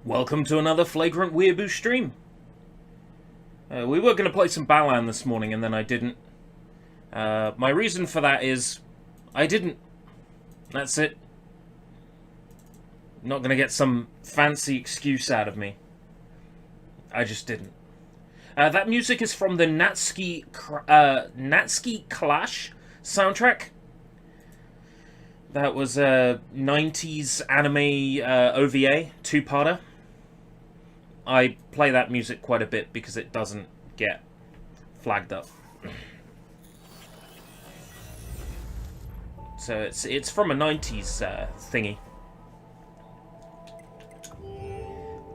Welcome to another FlagrantWeeaboo stream. We were going to play some Balan this morning and then I didn't. My reason for that is I didn't. That's it. Not going to get some fancy excuse out of me. I just didn't. That music is from the Natsuki Clash soundtrack. That was a 90s anime OVA, two-parter. I play that music quite a bit because it doesn't get flagged up. So it's from a 90s thingy.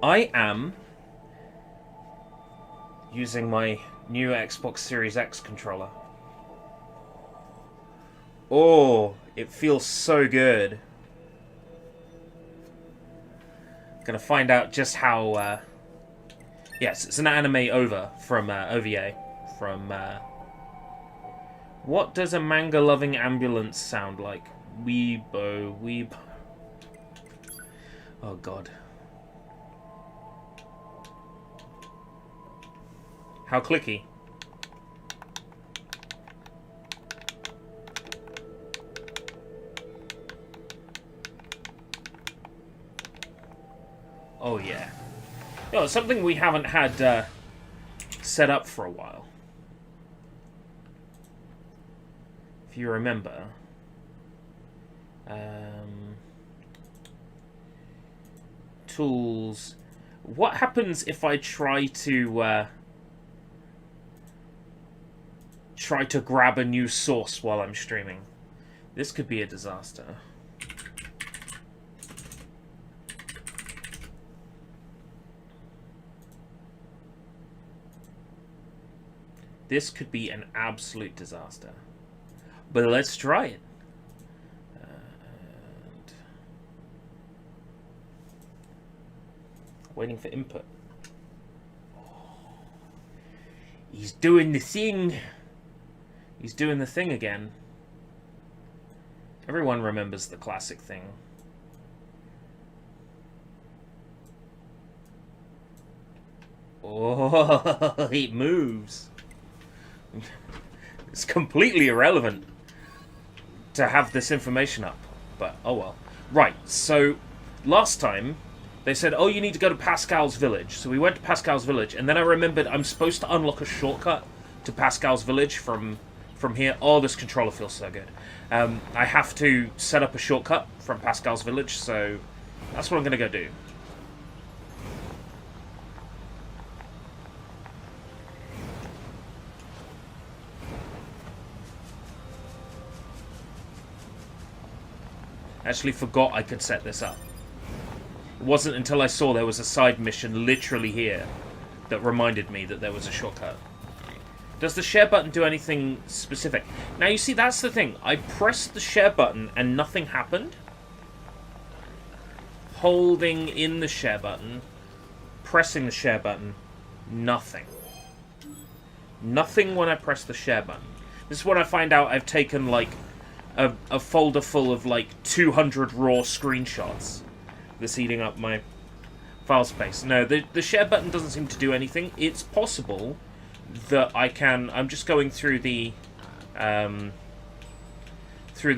I am using my new Xbox Series X controller. Oh, it feels so good. Gonna find out just how. Yes, it's an anime OVA from OVA from. What does a manga-loving ambulance sound like? Weeb. Oh God. How clicky. Oh yeah. No, it's something we haven't had set up for a while. If you remember. Tools. What happens if I try to grab a new source while I'm streaming? This could be a disaster. This could be an absolute disaster. But let's try it. And waiting for input. He's doing the thing. He's doing the thing again. Everyone remembers the classic thing. Oh, it moves. It's completely irrelevant to have this information up, but oh well. Right, so last time they said, oh, you need to go to Pascal's village. So we went to Pascal's village, and then I remembered I'm supposed to unlock a shortcut to Pascal's village from here. Oh, this controller feels so good. I have to set up a shortcut from Pascal's village, so that's what I'm going to go do. Actually forgot I could set this up. It wasn't until I saw there was a side mission literally here that reminded me that there was a shortcut. Does the share button do anything specific? Now you see, that's the thing. I pressed the share button and nothing happened. Holding in the share button, pressing the share button, nothing. Nothing when I press the share button. This is when I find out I've taken like a folder full of like 200 raw screenshots that's eating up my file space. No, the share button doesn't seem to do anything. It's possible that I can. I'm just going through the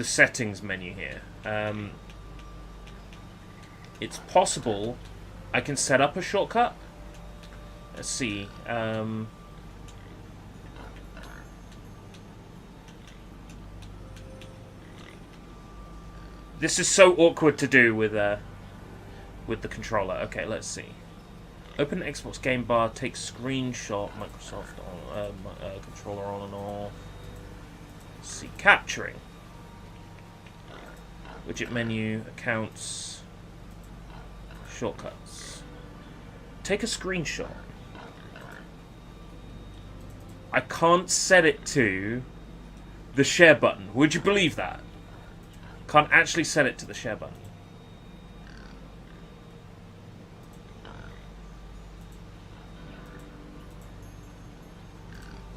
settings menu here. It's possible I can set up a shortcut. Let's see. This is so awkward to do with the controller. Okay, let's see. Open Xbox game bar, take screenshot, Microsoft on, controller on and off. Let's see, capturing. Widget menu, accounts, shortcuts. Take a screenshot. I can't set it to the share button. Would you believe that? Can't actually set it to the share button.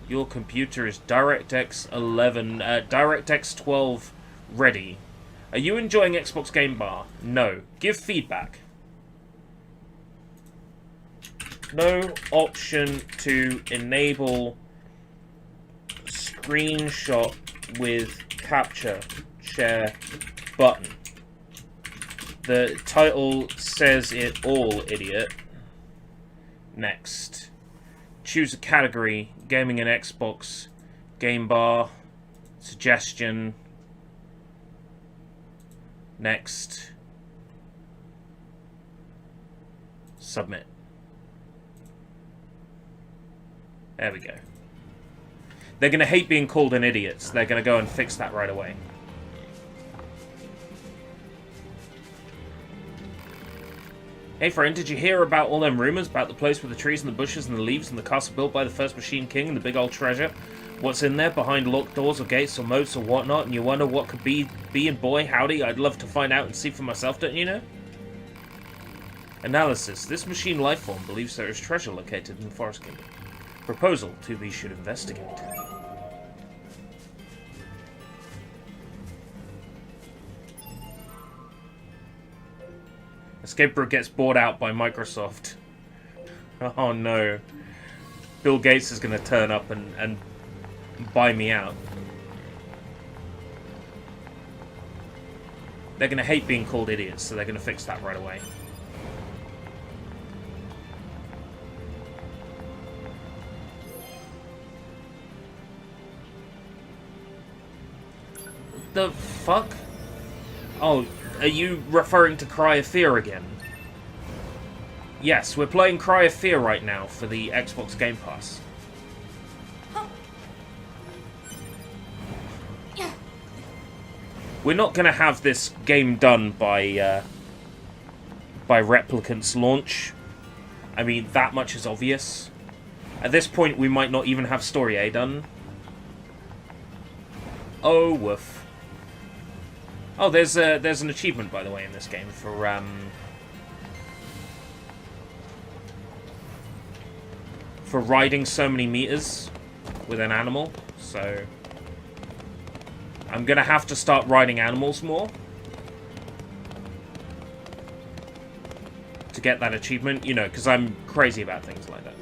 Your computer is DirectX 11, DirectX 12 ready. Are you enjoying Xbox Game Bar? No. Give feedback. No option to enable screenshot with capture share button. The title says it all, idiot. Next. Choose a category. Gaming and Xbox. Game bar. Suggestion. Next. Submit. There we go. They're going to hate being called an idiot, so they're going to go and fix that right away. Hey friend, did you hear about all them rumors about the place with the trees and the bushes and the leaves and the castle built by the first Machine King and the big old treasure? What's in there behind locked doors or gates or moats or whatnot, and you wonder what could be, and boy, howdy, I'd love to find out and see for myself, don't you know? Analysis. This machine lifeform believes there is treasure located in the Forest Kingdom. Proposal. 2B should investigate. Escape route gets bought out by Microsoft. Oh no. Bill Gates is going to turn up and buy me out. They're going to hate being called idiots, so they're going to fix that right away. The fuck? Oh, are you referring to Cry of Fear again? Yes, we're playing Cry of Fear right now for the Xbox Game Pass. We're not going to have this game done by Replicant's launch. I mean, that much is obvious. At this point, we might not even have Story A done. Oh, woof. Oh, there's an achievement, by the way, in this game for riding so many meters with an animal. So I'm gonna have to start riding animals more to get that achievement. You know, because I'm crazy about things like that.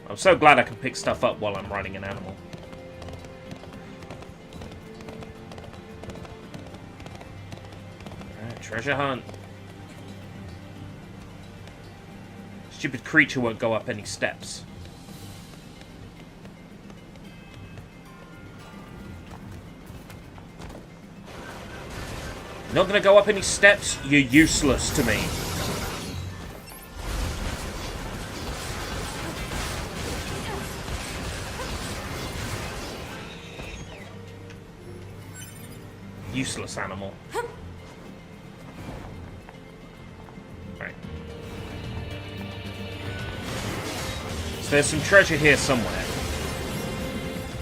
I'm so glad I can pick stuff up while I'm riding an animal. Treasure hunt. Stupid creature won't go up any steps. Not gonna go up any steps? You're useless to me. Useless animal. So there's some treasure here somewhere.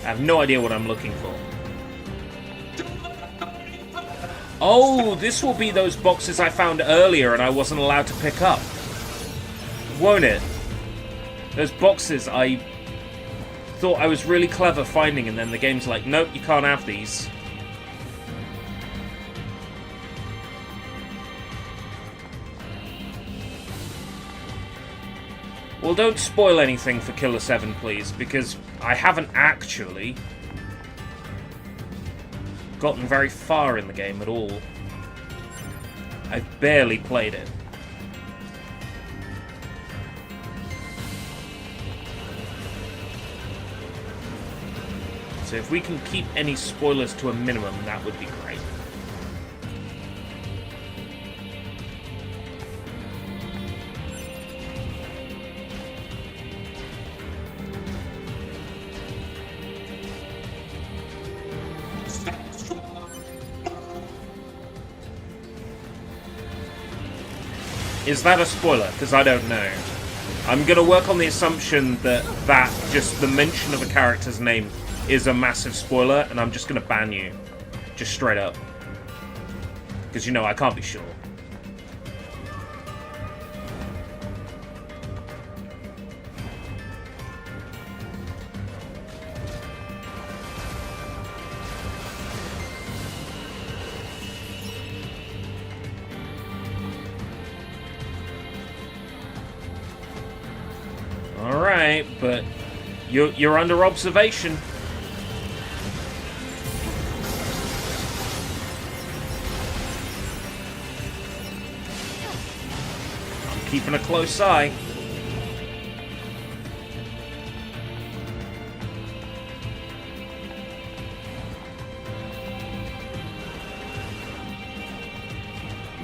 I have no idea what I'm looking for. Oh, this will be those boxes I found earlier and I wasn't allowed to pick up. Won't it? Those boxes I thought I was really clever finding, and then the game's like, nope, you can't have these. Well, don't spoil anything for Killer 7, please, because I haven't actually gotten very far in the game at all. I've barely played it. So if we can keep any spoilers to a minimum, that would be great. Is that a spoiler? Because I don't know. I'm going to work on the assumption that just the mention of a character's name is a massive spoiler, and I'm just going to ban you. Just straight up. Because, you know, I can't be sure. alright, but you're under observation. I'm keeping a close eye.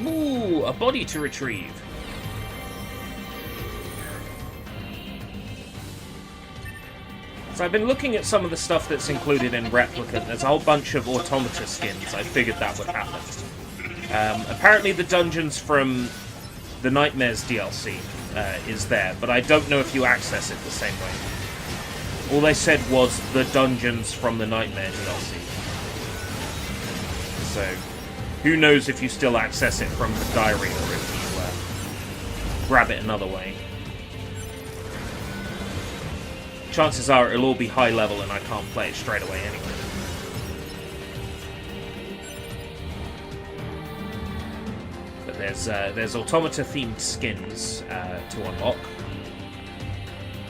Ooh, a body to retrieve. So I've been looking at some of the stuff that's included in Replicant. There's a whole bunch of Automata skins. I figured that would happen. Apparently the dungeons from the Nightmares DLC is there, but I don't know if you access it the same way. All they said was the dungeons from the Nightmare DLC. So, who knows if you still access it from the diary or if you grab it another way. Chances are it'll all be high level and I can't play it straight away anyway. But there's Automata themed skins to unlock.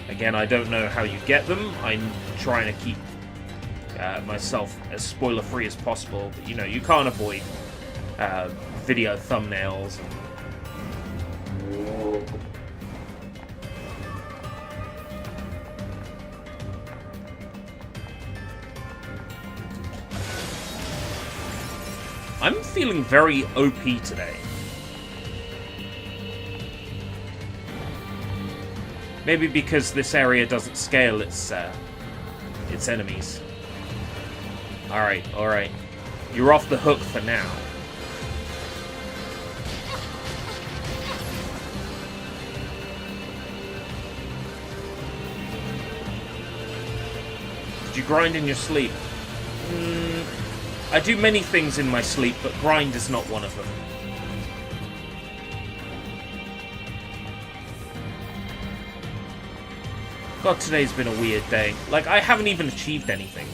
Again, I don't know how you get them. I'm trying to keep myself as spoiler free as possible, but you know, you can't avoid video thumbnails and I'm feeling very OP today. Maybe because this area doesn't scale its enemies. Alright. You're off the hook for now. Did you grind in your sleep? I do many things in my sleep, but grind is not one of them. God, today's been a weird day. Like, I haven't even achieved anything.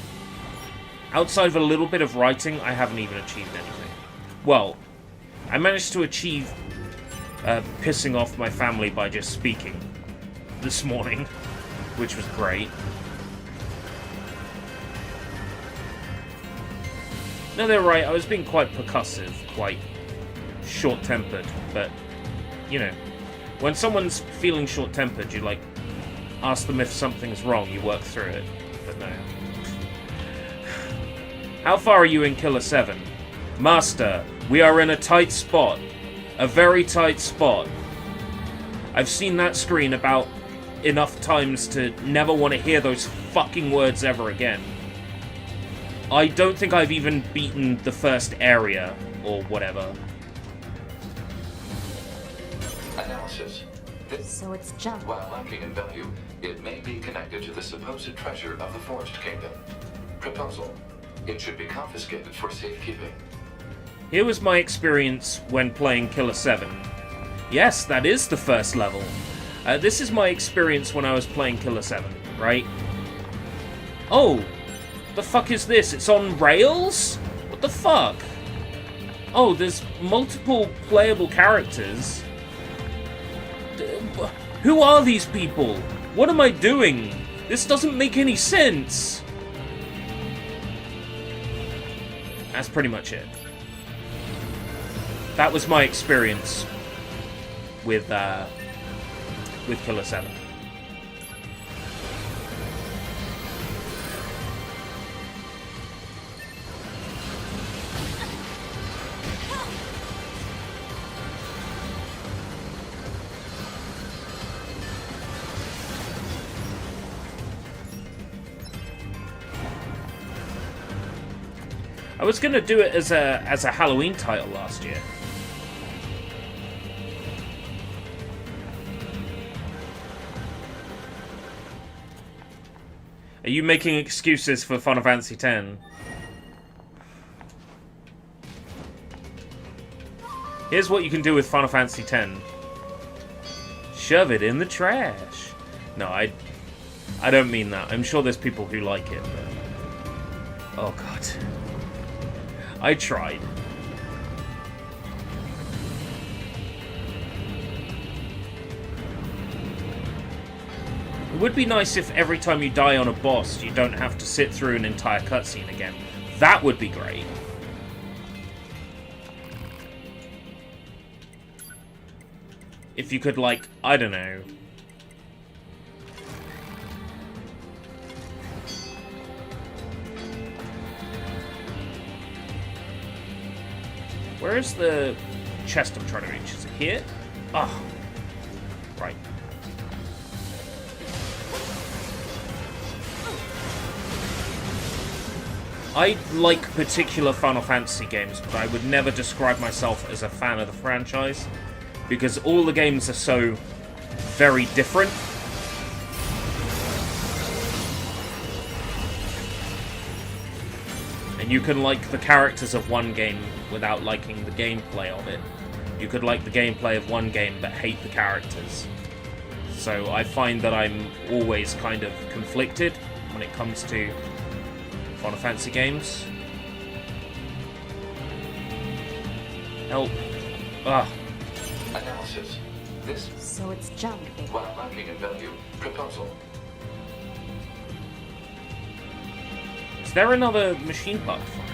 Outside of a little bit of writing, I haven't even achieved anything. Well, I managed to achieve pissing off my family by just speaking this morning, which was great. No, they're right, I was being quite percussive, quite short-tempered, but, you know, when someone's feeling short-tempered, you, like, ask them if something's wrong, you work through it, but no. How far are you in Killer 7? Master, we are in a tight spot. A very tight spot. I've seen that screen about enough times to never want to hear those fucking words ever again. I don't think I've even beaten the first area, or whatever. Analysis. So it's junk. While lacking in value, it may be connected to the supposed treasure of the Forest Kingdom. Proposal. It should be confiscated for safekeeping. Here was my experience when playing Killer 7. Yes, that is the first level. This is my experience when I was playing Killer 7, right? Oh! The fuck is this? It's on rails? What the fuck? Oh, there's multiple playable characters. Who are these people? What am I doing? This doesn't make any sense. That's pretty much it. That was my experience with Killer 7. I was gonna do it as a Halloween title last year. Are you making excuses for Final Fantasy X? Here's what you can do with Final Fantasy X. Shove it in the trash. No, I don't mean that. I'm sure there's people who like it, but... Oh, God. I tried. It would be nice if every time you die on a boss, you don't have to sit through an entire cutscene again. That would be great. If you could, like, I don't know. Where is the chest I'm trying to reach? Is it here? Ah. Right. I like particular Final Fantasy games, but I would never describe myself as a fan of the franchise, because all the games are so very different. And you can like the characters of one game without liking the gameplay of it. You could like the gameplay of one game but hate the characters. So I find that I'm always kind of conflicted when it comes to Final Fantasy games. Help. Ugh. Analysis. This. So it's junk. While lacking in value, proposal. Is there another machine part to find?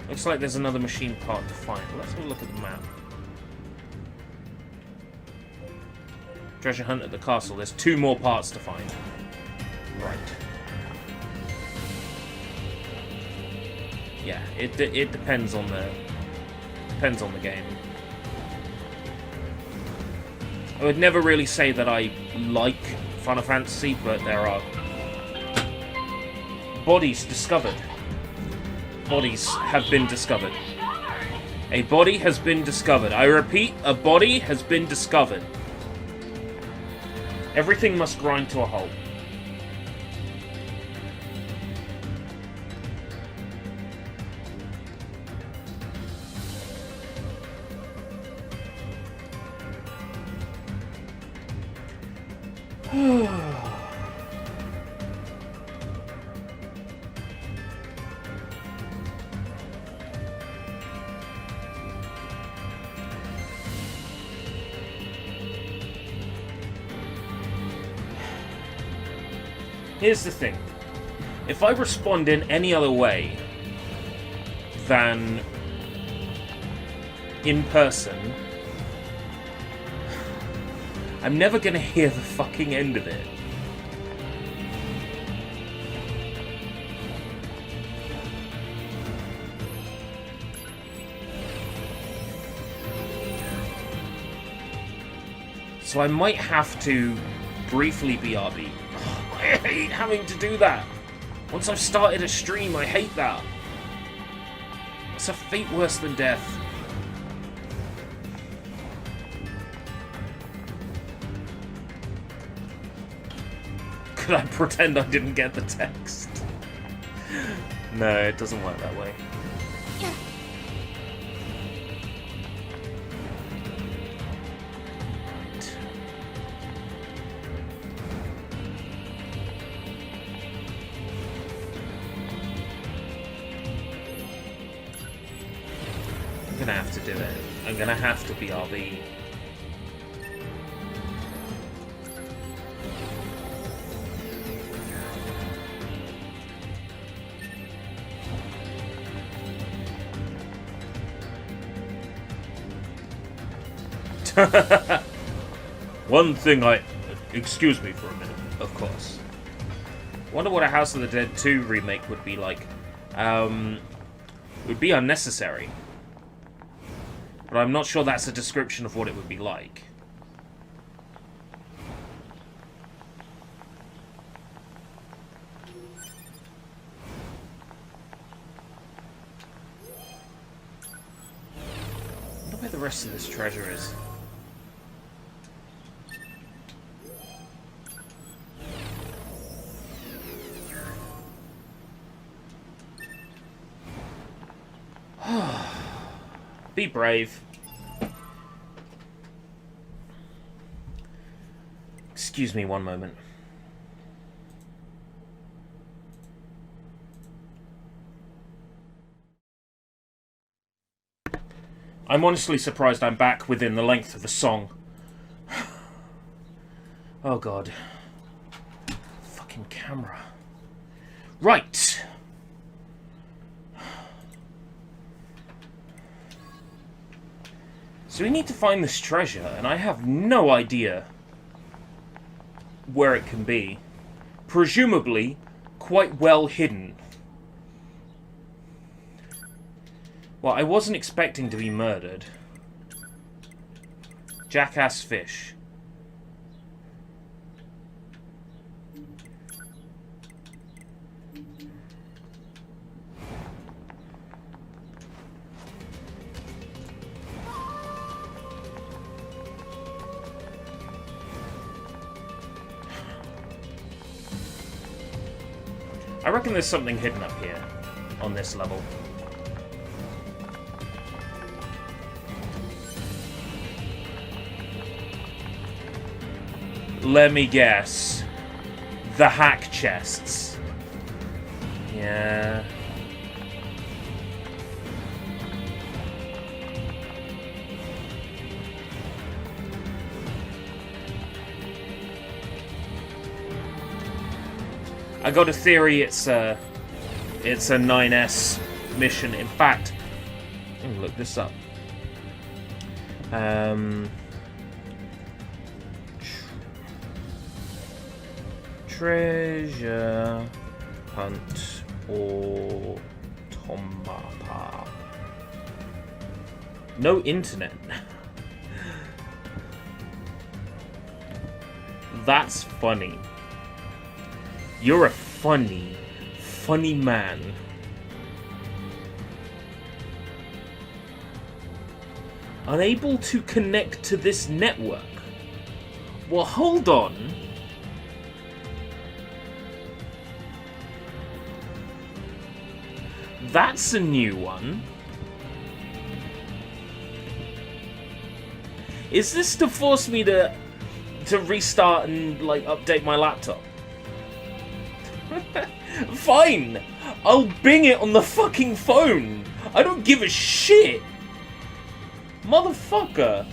Looks like there's another machine part to find. Let's have a look at the map. Treasure hunt at the castle. There's 2 more parts to find. Right. Yeah, it depends on the game. I would never really say that I like Final Fantasy, but there are bodies discovered. Bodies have been discovered. A body has been discovered. I repeat, a body has been discovered. Everything must grind to a halt. Here's the thing. If I respond in any other way than in person, I'm never gonna hear the fucking end of it. So I might have to briefly BRB. I hate having to do that. Once I've started a stream, I hate that. It's a fate worse than death. Could I pretend I didn't get the text? No, it doesn't work that way. I'm gonna have to do it. I'm gonna have to BRB. One thing excuse me for a minute, of course. Wonder what a House of the Dead 2 remake would be like. Would be unnecessary. But I'm not sure that's a description of what it would be like. I wonder where the rest of this treasure is. Be brave. Excuse me one moment. I'm honestly surprised I'm back within the length of the song. Oh god. Fucking camera. Right. So we need to find this treasure, and I have no idea where it can be. Presumably, quite well hidden. Well, I wasn't expecting to be murdered. Jackass fish. I reckon there's something hidden up here, on this level. Let me guess. The hack chests. Yeah. I got a theory it's a 9S mission. In fact, let me look this up. Treasure hunt automata. No internet. That's funny. You're a funny man. Unable to connect to this network. Well, hold on. That's a new one. Is this to force me to restart and like update my laptop? Fine! I'll bing it on the fucking phone! I don't give a shit! Motherfucker!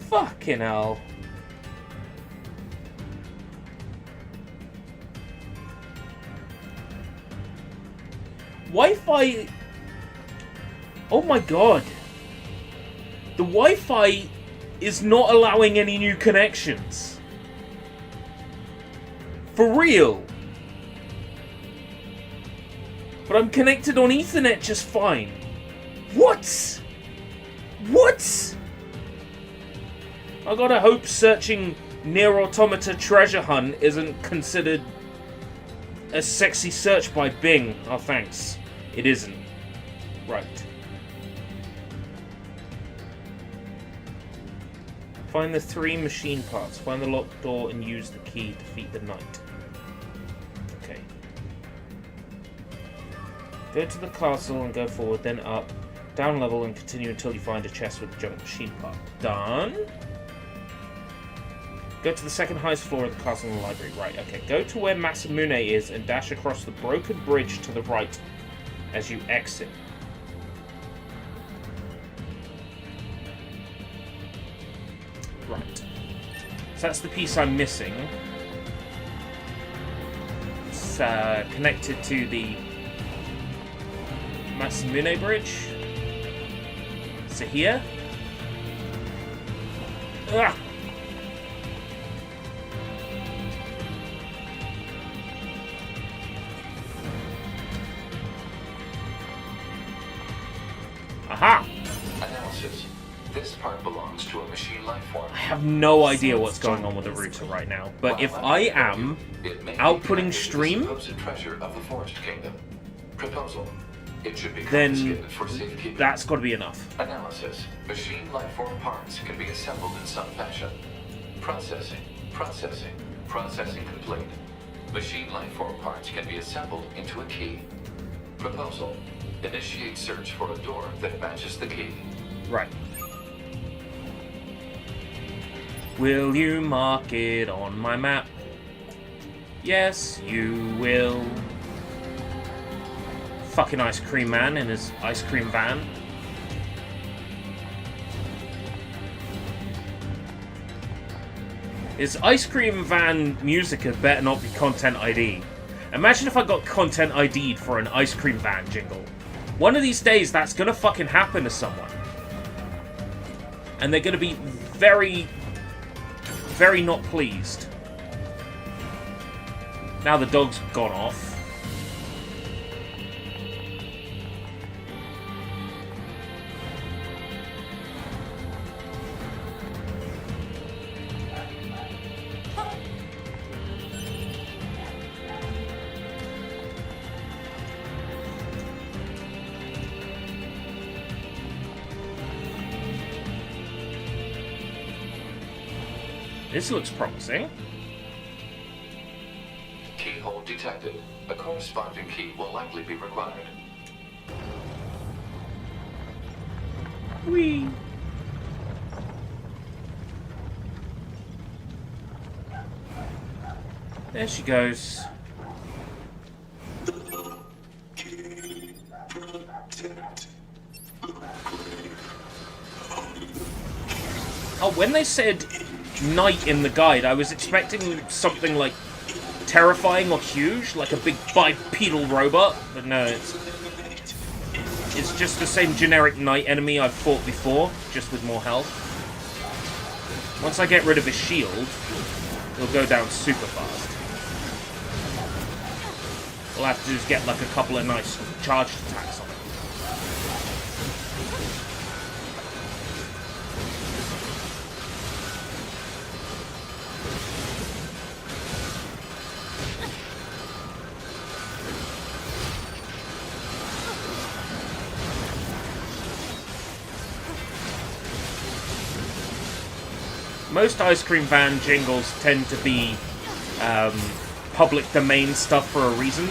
Fucking hell. Wi-Fi... Oh my god. The Wi-Fi is not allowing any new connections. For real. But I'm connected on Ethernet just fine. What? What? I gotta hope searching NieR Automata treasure hunt isn't considered a sexy search by Bing. Oh, thanks. It isn't. Right. Find the 3 machine parts. Find the locked door and use the key to defeat the knight. Okay. Go to the castle and go forward, then up, down level, and continue until you find a chest with a junk machine part. Done. Go to the second highest floor of the castle and the library. Right, okay. Go to where Masamune is and dash across the broken bridge to the right as you exit. Right. So that's the piece I'm missing. It's connected to the Masamune bridge. So here. Ugh. Aha! Analysis. This part belongs to a machine life form. I have no idea what's going on with the router right now, but if I am outputting stream, supposed treasure of the Forest Kingdom. Proposal. It should be then confiscated for safekeeping. that's got to be enough. Analysis. Machine life form parts can be assembled in some fashion. Processing. Processing. Processing complete. Machine life form parts can be assembled into a key. Proposal. Initiate search for a door that matches the key. Right. Will you mark it on my map? Yes, you will. Fucking ice cream man in his ice cream van. His ice cream van music had better not be content ID. Imagine if I got content ID'd for an ice cream van jingle. One of these days, that's gonna fucking happen to someone. And they're gonna be very, very not pleased. Now the dog's gone off. This looks promising. Keyhole detected. A corresponding key will likely be required. Whee! There she goes. Oh, when they said night in the guide, I was expecting something like terrifying or huge, like a big bipedal robot, but no, it's just the same generic night enemy I've fought before, just with more health. Once I get rid of his shield, he'll go down super fast. All I have to do is get like a couple of nice charged attacks on him. Most ice cream van jingles tend to be public domain stuff for a reason.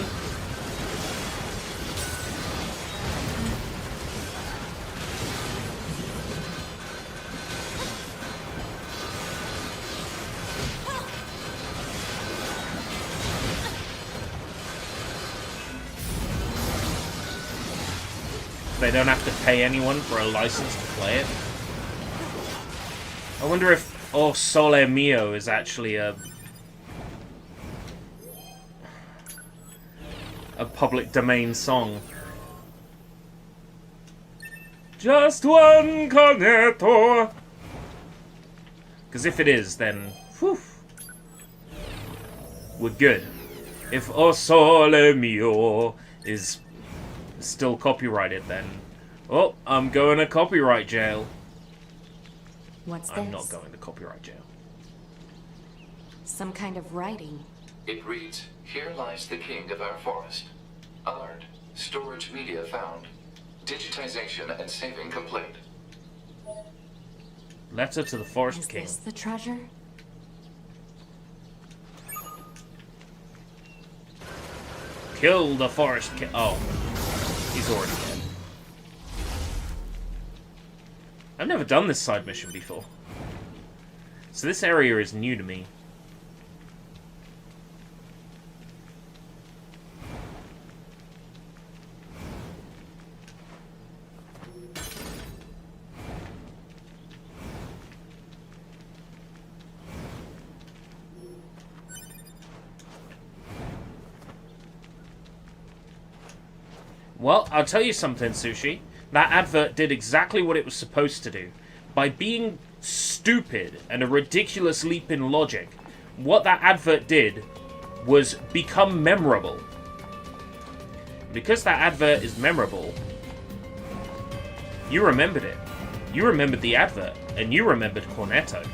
They don't have to pay anyone for a license to play it. I wonder if Oh Sole Mio is actually a public domain song. Just one cornetto. Because if it is, then whew, we're good. If O Sole Mio is still copyrighted, then oh, I'm going to copyright jail. What's this? I'm not going to copyright jail. Some kind of writing. It reads, "Here lies the king of our forest. Alert. Storage media found. Digitization and saving complete." Letter to the Forest Is King. this the treasure? Kill the Forest King. Oh, he's already dead. I've never done this side mission before. So this area is new to me. Well, I'll tell you something, Sushi. That advert did exactly what it was supposed to do. By being stupid and a ridiculous leap in logic, what that advert did was become memorable. Because that advert is memorable, you remembered it. You remembered the advert, and you remembered Cornetto.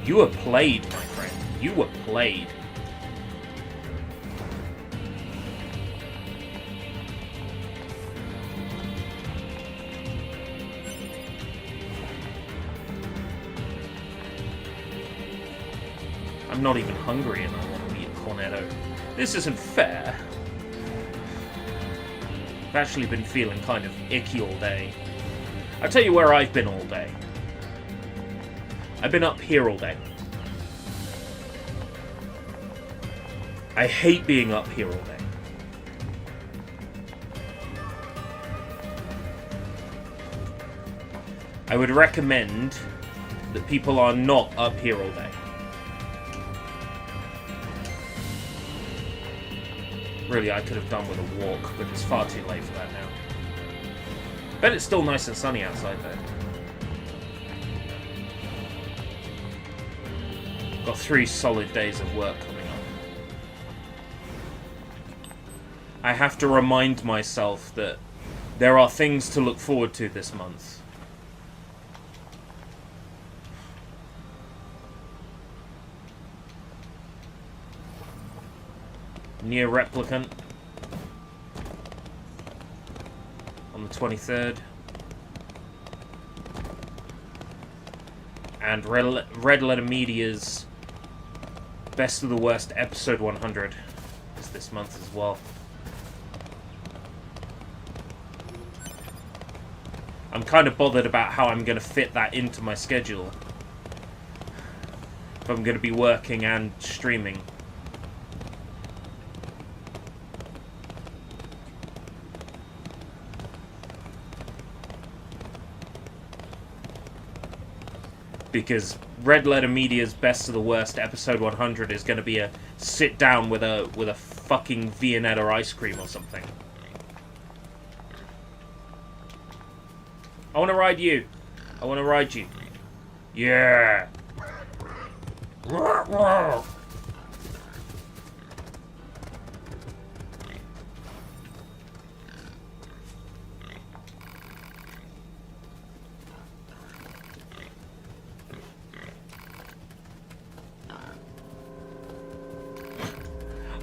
You were played, my friend. You were played. I'm not even hungry and I want to eat a cornetto. This isn't fair. I've actually been feeling kind of icky all day. I'll tell you where I've been all day. I've been up here all day. I hate being up here all day. I would recommend that people are not up here all day. Really, I could have done with a walk, but it's far too late for that now. Bet it's still nice and sunny outside, though. Got 3 solid days of work coming up. I have to remind myself that there are things to look forward to this month. NieR Replicant on the 23rd. And Red Letter Media's Best of the Worst episode 100 is this month as well. I'm kind of bothered about how I'm going to fit that into my schedule. If I'm going to be working and streaming. Because Red Letter Media's Best of the Worst episode 100 is going to be a sit down with a fucking Viennetta ice cream or something. I want to ride you. I want to ride you. Yeah.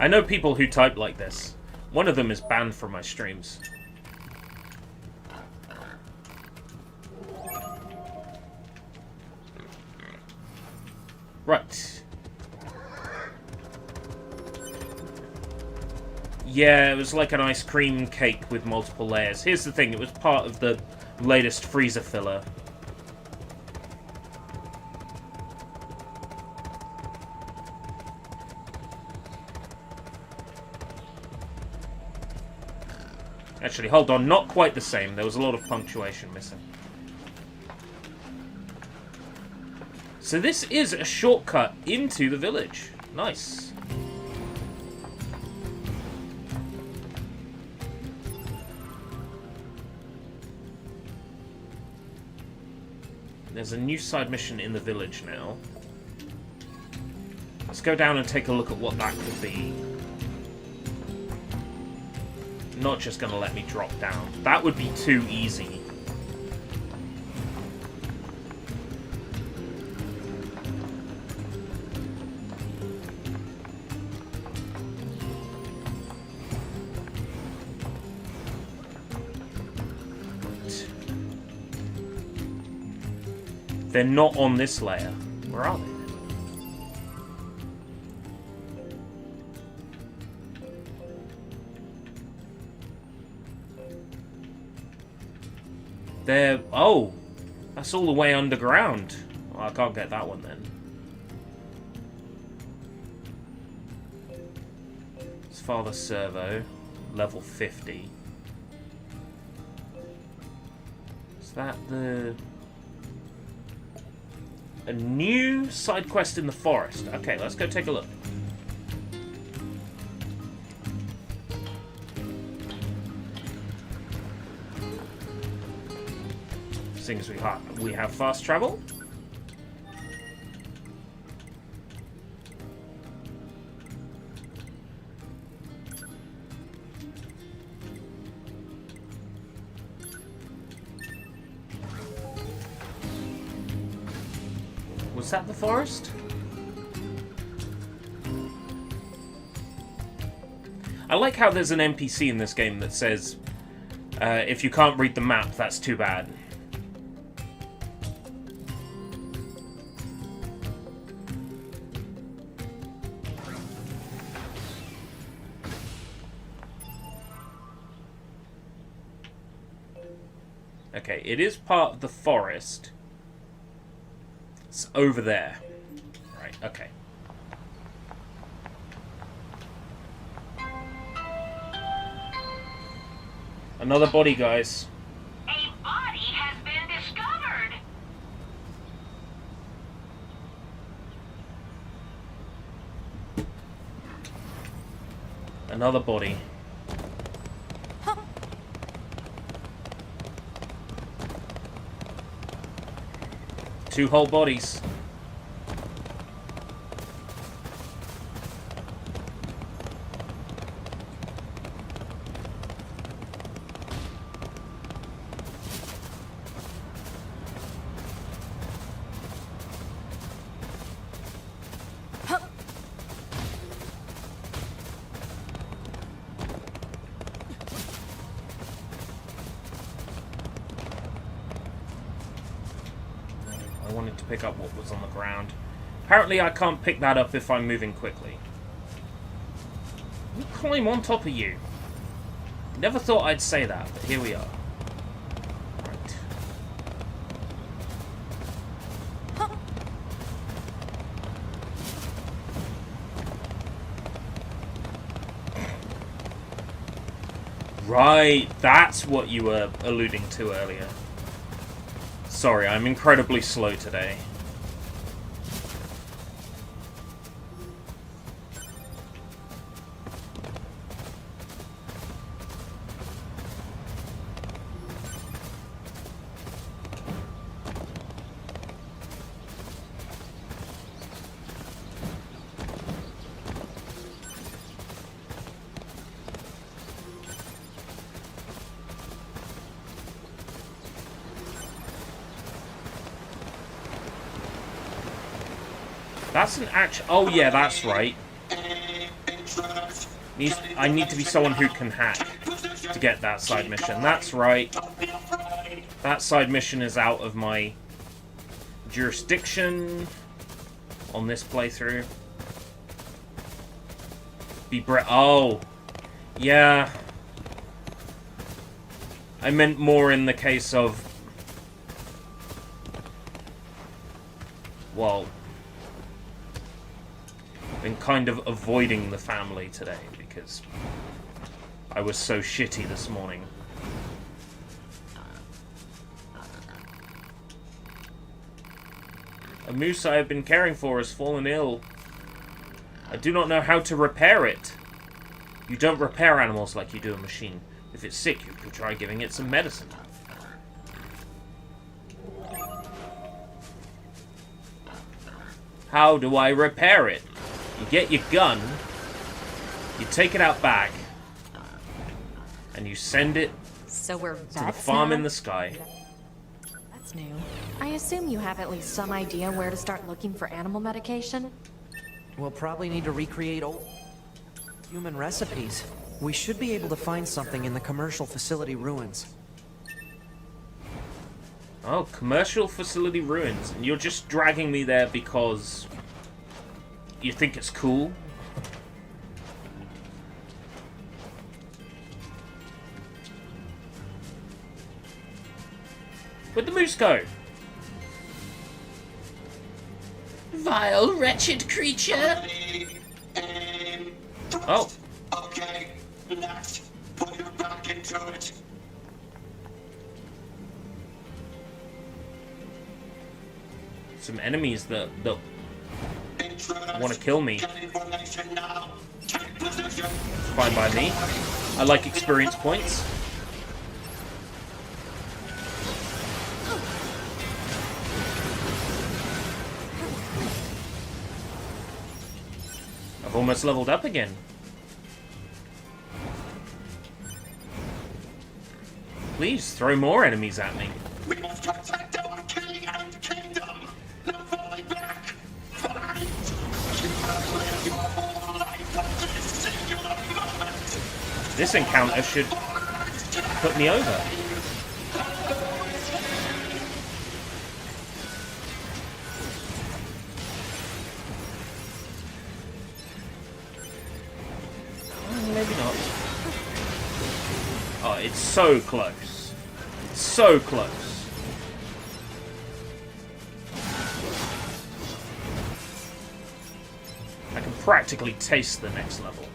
I know people who type like this. One of them is banned from my streams. Right. Yeah, it was like an ice cream cake with multiple layers. Here's the thing, it was part of the latest freezer filler. Actually, hold on, not quite the same. There was a lot of punctuation missing. So this is a shortcut into the village. Nice. There's a new side mission in the village now. Let's go down and take a look at what that could be. Not just going to let me drop down. That would be too easy. They're not on this layer. Where are they? They're... Oh! That's all the way underground. Well, I can't get that one then. It's Father Servo. Level 50. Is that the... A new side quest in the forest. Okay, let's go take a look. Seeing as we have fast travel. Was that the forest? I like how there's an NPC in this game that says, if you can't read the map, that's too bad. Okay, it is part of the forest. It's over there. Right, okay. Another body, guys. A body has been discovered. Another body. Two whole bodies. I wanted to pick up what was on the ground. Apparently I can't pick that up if I'm moving quickly. We climb on top of you. Never thought I'd say that, but here we are. Right, that's what you were alluding to earlier. Sorry, I'm incredibly slow today. That's an action. Oh yeah, that's right. I need to be someone who can hack to get that side mission. That's right. That side mission is out of my jurisdiction on this playthrough. Oh, yeah. I meant more in the case of, well, been kind of avoiding the family today because I was so shitty this morning. A moose I have been caring for has fallen ill. I do not know how to repair it. You don't repair animals like you do a machine. If it's sick, you could try giving it some medicine. How do I repair it? You get your gun, you take it out back, and you send it So we're to the farm now? in the sky. That's new. I assume you have at least some idea where to start looking for animal medication? We'll probably need to recreate old human recipes. We should be able to find something in the commercial facility ruins. Oh, commercial facility ruins. And you're just dragging me there because you think it's cool? Where'd the moose go? Vile, wretched creature! Oh. Okay, next, put your back into it. Some enemies that want to kill me. Fine by me. I like experience points. I've almost leveled up again. Please throw more enemies at me. We must protect our king and kingdom. No falling back. Fight. You have lived your whole life up to this singular moment. This encounter should put me over. Maybe not. Oh, it's so close. It's so close. I can practically taste the next level.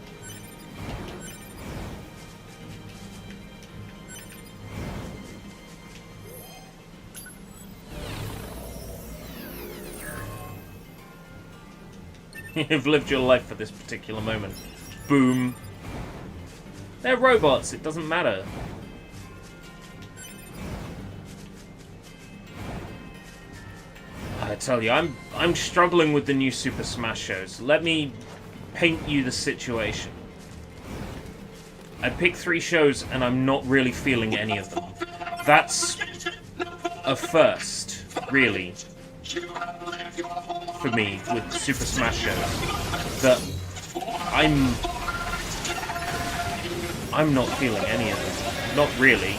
You've lived your life for this particular moment. Boom. They're robots, it doesn't matter. I tell you, I'm struggling with the new Super Smash shows. Let me paint you the situation. I picked 3 shows and I'm not really feeling any of them. That's a first, really, for me with Super Smash shows. That I'm not feeling any of them. Not really.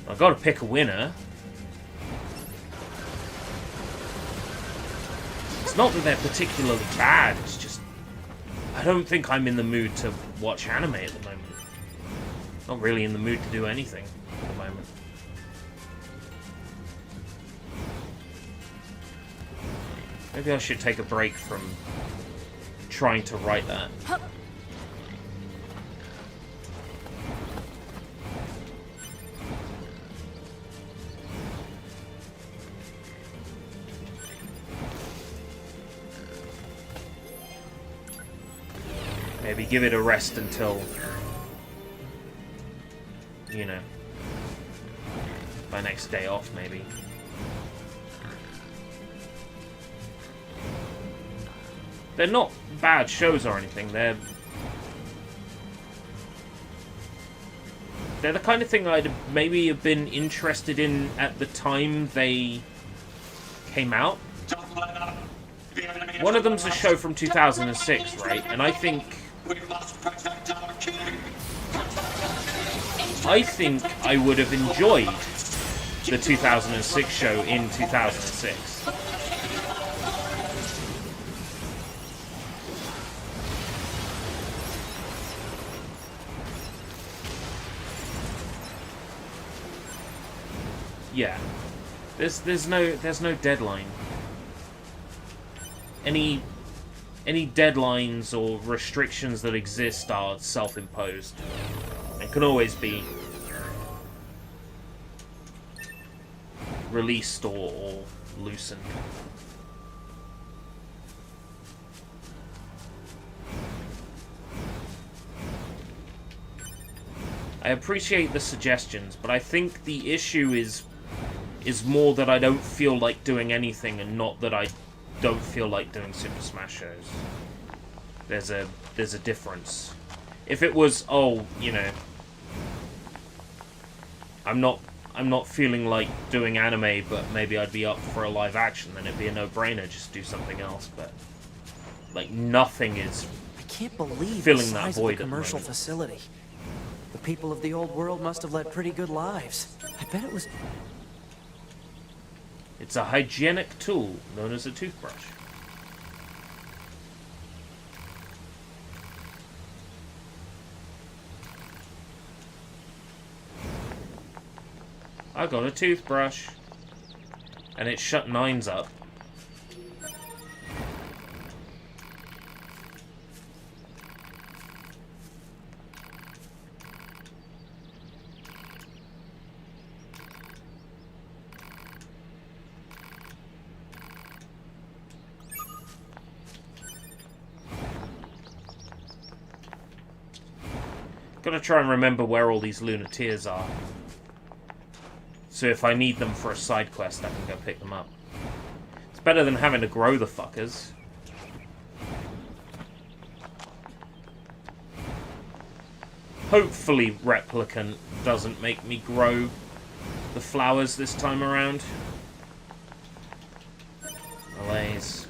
I've got to pick a winner. It's not that they're particularly bad, it's just I don't think I'm in the mood to watch anime at the moment. Not really in the mood to do anything at the moment. Maybe I should take a break from trying to write that. Maybe give it a rest until, you know, my next day off, maybe. They're not bad shows or anything. They're the kind of thing I'd maybe have been interested in at the time they came out. One of them's a show from 2006, right? And I think I would have enjoyed the 2006 show in 2006. Yeah. There's no deadline. Any deadlines or restrictions that exist are self-imposed and can always be released or loosened. I appreciate the suggestions, but I think the issue is more that I don't feel like doing anything and not that I don't feel like doing Super Smash shows. There's a difference. If it was, oh, you know, I'm not feeling like doing anime, but maybe I'd be up for a live action, then it'd be a no-brainer, just do something else. But like nothing is. I can't believe filling the that size void of the at the commercial moment. facility. The people of the old world must have led pretty good lives. I bet it was. It's a hygienic tool known as a toothbrush. I got a toothbrush. And it shut 9s up. Gotta try and remember where all these Lunateers are. So if I need them for a side quest, I can go pick them up. It's better than having to grow the fuckers. Hopefully Replicant doesn't make me grow the flowers this time around. Malaise.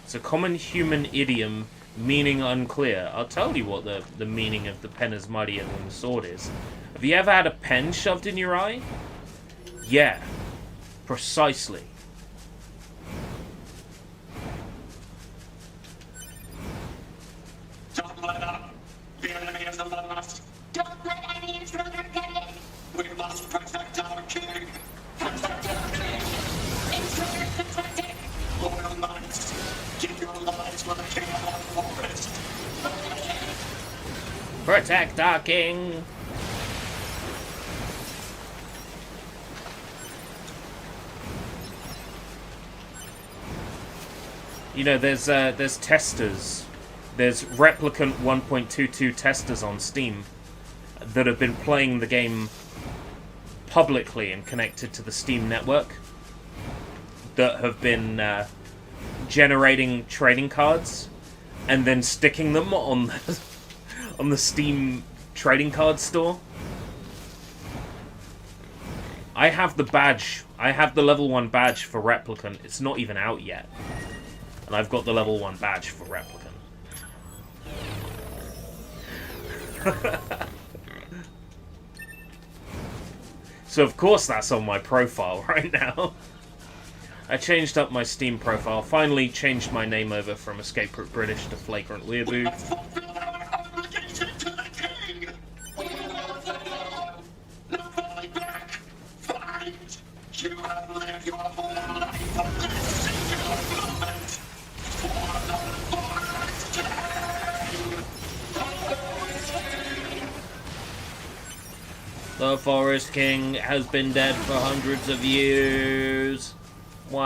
It's a common human idiom, meaning unclear. I'll tell you what the meaning of the pen is mightier than the sword is. Have you ever had a pen shoved in your eye? Yeah. Precisely. Don't let up. The enemy is among us. Don't let any intruder get in. We must protect our king. Protect our king. Intruder detected. Loyal knights, give your lives for the king of our forest. Protect our king! You know, there's testers. There's Replicant 1.22 testers on Steam that have been playing the game publicly and connected to the Steam network, that have been generating trading cards and then sticking them on the Steam trading card store. I have the badge. I have the level 1 badge for Replicant. It's not even out yet. And I've got the level 1 badge for Replicant. So of course that's on my profile right now. I changed up my Steam profile, finally changed my name over from Escape Route British to FlagrantWeeaboo. Fulfill our obligation to the king! No falling back! Fight! You have lived your whole life for this singular moment! For the Forest King! The Forest King has been dead for hundreds of years. What?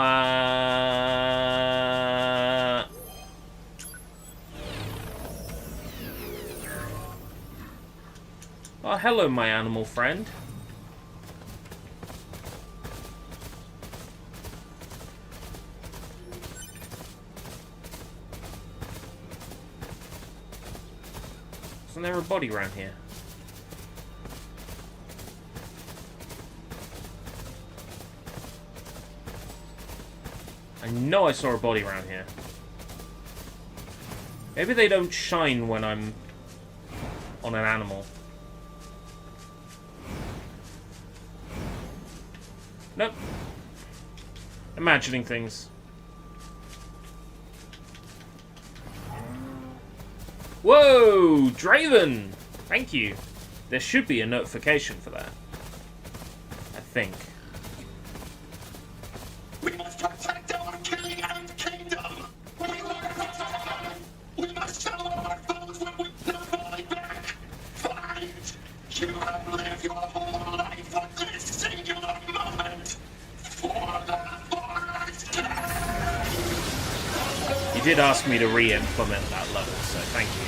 Oh, hello, my animal friend. Isn't there a body around here? I know I saw a body around here. Maybe they don't shine when I'm on an animal. Nope. Imagining things. Whoa! Draven! Thank you. There should be a notification for that. I think. We must protect our king and kingdom! We must show our foes when we no falling back! Fight! You have lived your whole life for this singular moment! For the Forest King! You did ask me to re-implement that level, so thank you.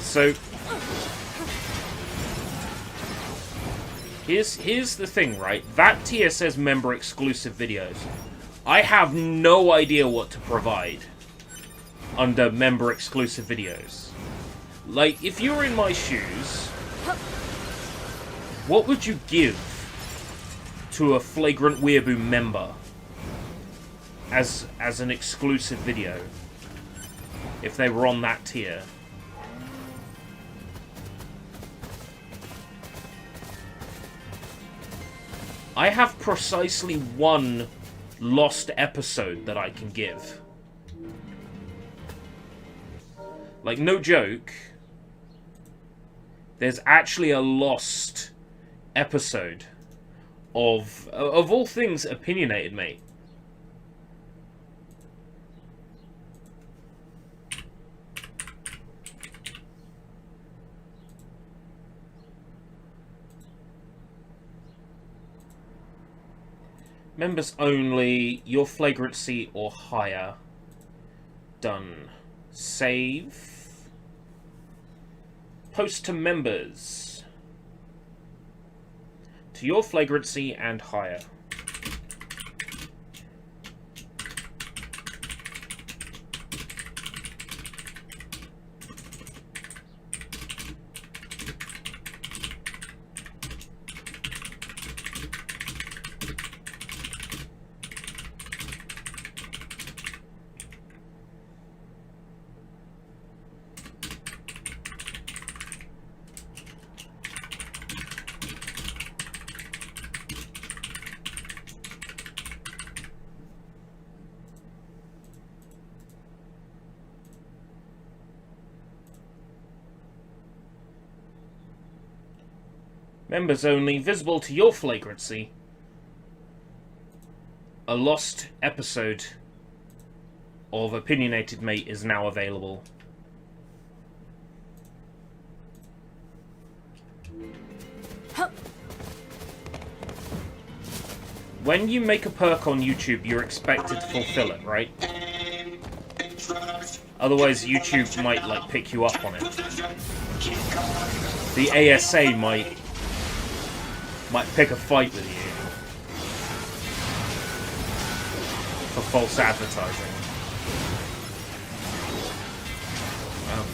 So here's the thing, right? That tier says member exclusive videos. I have no idea what to provide under member exclusive videos. Like, if you were in my shoes, what would you give to a FlagrantWeeaboo member as an exclusive video if they were on that tier? I have precisely one lost episode that I can give. Like, no joke. There's actually a lost episode of all things, Opinionated Mate. Members only, your flagrancy or higher. Done. Save. Post to members. To your flagrancy and higher. Members only, visible to your flagrancy. A lost episode of Opinionated Mate is now available. When you make a perk on YouTube, you're expected to fulfill it, right? Otherwise, YouTube might, like, pick you up on it. The ASA might pick a fight with you for false advertising. Oh,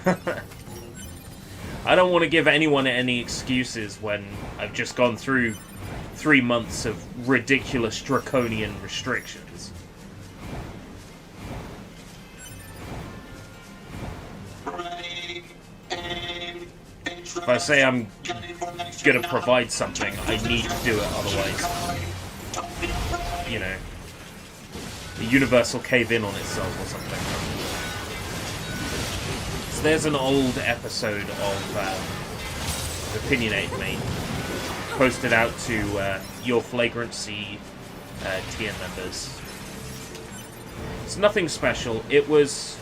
fucking no. I don't want to give anyone any excuses when I've just gone through 3 months of ridiculous draconian restrictions. If I say I'm gonna provide something, I need to do it, otherwise, you know, the universe will cave in on itself or something. So there's an old episode of Opinionated Mate posted out to your Flagrant C tier members. It's nothing special. It was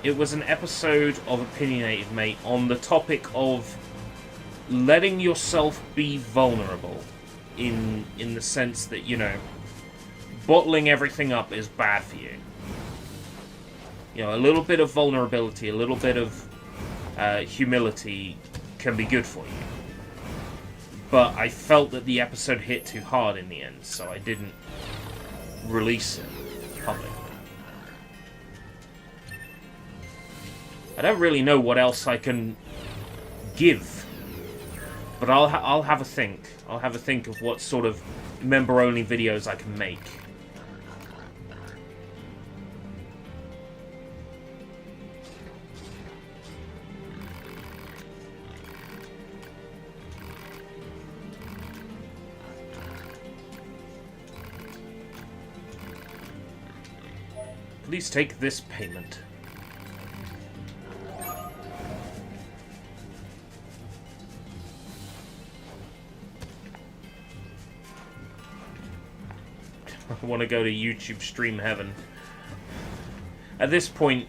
an episode of Opinionated Mate on the topic of letting yourself be vulnerable, in the sense that, you know, bottling everything up is bad for you. You know, a little bit of vulnerability, a little bit of humility can be good for you. But I felt that the episode hit too hard in the end, so I didn't release it publicly. I don't really know what else I can give, but I'll have a think. I'll have a think of what sort of member-only videos I can make. Please take this payment. I want to go to YouTube stream heaven. At this point,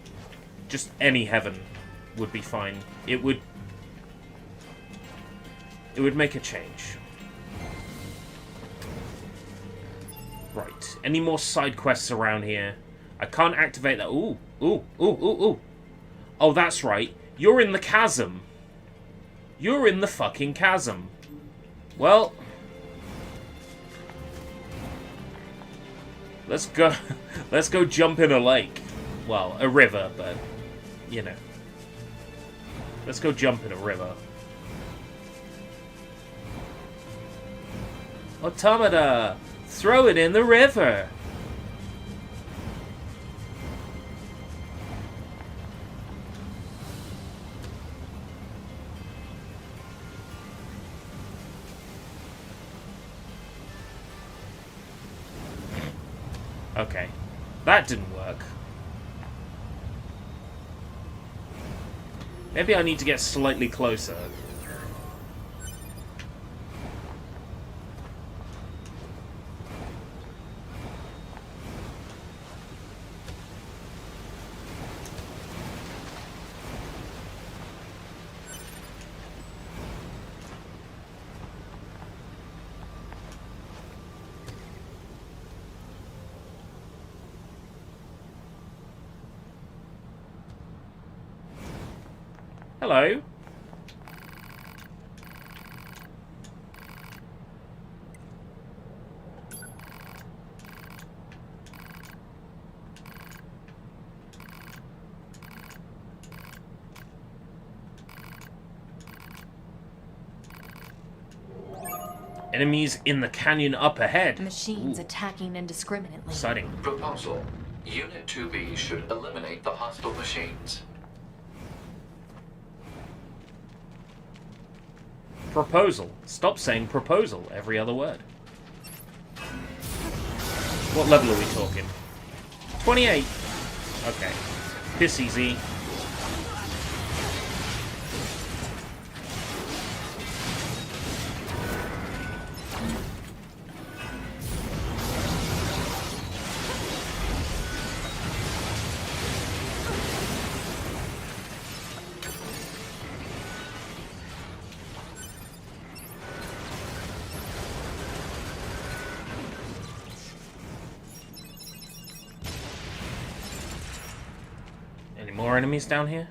just any heaven would be fine. It would make a change. Right. Any more side quests around here? I can't activate that. Ooh. Oh, that's right. You're in the chasm. You're in the fucking chasm. Well, let's go jump in a lake. Well, a river, but, you know. Let's go jump in a river. Automata! Throw it in the river! Okay. That didn't work. Maybe I need to get slightly closer. Hello. Enemies in the canyon up ahead. Machines attacking indiscriminately. Exciting. Proposal. Unit 2B should eliminate the hostile machines. Proposal. Stop saying proposal every other word. What level are we talking? 28. Okay. Piss easy. Any more enemies down here?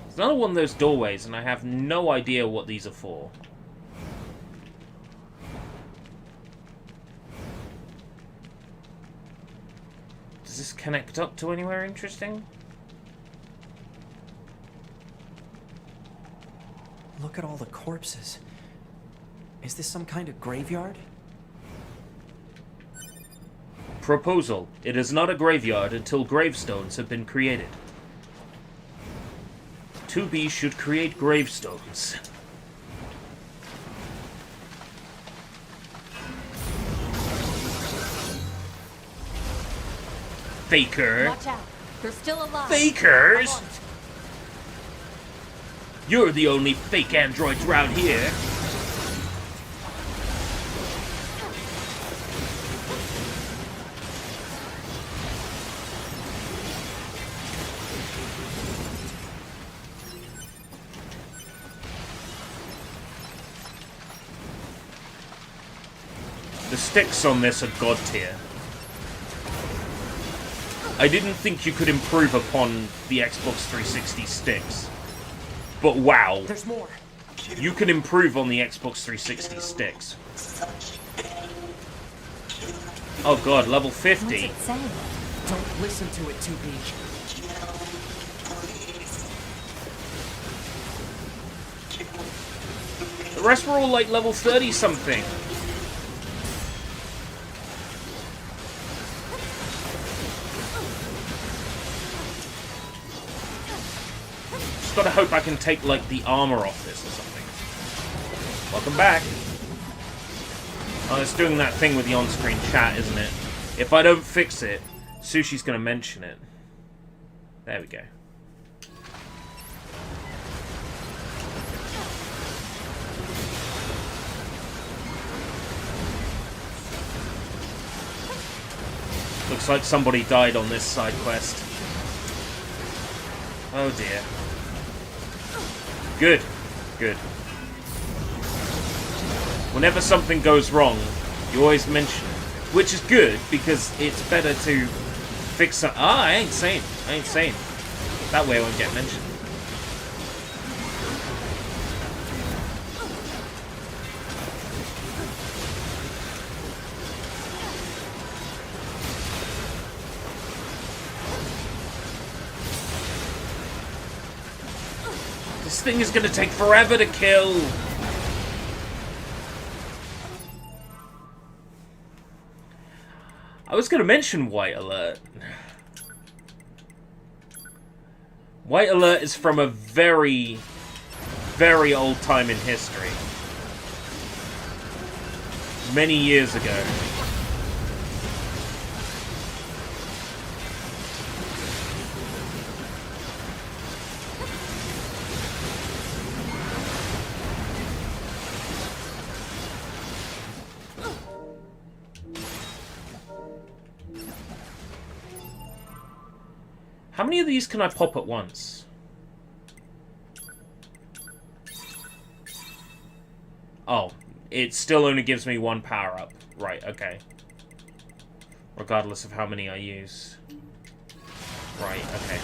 There's another one of those doorways, and I have no idea what these are for. Does this connect up to anywhere interesting? Look at all the corpses. Is this some kind of graveyard? Proposal. It is not a graveyard until gravestones have been created. 2B should create gravestones. Faker. Watch out. They're still alive. Fakers! Come on. You're the only fake androids around here. The sticks on this are god tier. I didn't think you could improve upon the Xbox 360 sticks. But wow, There's more. you can improve on the Xbox 360 sticks. Oh god, level What's 50. it saying? Don't listen to it, 2B. The rest were all like level 30 something. Just gotta hope I can take like the armor off this or something. Welcome back. Oh, it's doing that thing with the on-screen chat, isn't it? If I don't fix it, Sushi's gonna mention it. There we go. Looks like somebody died on this side quest. Oh dear. Good. Good. Whenever something goes wrong, you always mention it. Which is good, because it's better to fix it. Ah, I ain't sane. I ain't sane. That way it won't get mentioned. This thing is gonna take forever to kill. I was gonna mention White Alert. White Alert is from a very, very old time in history. Many years ago. How many of these can I pop at once? Oh, it still only gives me one power-up. Right, okay. Regardless of how many I use. Right, okay.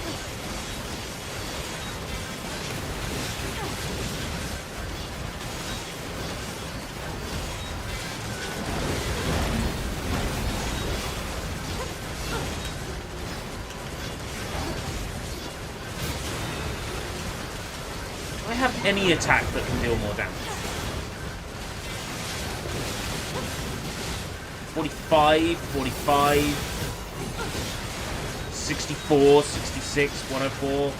Do I have any attack that can deal more damage? 45, 45, 64, 66, 104.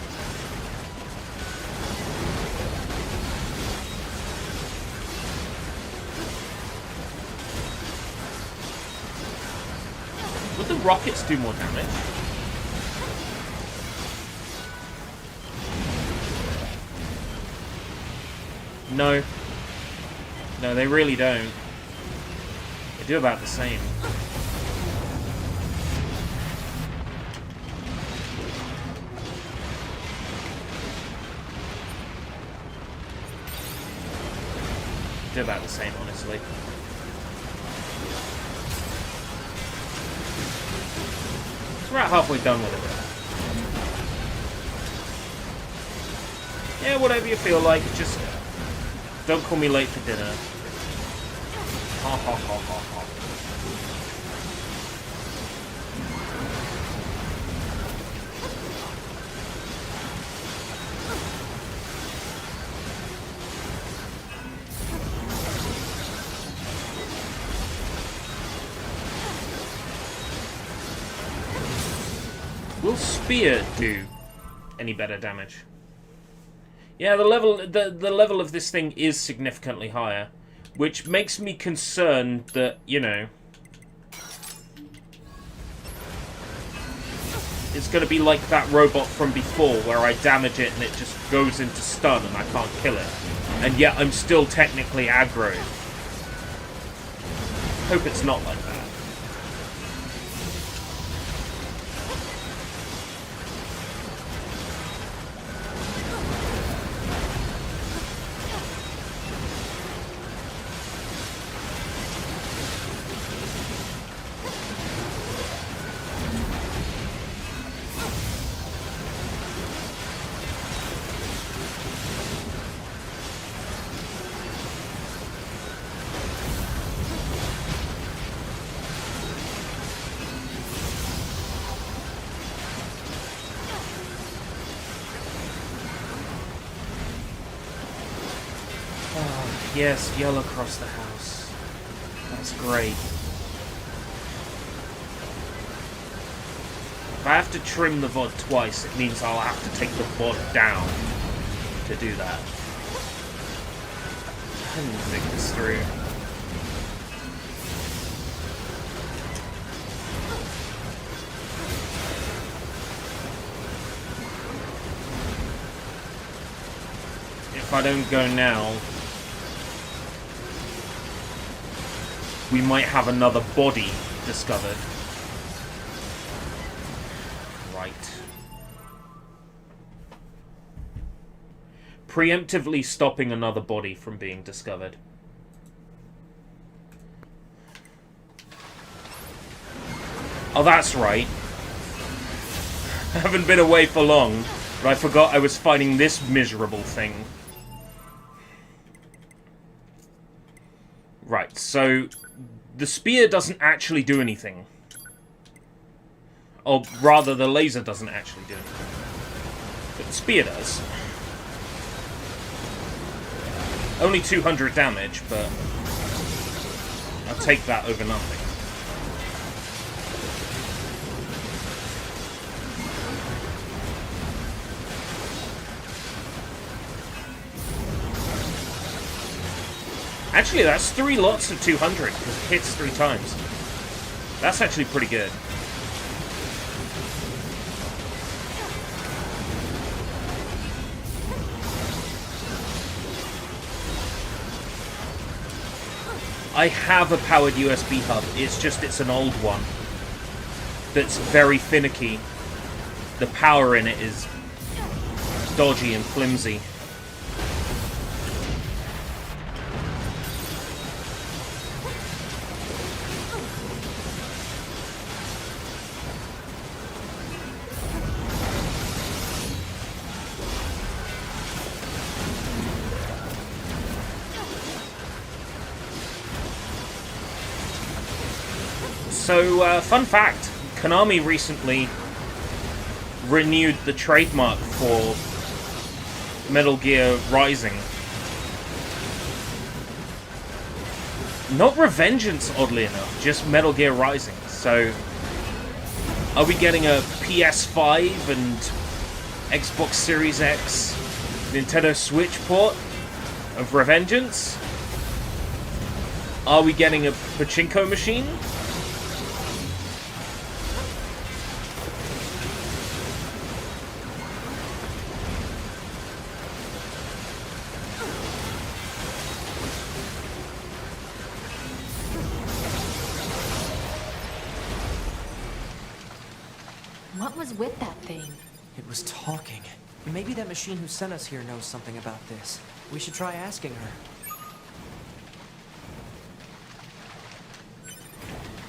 Would the rockets do more damage? No. No, they really don't. They do about the same. Do about the same, honestly. We're about halfway done with it. Yeah, whatever you feel like. Just don't call me late for dinner. Ha ha ha ha ha. Will Spear do any better damage? Yeah, the level of this thing is significantly higher, which makes me concerned that, you know, it's going to be like that robot from before, where I damage it and it just goes into stun and I can't kill it. And yet I'm still technically aggroed. Hope it's not like that. Yes, yell across the house. That's great. If I have to trim the VOD twice, it means I'll have to take the VOD down to do that. I didn't think this through. If I don't go now, we might have another body discovered. Right. Preemptively stopping another body from being discovered. Oh, that's right. I haven't been away for long, but I forgot I was fighting this miserable thing. Right, so the spear doesn't actually do anything. Or rather, the laser doesn't actually do anything. But the spear does. Only 200 damage, but I'll take that over nothing. Actually, that's 3 lots of 200, because it hits 3 times. That's actually pretty good. I have a powered USB hub, it's just it's an old one. That's very finicky. The power in it is dodgy and flimsy. So, fun fact, Konami recently renewed the trademark for Metal Gear Rising. Not Revengeance, oddly enough, just Metal Gear Rising. So, are we getting a PS5 and Xbox Series X, Nintendo Switch port of Revengeance? Are we getting a pachinko machine? What was with that thing? It was talking. Maybe that machine who sent us here knows something about this. We should try asking her.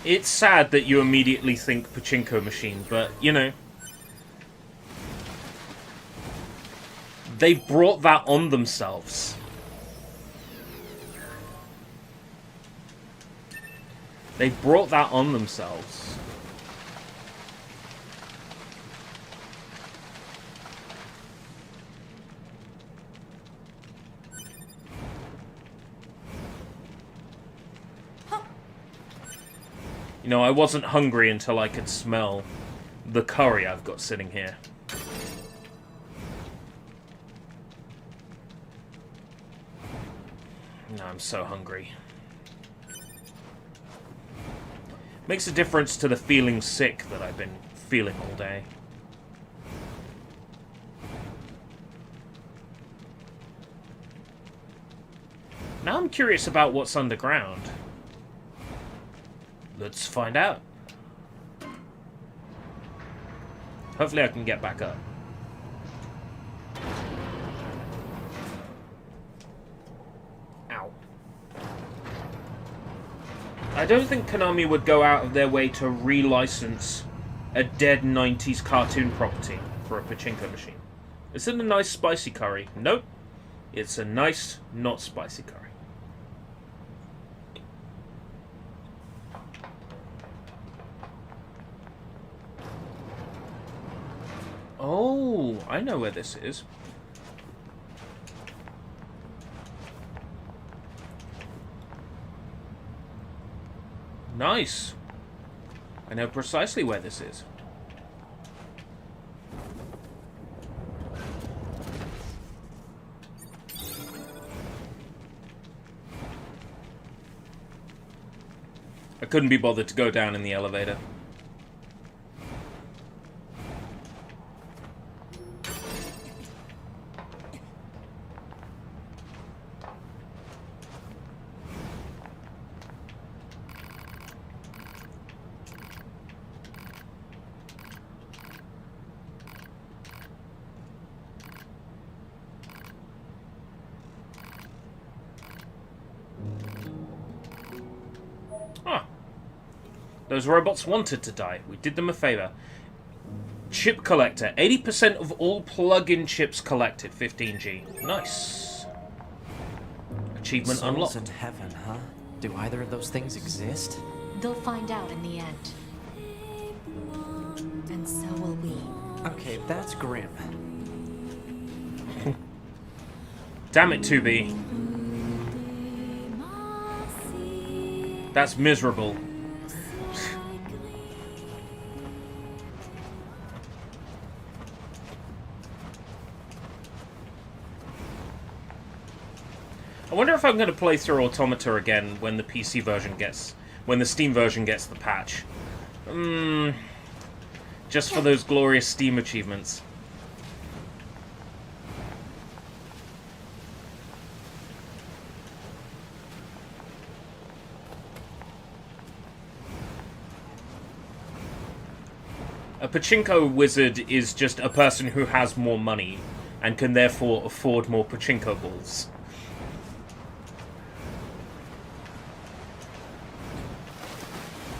It's sad that you immediately think pachinko machine, but, you know. They've brought that on themselves. They've brought that on themselves. You know, I wasn't hungry until I could smell the curry I've got sitting here. No, I'm so hungry. Makes a difference to the feeling sick that I've been feeling all day. Now I'm curious about what's underground. Let's find out. Hopefully I can get back up. Ow. I don't think Konami would go out of their way to relicense a dead 90s cartoon property for a pachinko machine. Is it a nice spicy curry? Nope. It's a nice, not spicy curry. Oh, I know where this is. Nice. I know precisely where this is. I couldn't be bothered to go down in the elevator. Those robots wanted to die. We did them a favor. Chip collector. 80% of all plug-in chips collected. 15G. Nice. Achievement Souls unlocked. in heaven, huh? Do either of those things exist? They'll find out in the end. And so will we. Okay, that's grim. Damn it, 2B. That's miserable. I wonder if I'm going to play through Automata again when the PC version gets... when the Steam version gets the patch. Just for those glorious Steam achievements. A pachinko wizard is just a person who has more money and can therefore afford more pachinko balls.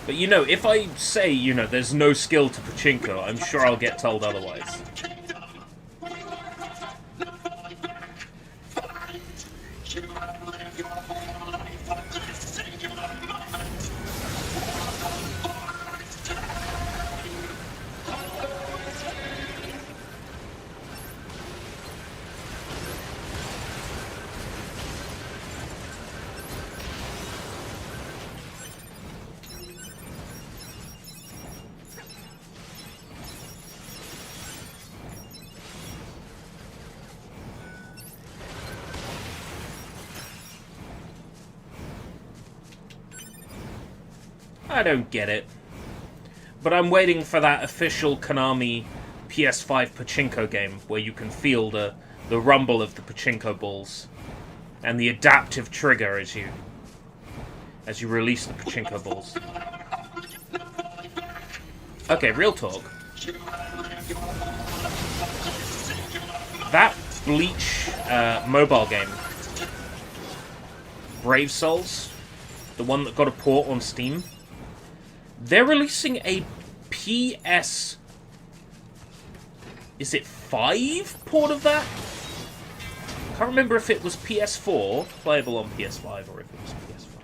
But you know, if I say, you know, there's no skill to pachinko, I'm sure I'll get told otherwise. I don't get it. But I'm waiting for that official Konami PS5 pachinko game where you can feel the rumble of the pachinko balls and the adaptive trigger as you release the pachinko balls. Okay, real talk. That Bleach mobile game, Brave Souls, the one that got a port on Steam, they're releasing a PS... is it 5 port of that? Can't remember if it was PS4, playable on PS5, or if it was PS5.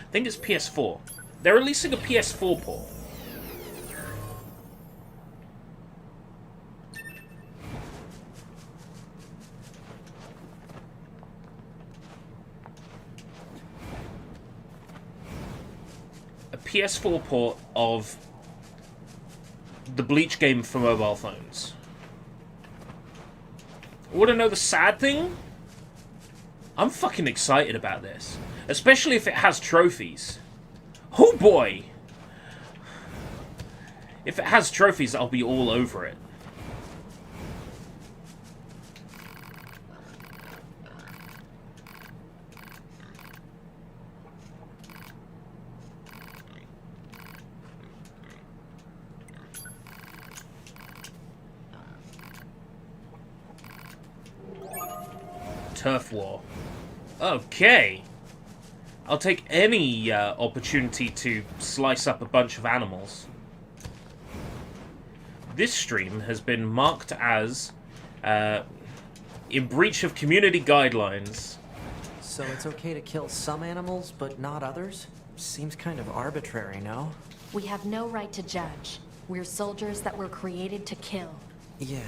I think it's PS4. They're releasing a PS4 port. A PS4 port of the Bleach game for mobile phones. Want to know the sad thing? I'm fucking excited about this. Especially if it has trophies. Oh boy! If it has trophies, I'll be all over it. Turf war. Okay. I'll take any opportunity to slice up a bunch of animals. This stream has been marked as in breach of community guidelines. So it's okay to kill some animals, but not others? Seems kind of arbitrary, no? We have no right to judge. We're soldiers that were created to kill. Yeah.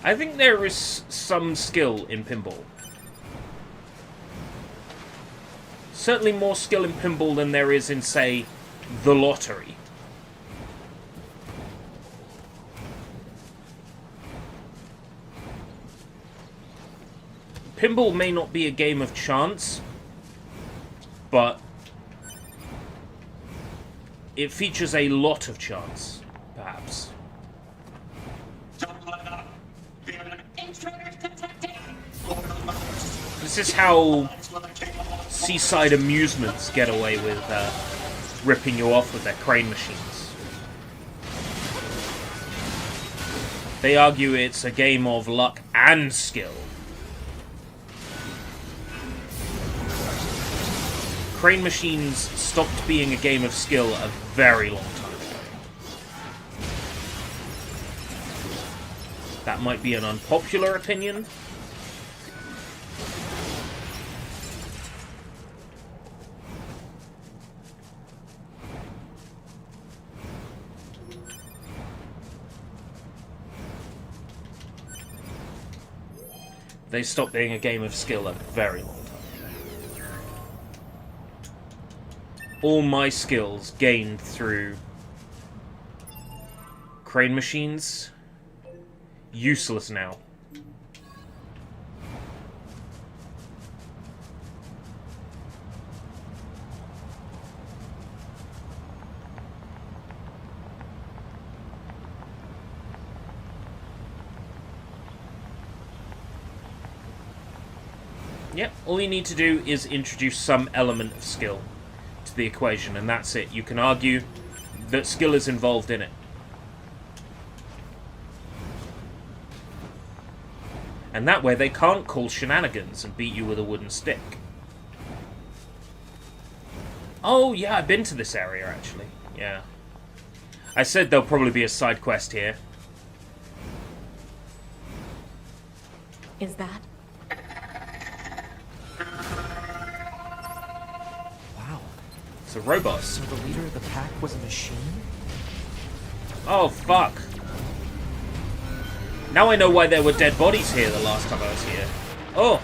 I think there is some skill in pinball. Certainly more skill in pinball than there is in, say, the lottery. Pinball may not be a game of chance, but it features a lot of chance, perhaps. This is how seaside amusements get away with ripping you off with their crane machines. They argue it's a game of luck and skill. Crane machines stopped being a game of skill a very long time ago. That might be an unpopular opinion. They stopped being a game of skill a very long time ago. All my skills gained through crane machines, useless now. Yep, all you need to do is introduce some element of skill to the equation, and that's it. You can argue that skill is involved in it. And that way they can't call shenanigans and beat you with a wooden stick. Oh, yeah, I've been to this area, actually. Yeah. I said there'll probably be a side quest here. Is that? Wow. It's a robot. So the leader of the pack was a machine? Oh, fuck. Now I know why there were dead bodies here the last time I was here. Oh.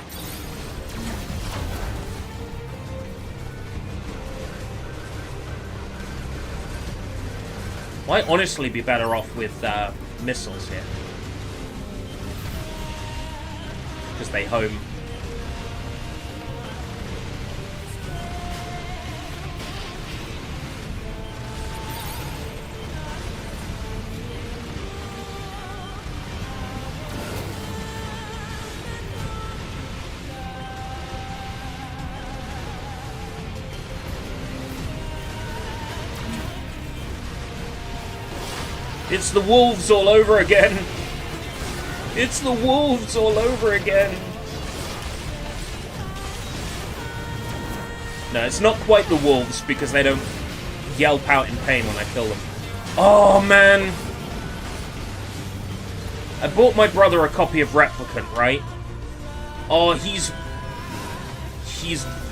Might honestly be better off with missiles here. Because they home. It's the wolves all over again. It's the wolves all over again. No, it's not quite the wolves because they don't yelp out in pain when I kill them. Oh, man. I bought my brother a copy of Replicant, right? Oh, he's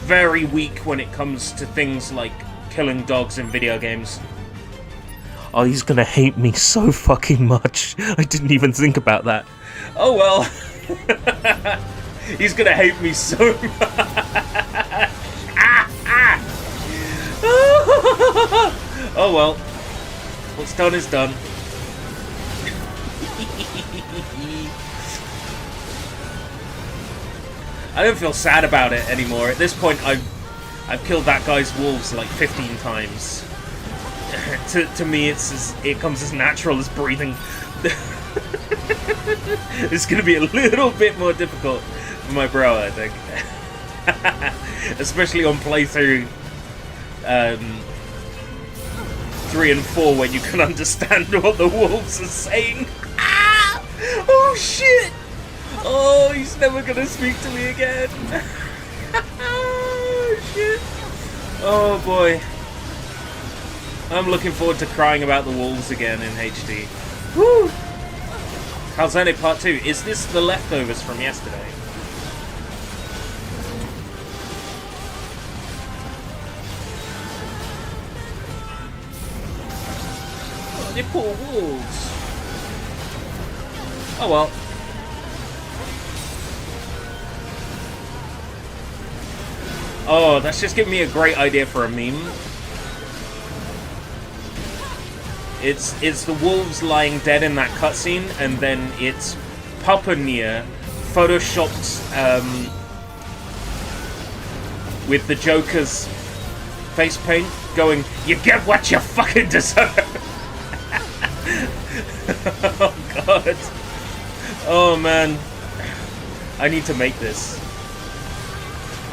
very weak when it comes to things like killing dogs in video games. Oh, he's gonna hate me so fucking much. I didn't even think about that. Oh well. He's gonna hate me so much. Oh well. What's done is done. I don't feel sad about it anymore. At this point, I've killed that guy's wolves like 15 times. To me, it comes as natural as breathing. It's gonna be a little bit more difficult for my bro, I think. Especially on playthrough 3 and 4, when you can understand what the wolves are saying. Ah! Oh shit! Oh, he's never gonna speak to me again. Oh shit! Oh boy. I'm looking forward to crying about the wolves again in HD. Woo! Calzone Part 2. Is this the leftovers from yesterday? Oh, the poor wolves. Oh well. Oh, that's just giving me a great idea for a meme. It's the wolves lying dead in that cutscene, and then it's Papa NieR photoshopped with the Joker's face paint going, "You get what you fucking deserve." Oh god. Oh man. I need to make this.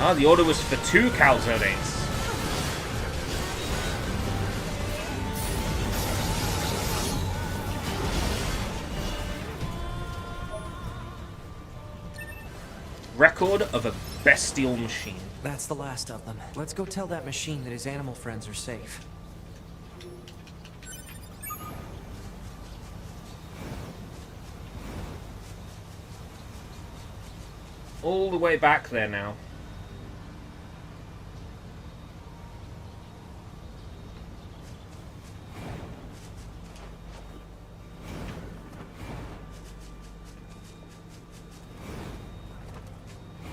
Ah, the order was for 2 calzones. Record of a bestial machine. That's the last of them. Let's go tell that machine that his animal friends are safe. All the way back there now.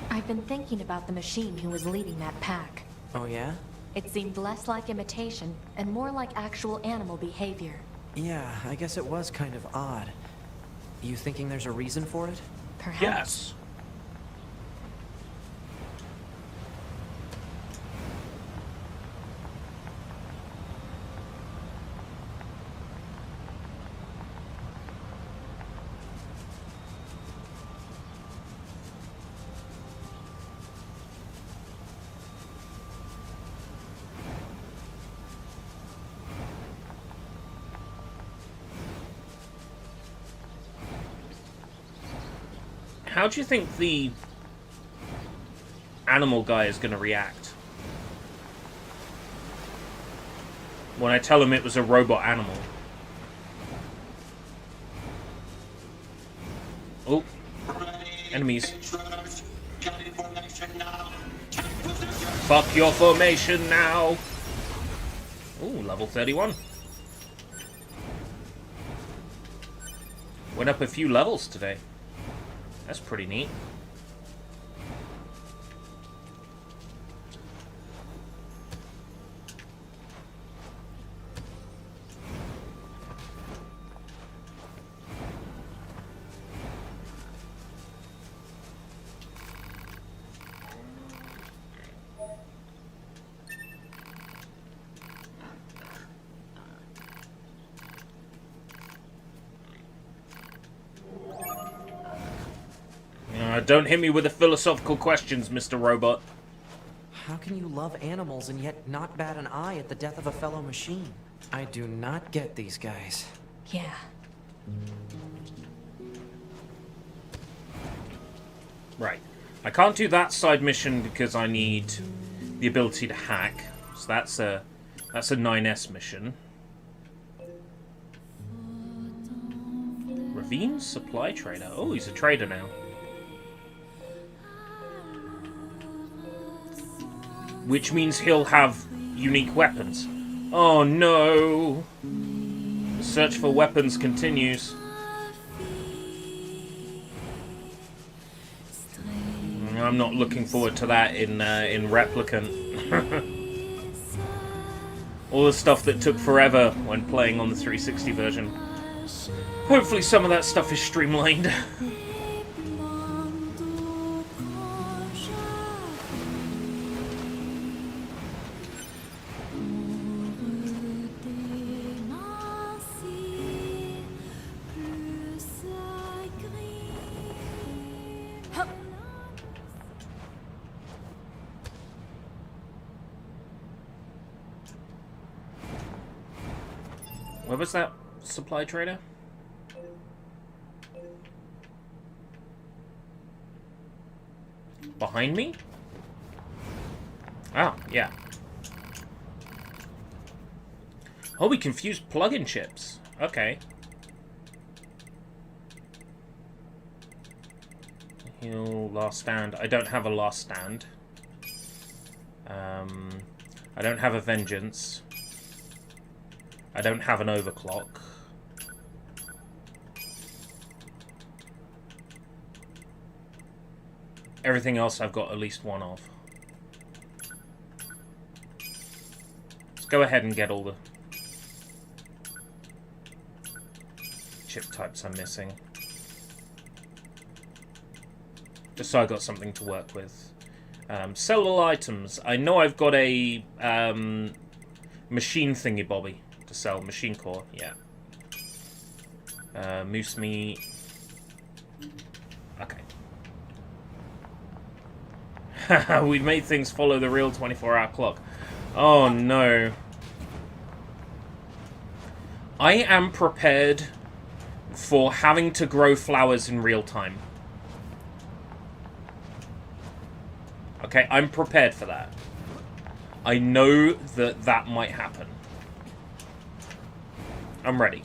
I've been thinking about the machine who was leading that pack. Oh yeah? It seemed less like imitation and more like actual animal behavior. Yeah, I guess it was kind of odd. You thinking there's a reason for it? Perhaps. Yes. How do you think the animal guy is going to react when I tell him it was a robot animal? Oh, enemies. Fuck your formation now. Ooh, level 31. Went up a few levels today. That's pretty neat. Don't hit me with the philosophical questions, Mr. Robot. How can you love animals and yet not bat an eye at the death of a fellow machine? I do not get these guys. Yeah. Right. I can't do that side mission because I need the ability to hack. So that's a 9S mission. Ravine supply trader. Oh, he's a trader now. Which means he'll have unique weapons. Oh no! The search for weapons continues. I'm not looking forward to that in Replicant. All the stuff that took forever when playing on the 360 version. Hopefully some of that stuff is streamlined. Where was that supply trader? Behind me? Oh, yeah. Oh, we confused plug-in chips. Okay. Heal, last stand. I don't have a last stand. I don't have a vengeance. I don't have an overclock. Everything else I've got at least one of. Let's go ahead and get all the chip types I'm missing. Just so I got something to work with. Sell all items. I know I've got a machine thingy-bobby to sell. Machine core, yeah. Moose meat. Okay. We made things follow the real 24-hour clock. Oh no. I am prepared for having to grow flowers in real time. Okay, I'm prepared for that. I know that that might happen. I'm ready.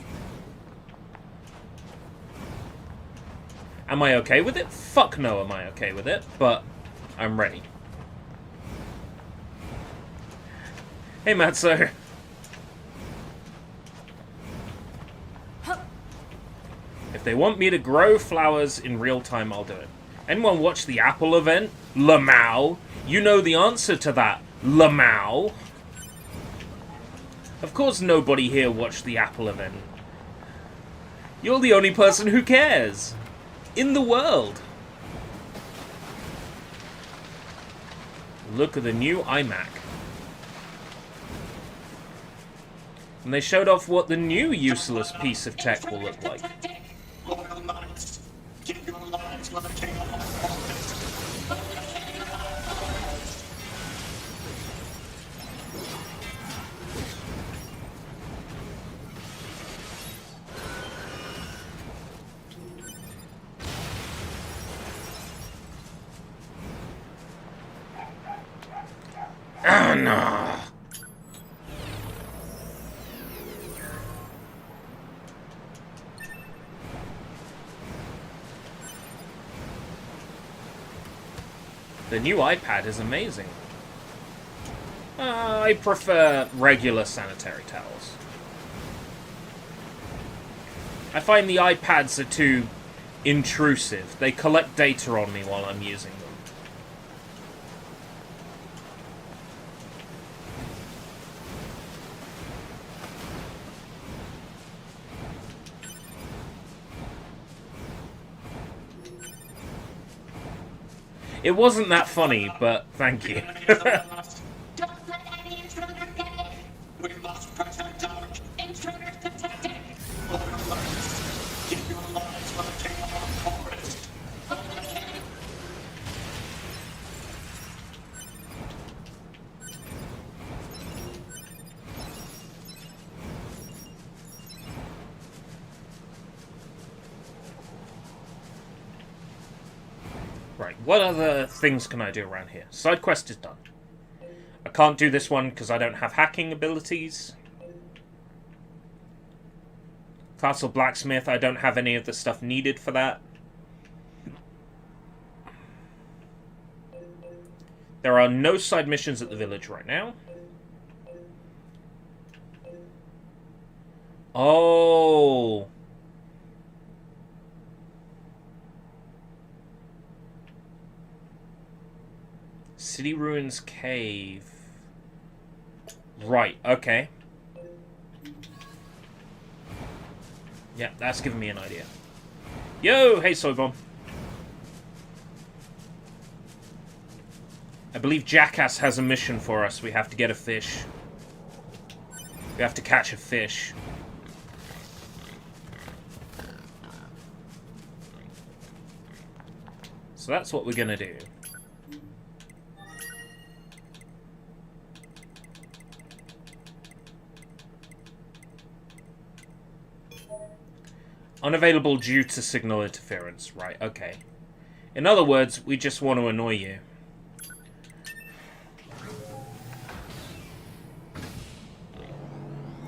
Am I okay with it? Fuck no, am I okay with it? But I'm ready. Hey, Matzo. If they want me to grow flowers in real time, I'll do it. Anyone watch the Apple event? Lamau. You know the answer to that, Lamau. Of course nobody here watched the Apple event. You're the only person who cares. In the world. Look at the new iMac. And they showed off what the new useless piece of tech will look like. Loyal knights, give your lives for the king of all forces. Oh no! The new iPad is amazing. I prefer regular sanitary towels. I find the iPads are too intrusive. They collect data on me while I'm using them. It wasn't that funny, but thank you. Don't let any intruders get in. We must protect our intruders detected. Loyal knights, give your lives for the king of our forest. Right, what other things can I do around here? Side quest is done. I can't do this one because I don't have hacking abilities. Castle Blacksmith, I don't have any of the stuff needed for that. There are no side missions at the village right now. Oh. City Ruins Cave. Right, okay. Yeah, that's giving me an idea. Yo, hey Soybomb. I believe Jackass has a mission for us. We have to get a fish. We have to catch a fish. So that's what we're gonna do. Unavailable due to signal interference. Right, okay. In other words, we just want to annoy you.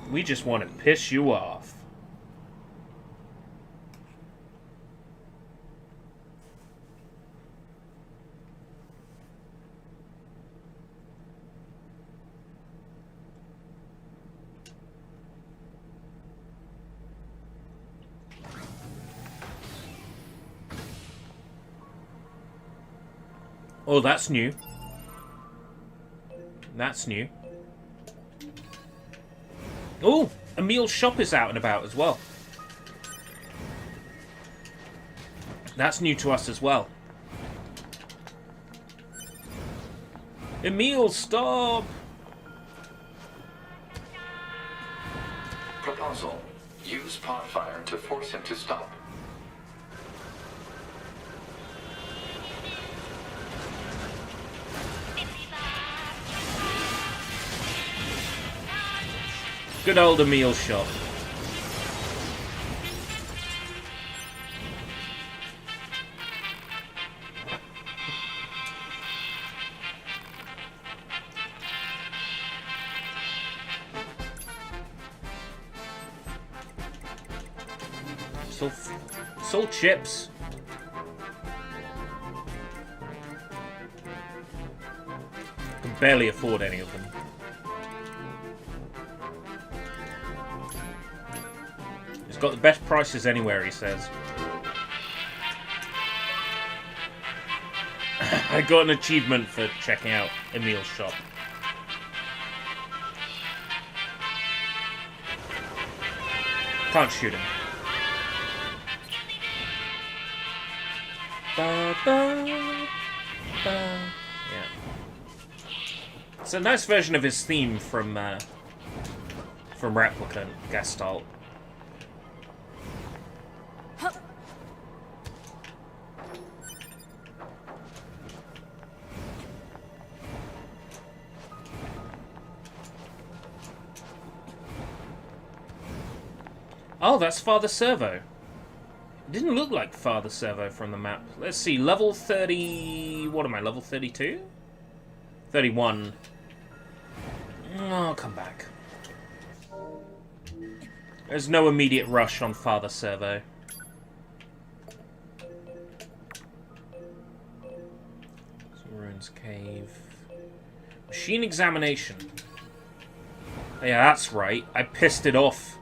We just want to piss you off. Oh, that's new. That's new. Oh, Emil's shop is out and about as well. That's new to us as well. Emil, stop! Proposal. Use pot fire to force him to stop. Good old Emil shop. Sold chips. Can barely afford any of them. He's got the best prices anywhere, he says. I got an achievement for checking out Emil's shop. Can't shoot him. Ba, ba, ba. Yeah. It's a nice version of his theme from Replicant Gestalt. Oh, that's Father Servo. It didn't look like Father Servo from the map. Let's see, level 30... What am I, level 32? 31. I'll come back. There's no immediate rush on Father Servo. Ruins Cave. Machine examination. Oh, yeah, that's right. I pissed it off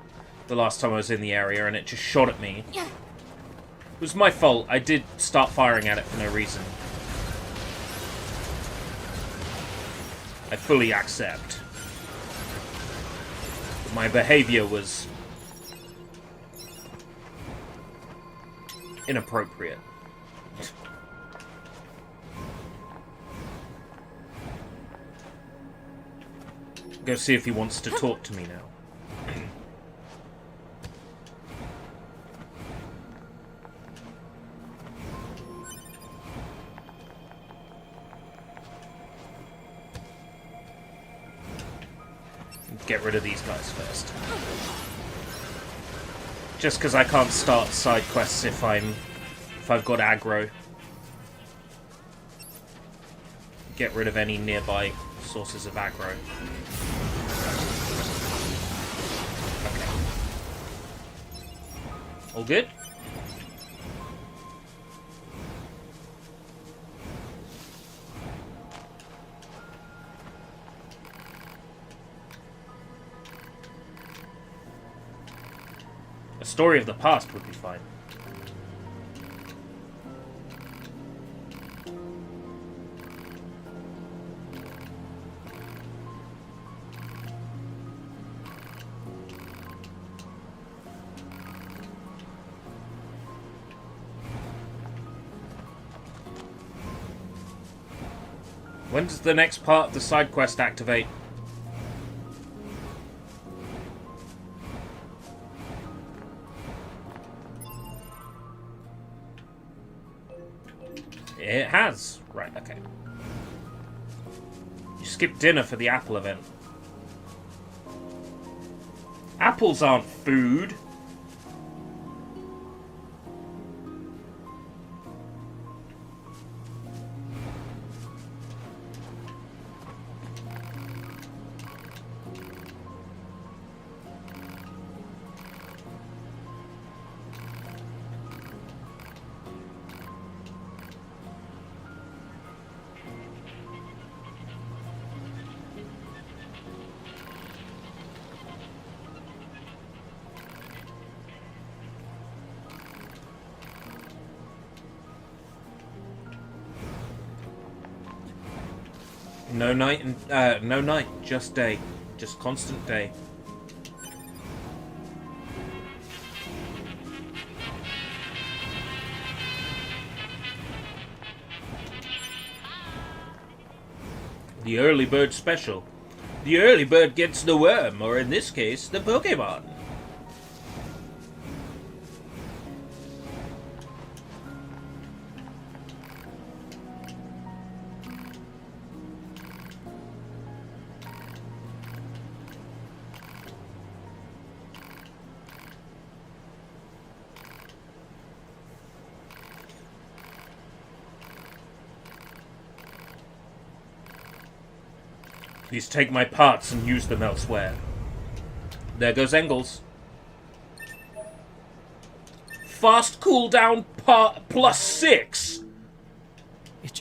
the last time I was in the area and it just shot at me. It was my fault. I did start firing at it for no reason. I fully accept. My behavior was inappropriate. Go see if he wants to talk to me now. Get rid of these guys first. Just because I can't start side quests if I've got aggro. get rid of any nearby sources of aggro. Okay. All good? A story of the past would be fine. When does the next part of the side quest activate? It has. Right, okay. You skipped dinner for the apple event. Apples aren't food. No night and no night, just day, just constant day. The early bird special. The early bird gets the worm, or in this case, the Pokemon. Please take my parts and use them elsewhere. There goes Engels. Fast cooldown part +6!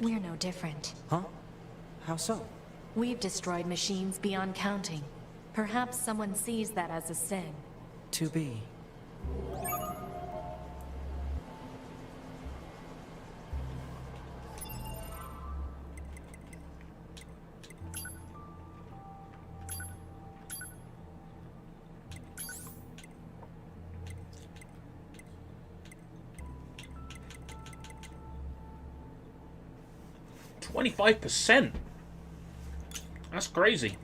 We're no different. Huh? How so? We've destroyed machines beyond counting. Perhaps someone sees that as a sin. To be. %. That's crazy.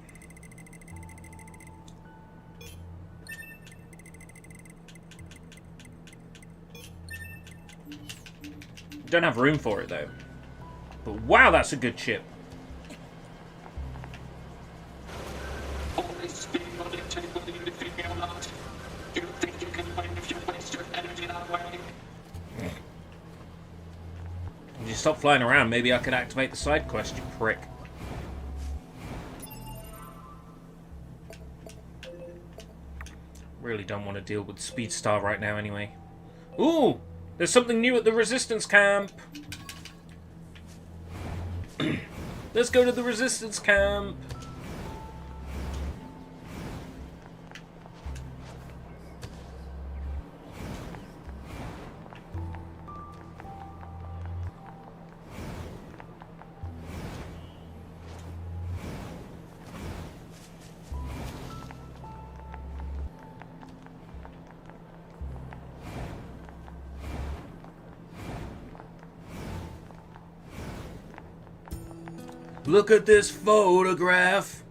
Don't have room for it though. But wow, that's a good chip. Always be willing to believe if you feel not. You think you can win if you waste your energy that way? If you stop flying around, maybe I could activate the side quest, you prick. Really don't want to deal with Speedstar right now anyway. Ooh! There's something new at the Resistance camp! Let's go to the Resistance camp! Look at this photograph.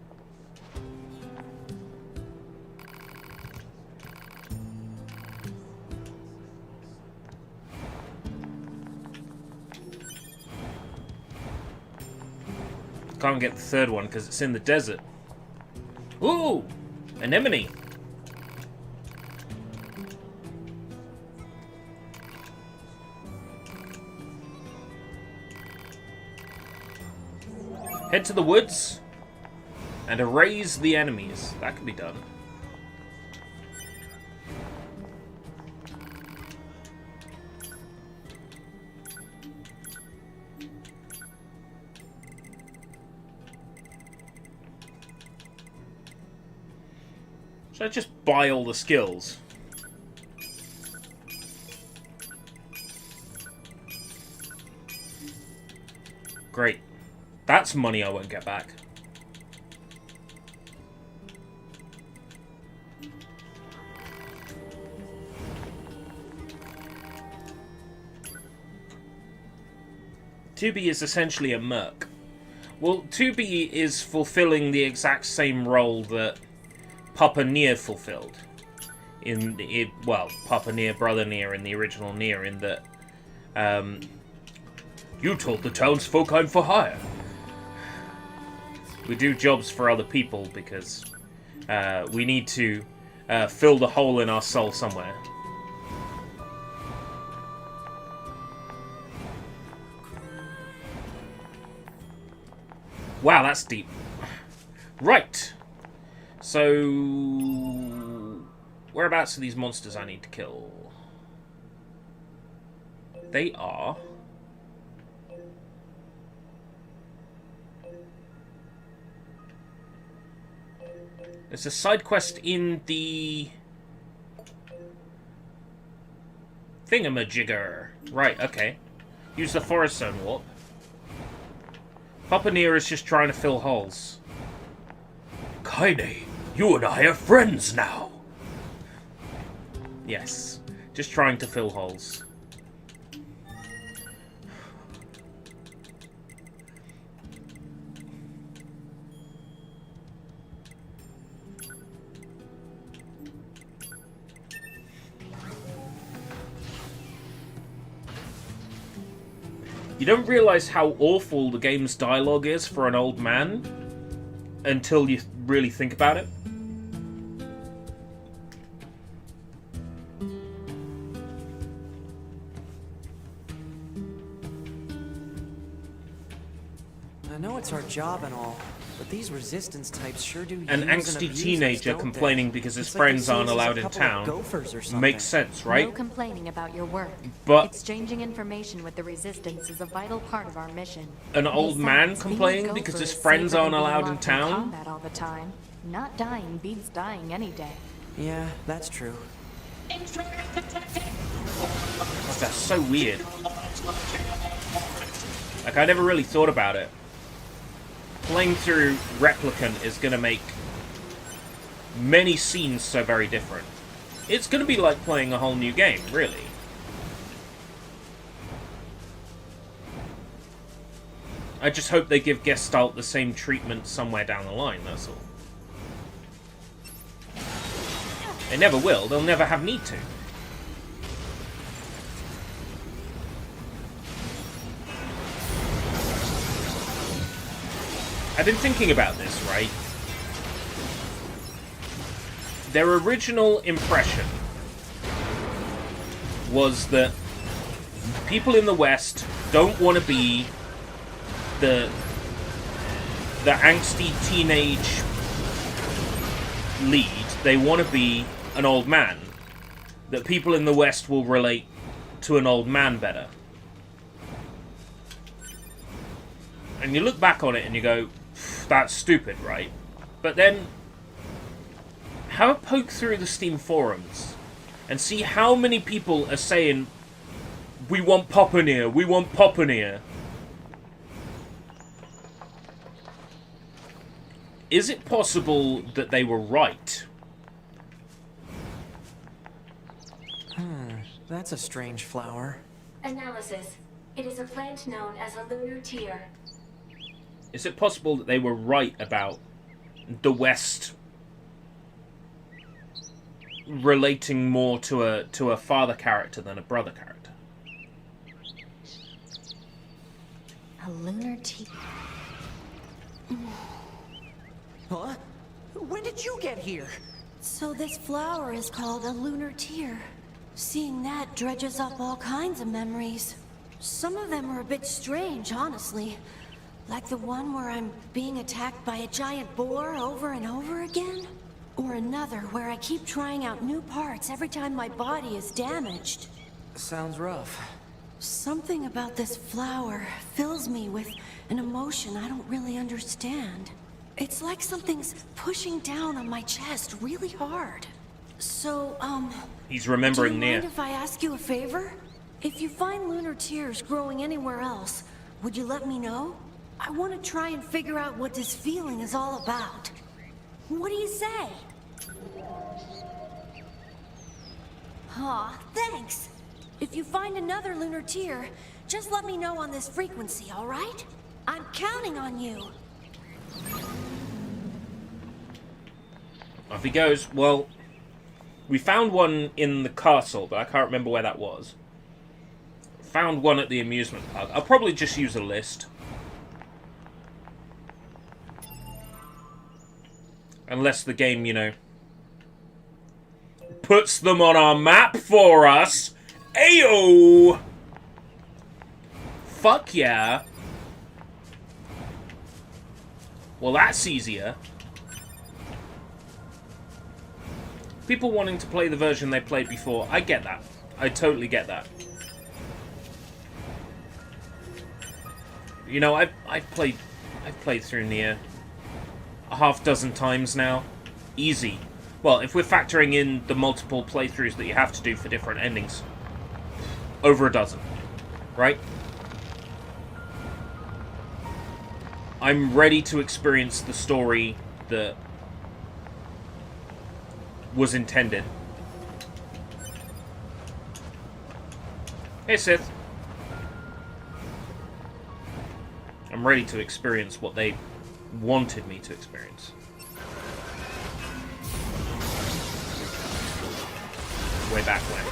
Can't get the third one because it's in the desert. Ooh! Anemone. Head to the woods and erase the enemies. That can be done. Should I just buy all the skills? Great. That's money I won't get back. Tubi is essentially a merc. Well, Tubi is fulfilling the exact same role that Papa NieR fulfilled. Well, Papa NieR, Brother NieR in the original NieR, in that you told the townsfolk I'm for hire. We do jobs for other people because we need to fill the hole in our soul somewhere. Wow, that's deep. Right. So, whereabouts are these monsters I need to kill? They are... There's a side quest in the... Thingamajigger. Right, okay. Use the forest zone warp. Papa NieR is just trying to fill holes. Kaine, you and I are friends now. Yes, just trying to fill holes. You don't realize how awful the game's dialogue is for an old man until you really think about it. I know it's our job and all, but these resistance types sure do use An and angsty abuse us, teenager don't complaining they? because his It's like they friends see aren't us as a allowed in couple of town gophers or something. makes sense, No right? complaining about your work. But Exchanging information with the Resistance is a vital part of our mission. an old man Besides, being complaining a because gopher his is friends safer aren't than being allowed in locked in town? combat all the time. Not dying beats dying any day. Yeah, that's true. That's so weird. Like, I never really thought about it. Playing through Replicant is going to make many scenes so very different. It's going to be like playing a whole new game, really. I just hope they give Gestalt the same treatment somewhere down the line, that's all. They never will, they'll never have need to. I've been thinking about this, right? Their original impression was that people in the West don't want to be the angsty teenage lead. They want to be an old man. That people in the West will relate to an old man better. And you look back on it and you go, that's stupid, right? But then, have a poke through the Steam forums and see how many people are saying, we want Papa NieR, we want Papa NieR. Is it possible that they were right? That's a strange flower. Analysis. It is a plant known as a lunar tear. Is it possible that they were right about the West relating more to a father character than a brother character? A lunar tear. Huh? When did you get here? So this flower is called a lunar tear. Seeing that dredges up all kinds of memories. Some of them are a bit strange, honestly. Like the one where I'm being attacked by a giant boar over and over again? Or another where I keep trying out new parts every time my body is damaged? Sounds rough. Something about this flower fills me with an emotion I don't really understand. It's like something's pushing down on my chest really hard. So, He's remembering do you NieR. mind if I ask you a favor? If you find lunar tears growing anywhere else, would you let me know? I want to try and figure out what this feeling is all about. What do you say? Aw, thanks. If you find another lunar tear, just let me know on this frequency, all right? I'm counting on you. Off he goes. Well, we found one in the castle, but I can't remember where that was. Found one at the amusement park. I'll probably just use a list. Unless the game, you know, puts them on our map for us. Ayo! Fuck yeah. Well, that's easier. People wanting to play the version they played before, I get that. I totally get that. You know, I've played through NieR a half dozen times now. Easy. Well, if we're factoring in the multiple playthroughs that you have to do for different endings. Over a dozen. Right? I'm ready to experience the story that was intended. Hey, Sith. I'm ready to experience what they wanted me to experience. Way back when.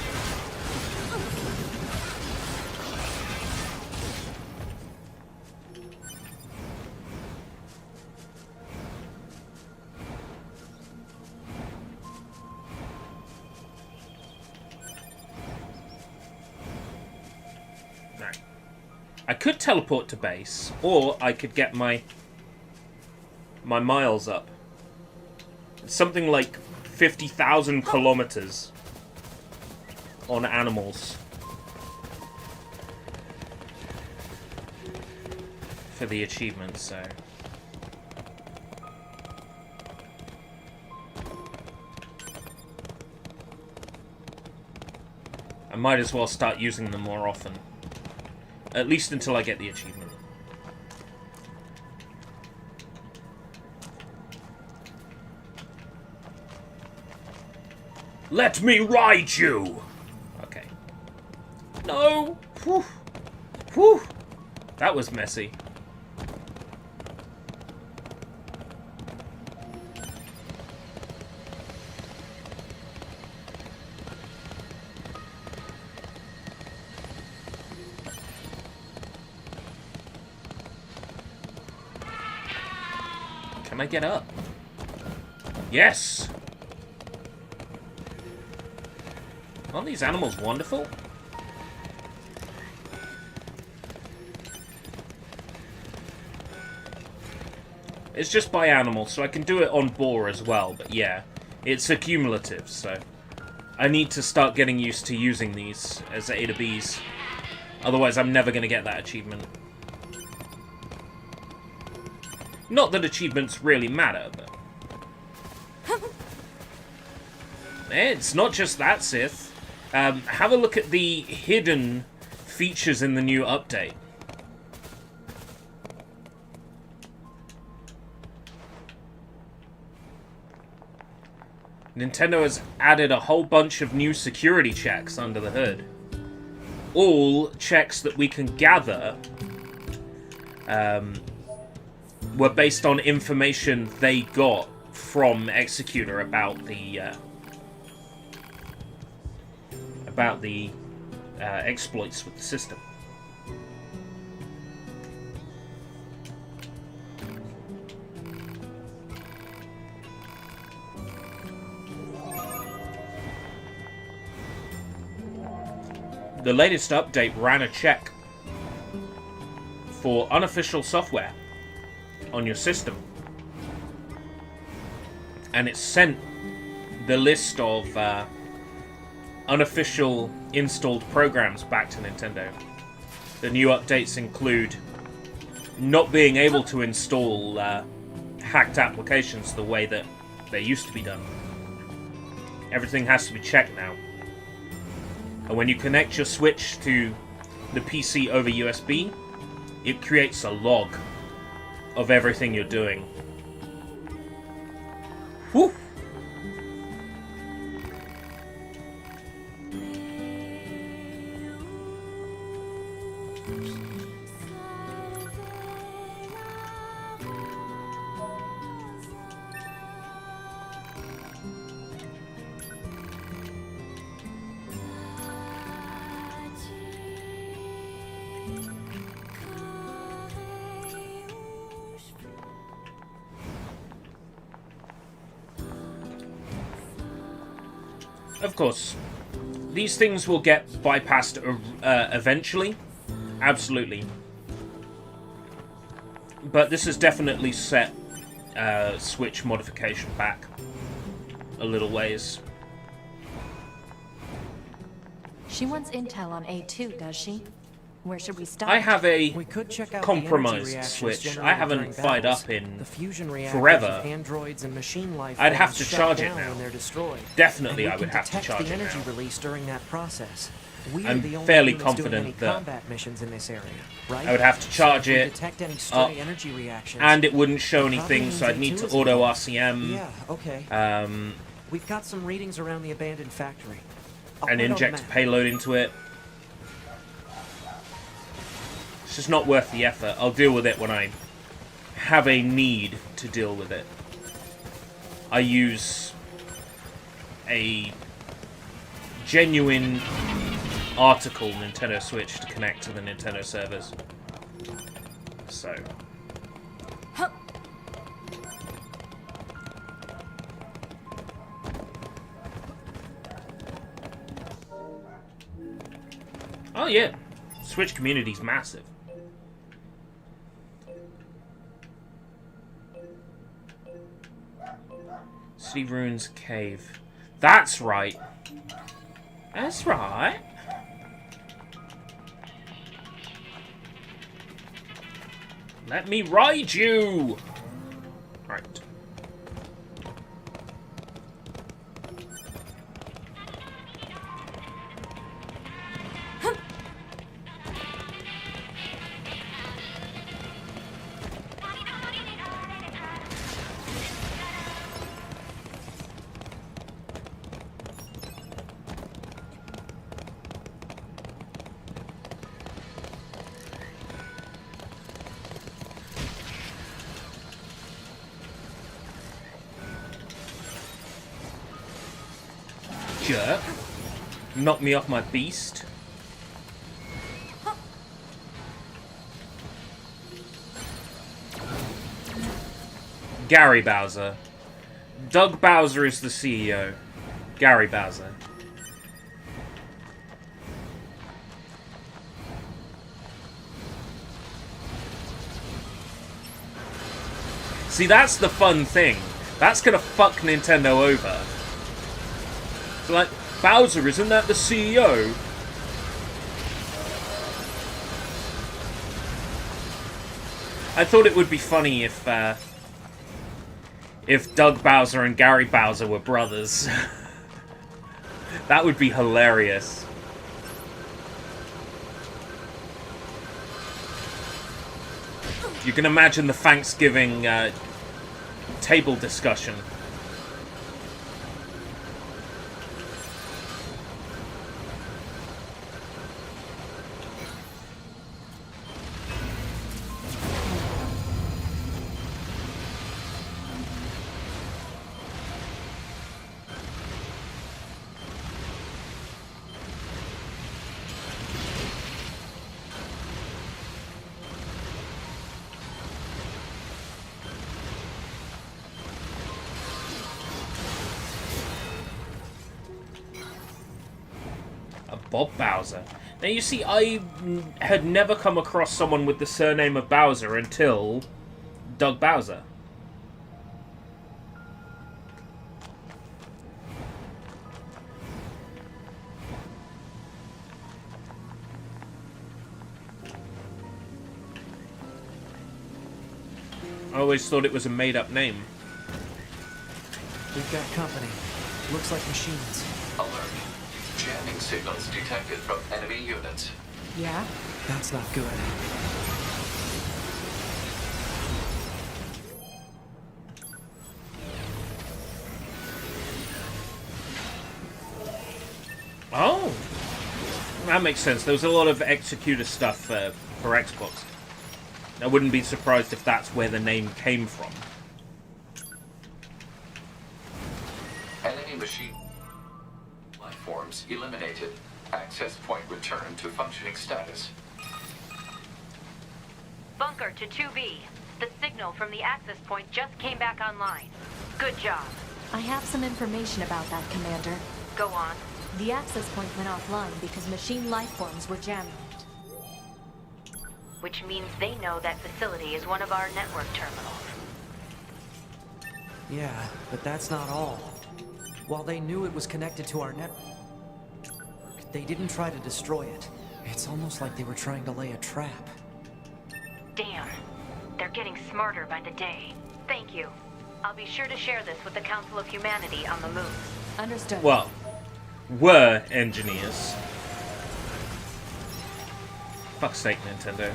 Right. I could teleport to base, or I could get my miles up. It's something like 50,000 kilometers on animals for the achievement, so I might as well start using them more often, at least until I get the achievement. Let me ride you! Okay. No! Whew. Whew. That was messy. Can I get up? Yes! Aren't these animals wonderful? It's just by animal, so I can do it on boar as well, but yeah, it's accumulative, so I need to start getting used to using these as A to Bs. Otherwise, I'm never going to get that achievement. Not that achievements really matter, but... It's not just that, Sith. Have a look at the hidden features in the new update. Nintendo has added a whole bunch of new security checks under the hood. All checks that we can gather were based on information they got from Executor about the exploits with the system. The latest update ran a check for unofficial software on your system. And it sent the list of unofficial installed programs back to Nintendo. The new updates include not being able to install hacked applications the way that they used to be done. Everything has to be checked now. And when you connect your Switch to the PC over USB, it creates a log of everything you're doing. Whew! Of course, these things will get bypassed eventually, absolutely. But this has definitely set Switch modification back a little ways. She wants intel on A2, does she? Where should we start? I have a We could check out compromised the energy reactions Switch. generated I haven't during fired battles. up in the fusion reactors forever. of androids and machine life I'd have forms to shut charge it down now. when they're destroyed. Definitely, And I we would can have to detect charge the it energy now. release during that process. We I'm are the only fairly humans confident doing any that combat missions in this area, right? I would have to charge So if we it detect any stray up, energy reactions, and it wouldn't show probably anything, means so I'd need A2 to is auto involved. RCM. Yeah, okay. We've got some readings around the abandoned factory. I'll And put it on inject the map. payload into it. It's just not worth the effort. I'll deal with it when I have a need to deal with it. I use a genuine article Nintendo Switch to connect to the Nintendo servers. So... Oh yeah, Switch community's massive. City Ruins Cave. That's right. That's right. Let me ride you! Right. Jerk. Knock me off my beast. Gary Bowser. Doug Bowser is the CEO. Gary Bowser. See, that's the fun thing. That's gonna fuck Nintendo over. So, like, Bowser, isn't that the CEO? I thought it would be funny if Doug Bowser and Gary Bowser were brothers. That would be hilarious. You can imagine the Thanksgiving table discussion. Bob Bowser. Now you see, I had never come across someone with the surname of Bowser until Doug Bowser. I always thought it was a made-up name. We've got company. Looks like machines. Alert. Jamming signals detected from enemy units. Yeah? That's not good. Oh! That makes sense. There was a lot of Executor stuff for Xbox. I wouldn't be surprised if that's where the name came from. Enemy machine life forms eliminated. Access point returned to functioning status. Bunker to 2B. The signal from the access point just came back online. Good job. I have some information about that, Commander. Go on. The access point went offline because machine life forms were jammed. Which means they know that facility is one of our network terminals. Yeah, but that's not all. While they knew it was connected to our network, they didn't try to destroy it. It's almost like they were trying to lay a trap. Damn. They're getting smarter by the day. Thank you. I'll be sure to share this with the Council of Humanity on the move. Understood. Well, were engineers. Fuck's sake, Nintendo.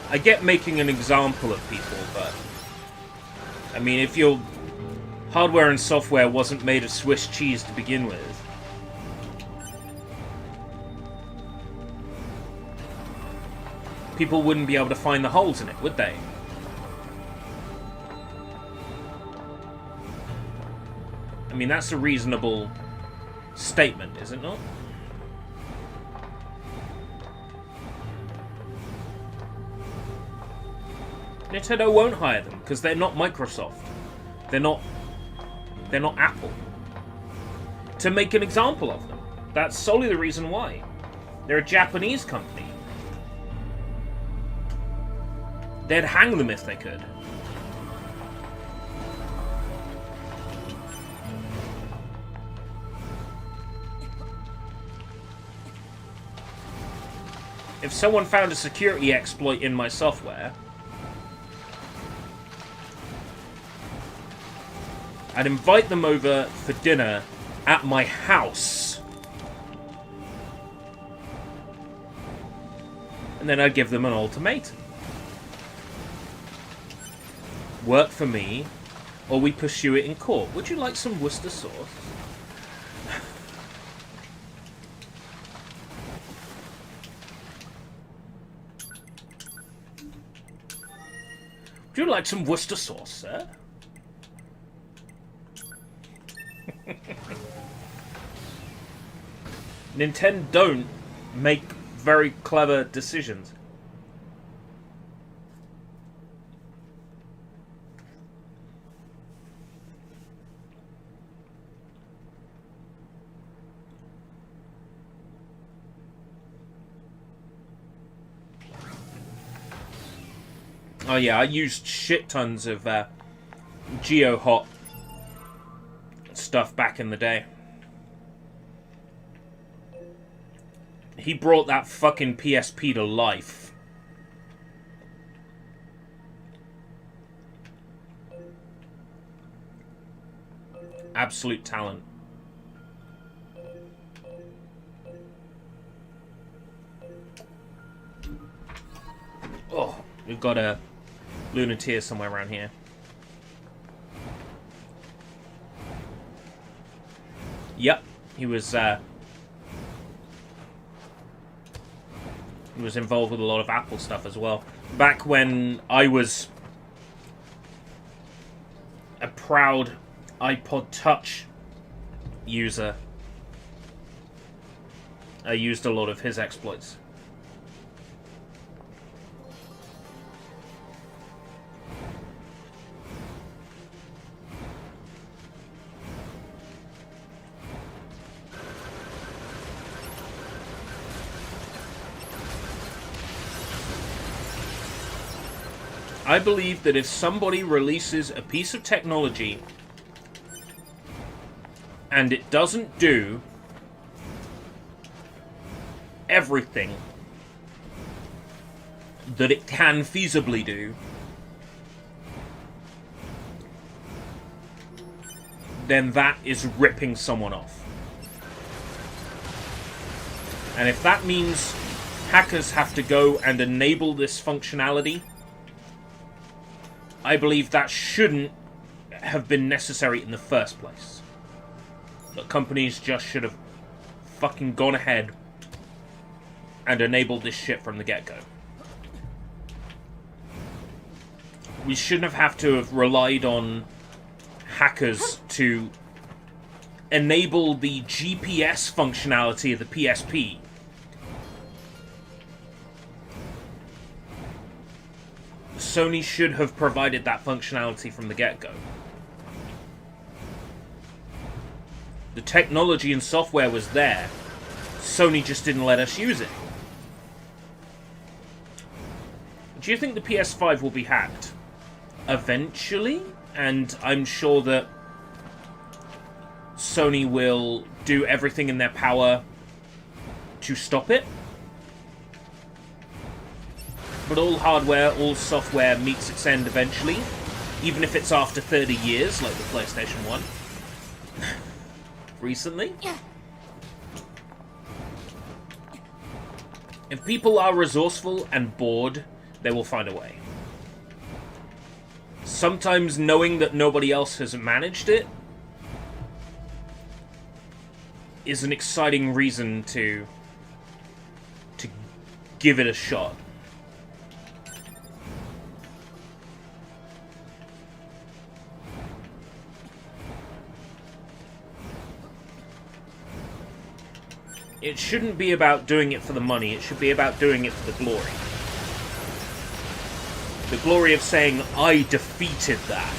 I get making an example of people, but... I mean, if your hardware and software wasn't made of Swiss cheese to begin with... people wouldn't be able to find the holes in it, would they? I mean, that's a reasonable statement, is it not? Nintendo won't hire them because they're not Microsoft. They're not Apple. To make an example of them. That's solely the reason why. They're a Japanese company. They'd hang them if they could. If someone found a security exploit in my software, I'd invite them over for dinner at my house. And then I'd give them an ultimatum. Work for me, or we pursue it in court. Would you like some Worcester sauce? Would you like some Worcester sauce, sir? Nintendo don't make very clever decisions. Oh yeah, I used shit tons of GeoHot stuff back in the day. He brought that fucking PSP to life. Absolute talent. Oh, we've got a Lunateer somewhere around here. Yep, he was involved with a lot of Apple stuff as well. Back when I was a proud iPod Touch user, I used a lot of his exploits. I believe that if somebody releases a piece of technology and it doesn't do everything that it can feasibly do, then that is ripping someone off. And if that means hackers have to go and enable this functionality, I believe that shouldn't have been necessary in the first place. But companies just should have fucking gone ahead and enabled this shit from the get-go. We shouldn't have to have relied on hackers to enable the GPS functionality of the PSP. Sony should have provided that functionality from the get-go. The technology and software was there. Sony just didn't let us use it. Do you think the PS5 will be hacked? Eventually? And I'm sure that Sony will do everything in their power to stop it. But all hardware, all software meets its end eventually, even if it's after 30 years, like the PlayStation 1. Recently. If people are resourceful and bored, they will find a way. Sometimes knowing that nobody else has managed it is an exciting reason to give it a shot. It shouldn't be about doing it for the money, it should be about doing it for the glory. The glory of saying, I defeated that.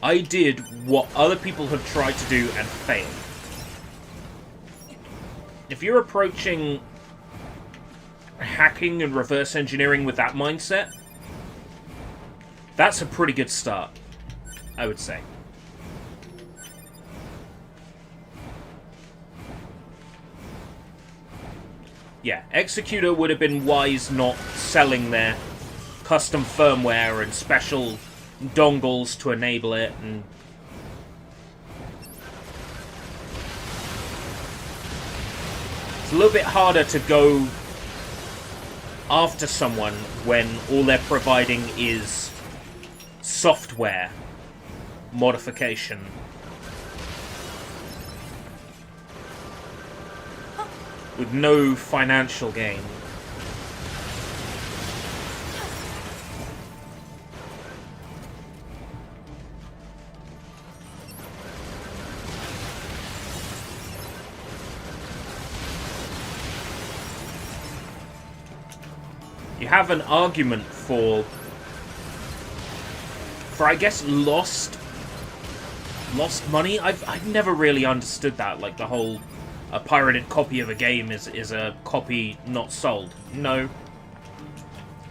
I did what other people have tried to do and failed. If you're approaching hacking and reverse engineering with that mindset, that's a pretty good start, I would say. Yeah, Executor would have been wise not selling their custom firmware and special dongles to enable it, and it's a little bit harder to go after someone when all they're providing is software modification. With no financial gain. You have an argument for I guess lost money. I've never really understood that, like the whole a pirated copy of a game is a copy not sold. No.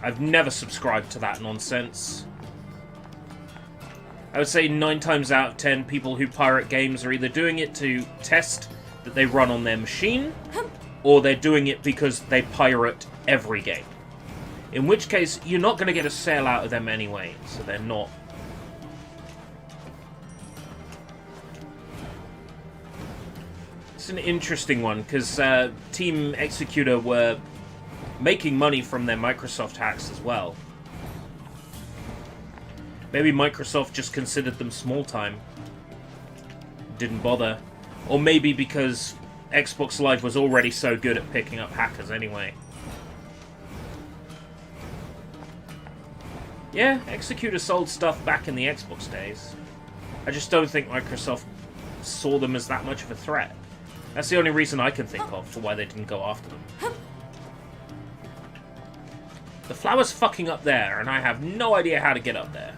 I've never subscribed to that nonsense. I would say 9 times out of 10 people who pirate games are either doing it to test that they run on their machine, or they're doing it because they pirate every game. In which case, you're not going to get a sale out of them anyway, so they're not. It's an interesting one, because Team Executor were making money from their Microsoft hacks as well. Maybe Microsoft just considered them small time. Didn't bother. Or maybe because Xbox Live was already so good at picking up hackers anyway. Yeah, Executor sold stuff back in the Xbox days. I just don't think Microsoft saw them as that much of a threat. That's the only reason I can think of for why they didn't go after them. The flower's fucking up there, and I have no idea how to get up there.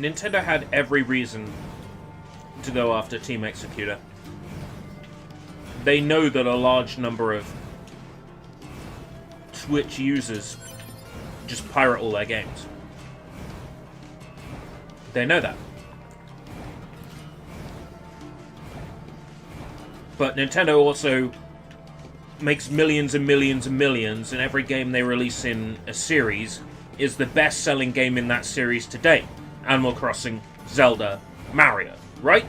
Nintendo had every reason to go after Team Executor. They know that a large number of Twitch users just pirate all their games. They know that. But Nintendo also makes millions and millions and millions, and every game they release in a series is the best-selling game in that series to date. Animal Crossing, Zelda, Mario, right?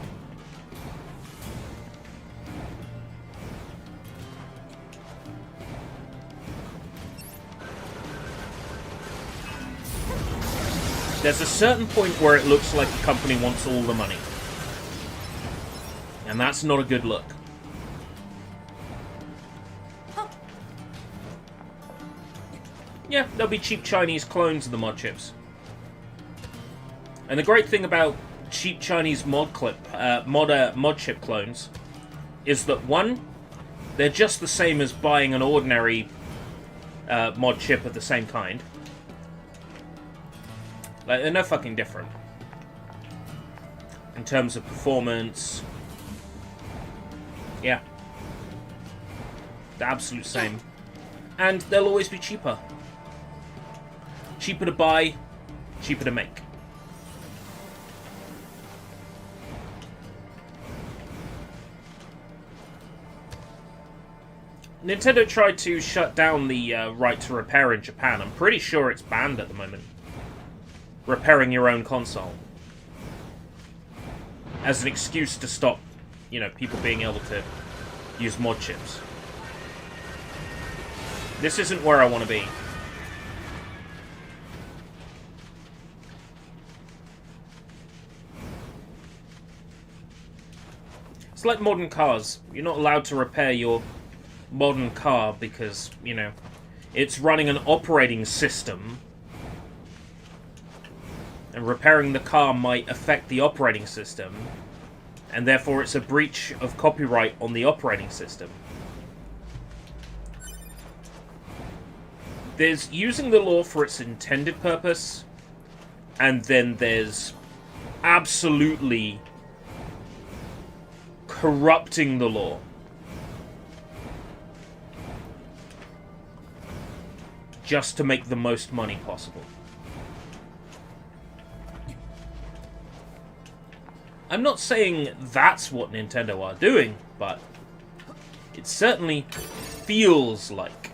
There's a certain point where it looks like the company wants all the money. And that's not a good look. Yeah, there'll be cheap Chinese clones of the mod chips. And the great thing about cheap Chinese mod chip clones is that, one, they're just the same as buying an ordinary mod chip of the same kind. Like, they're no fucking different. In terms of performance. Yeah. The absolute same. And they'll always be cheaper. Cheaper to buy, cheaper to make. Nintendo tried to shut down the right to repair in Japan. I'm pretty sure it's banned at the moment. Repairing your own console. As an excuse to stop, you know, people being able to use mod chips. This isn't where I want to be. It's like modern cars. You're not allowed to repair your modern car because, you know, it's running an operating system. And repairing the car might affect the operating system. And therefore it's a breach of copyright on the operating system. There's using the law for its intended purpose. And then there's absolutely corrupting the law. Just to make the most money possible. I'm not saying that's what Nintendo are doing, but it certainly feels like.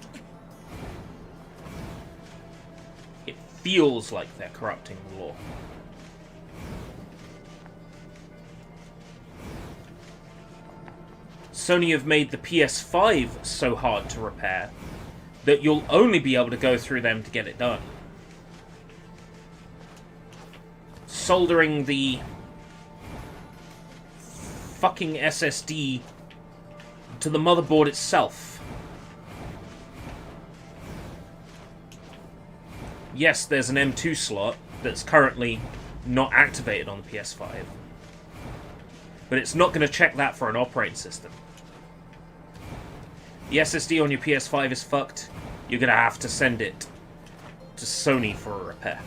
It feels like they're corrupting the law. Sony have made the PS5 so hard to repair that you'll only be able to go through them to get it done. Soldering the fucking SSD to the motherboard itself. Yes, there's an M2 slot that's currently not activated on the PS5. But it's not going to check that for an operating system. The SSD on your PS5 is fucked. You're going to have to send it to Sony for a repair.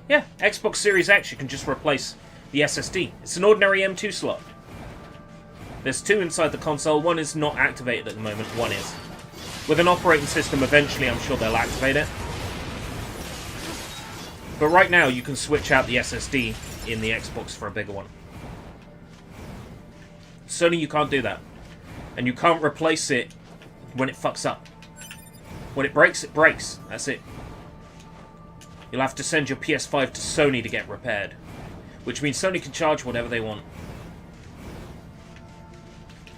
Yeah, Xbox Series X, you can just replace the SSD. It's an ordinary M2 slot. There's two inside the console. One is not activated at the moment, one is. With an operating system, eventually I'm sure they'll activate it. But right now, you can switch out the SSD in the Xbox for a bigger one. Sony, you can't do that. And you can't replace it when it fucks up. When it breaks, it breaks. That's it. You'll have to send your PS5 to Sony to get repaired. Which means Sony can charge whatever they want.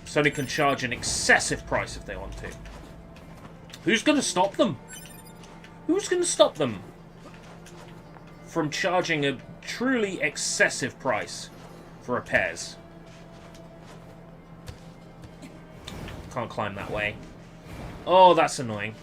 Sony can charge an excessive price if they want to. Who's going to stop them? Who's going to stop them from charging a truly excessive price for repairs? Can't climb that way. Oh, that's annoying.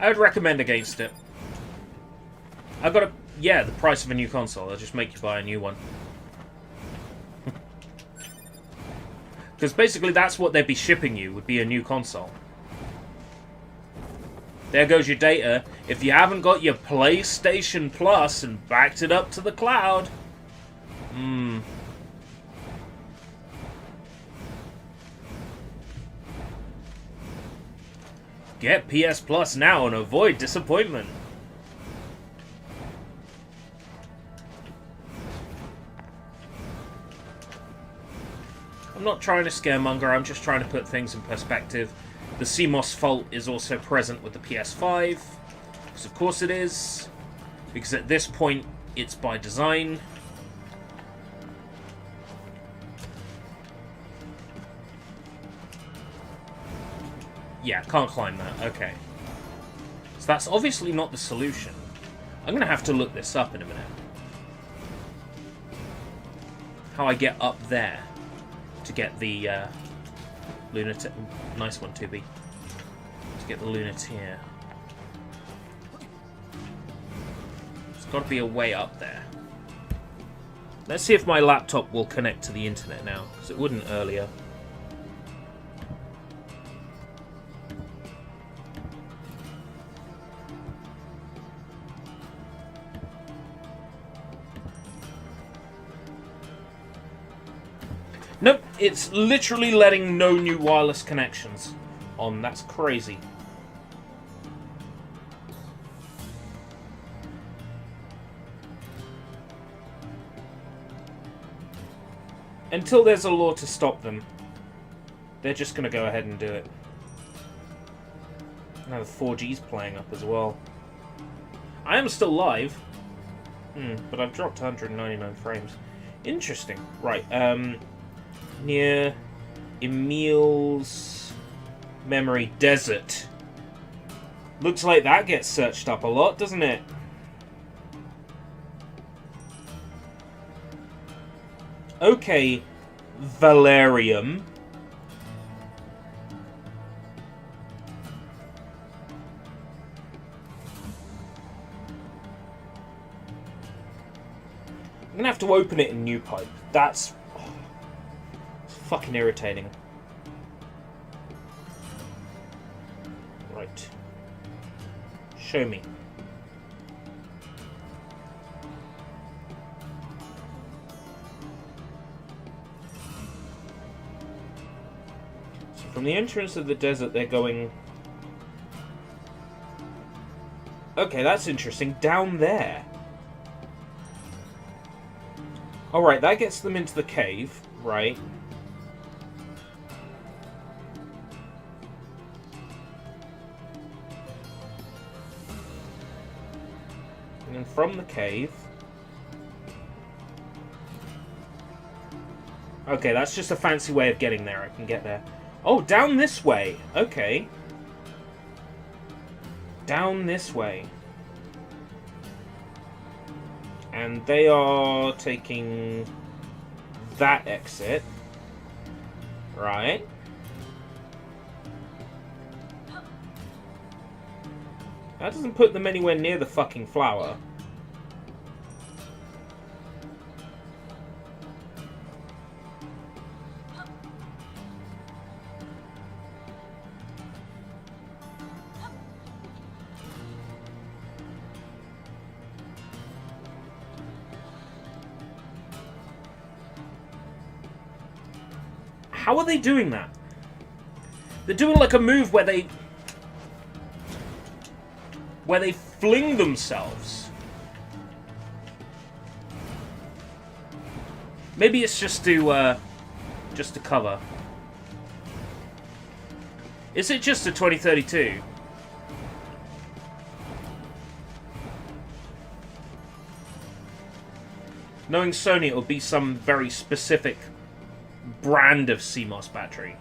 I would recommend against it. I've got a... Yeah, the price of a new console. They'll just make you buy a new one. Because basically that's what they'd be shipping you, would be a new console. There goes your data. If you haven't got your PlayStation Plus and backed it up to the cloud... Get PS Plus now and avoid disappointment. I'm not trying to scaremonger, I'm just trying to put things in perspective. The CMOS fault is also present with the PS5, because of course it is, because at this point it's by design. Yeah, can't climb that, okay. So that's obviously not the solution. I'm going to have to look this up in a minute. How I get up there to get the lunatic... Nice one, 2B. To get the lunateer. There's got to be a way up there. Let's see if my laptop will connect to the internet now, because it wouldn't earlier. Nope, it's literally letting no new wireless connections on. That's crazy. Until there's a law to stop them, they're just going to go ahead and do it. Now the 4G's playing up as well. I am still live, but I've dropped 199 frames. Interesting. Right, NieR Emil's memory desert. Looks like that gets searched up a lot, doesn't it? Okay, Valerium. I'm gonna have to open it in new pipe. That's fucking irritating. Right. Show me. So from the entrance of the desert, they're going... Okay, that's interesting. Down there. Alright, that gets them into the cave, right? And then from the cave... Okay, that's just a fancy way of getting there. I can get there. Oh, down this way! Okay. Down this way. And they are taking that exit. Right. That doesn't put them anywhere near the fucking flower. How are they doing that? They're doing like a move where they fling themselves. Maybe it's just to cover. Is it just a 2032? Knowing Sony, it will be some very specific brand of CMOS battery.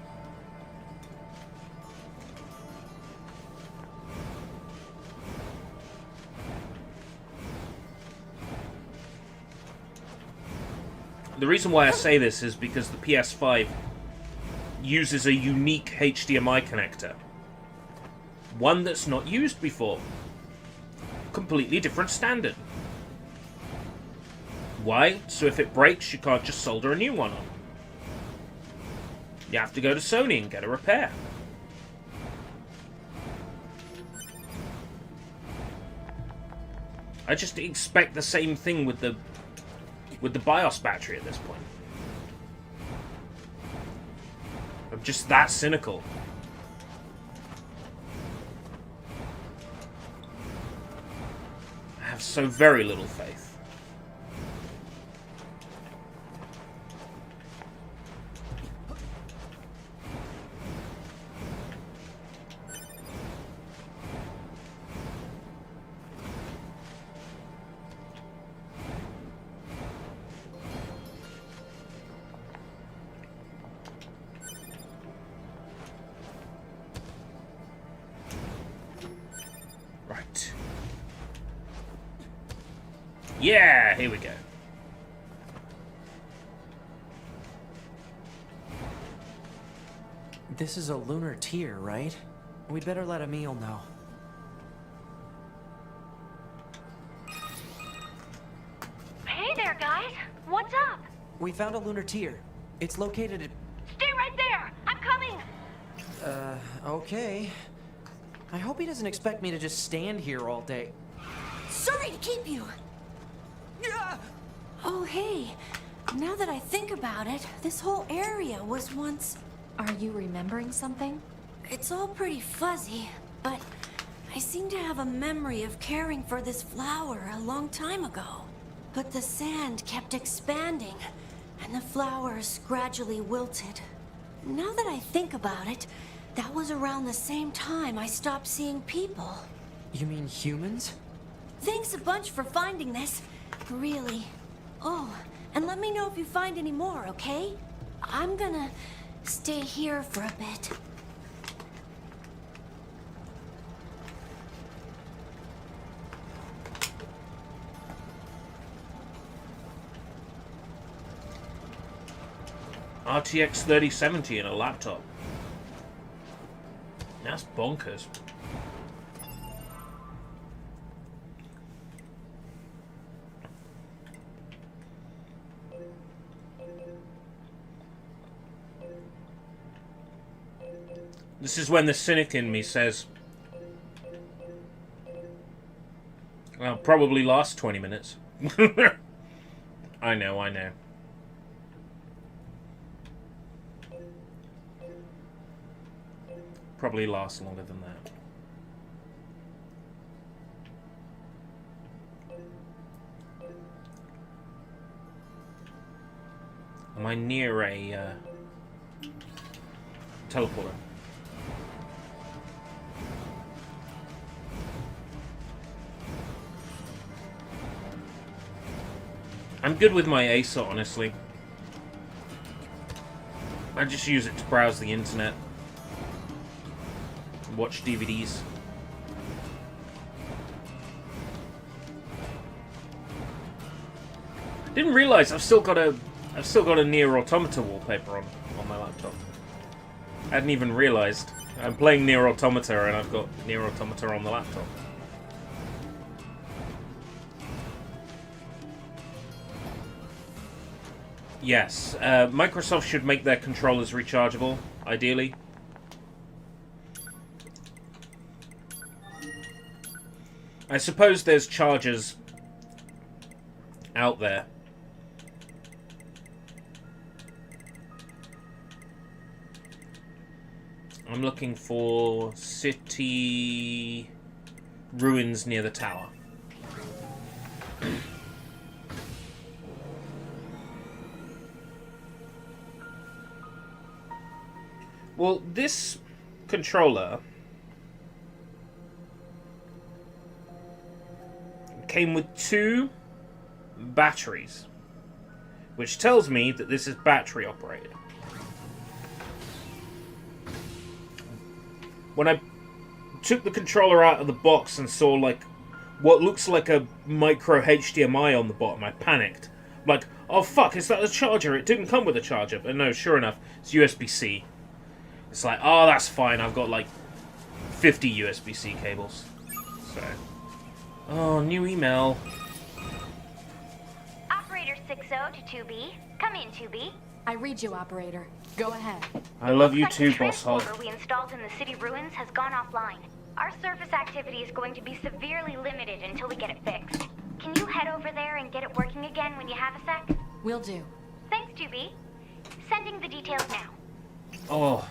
The reason why I say this is because the PS5 uses a unique HDMI connector One that's not used before. Completely different standard. Why? So if it breaks, you can't just solder a new one on. You have to go to Sony and get a repair. I just expect the same thing with the BIOS battery at this point. I'm just that cynical. I have so very little faith. Right. Yeah, here we go. This is a lunar tier, right? We'd better let Emil know. Hey there, guys. What's up? We found a lunar tier. It's located at... Stay right there. I'm coming. Okay. I hope he doesn't expect me to just stand here all day. Sorry to keep you. Oh, hey. Now that I think about it, this whole area was once... Are you remembering something? It's all pretty fuzzy, but I seem to have a memory of caring for this flower a long time ago. But the sand kept expanding, and the flowers gradually wilted. Now that I think about it, that was around the same time I stopped seeing people. You mean humans? Thanks a bunch for finding this. Really. Oh, and let me know if you find any more, okay? I'm gonna stay here for a bit. RTX 3070 in a laptop. That's bonkers. This is when the cynic in me says, well, probably last 20 minutes. I know, I know. Probably last longer than that. Am I near a teleporter? I'm good with my ASA, honestly. I just use it to browse the internet. Watch DVDs. Didn't realize I've still got a NieR Automata wallpaper on my laptop. I hadn't even realized. I'm playing NieR Automata and I've got NieR Automata on the laptop. Yes, Microsoft should make their controllers rechargeable, ideally. I suppose there's chargers out there. I'm looking for city ruins near the tower. Well, this controller came with 2 batteries, which tells me that this is battery operated. When I took the controller out of the box and saw like what looks like a micro HDMI on the bottom, I panicked. I'm like, oh fuck, is that a charger? It didn't come with a charger. But no, sure enough, it's USB-C. It's like, oh, that's fine. I've got like 50 USB-C cables. So, oh, new email. Operator 60 to 2B. Come in, 2B. I read you, operator. Go ahead. I love you Looks like too, the boss hog. transporter we installed in the city ruins has gone offline. Our surface activity is going to be severely limited until we get it fixed. Can you head over there and get it working again when you have a sec? Will do. Thanks, 2B. Sending the details now. Oh,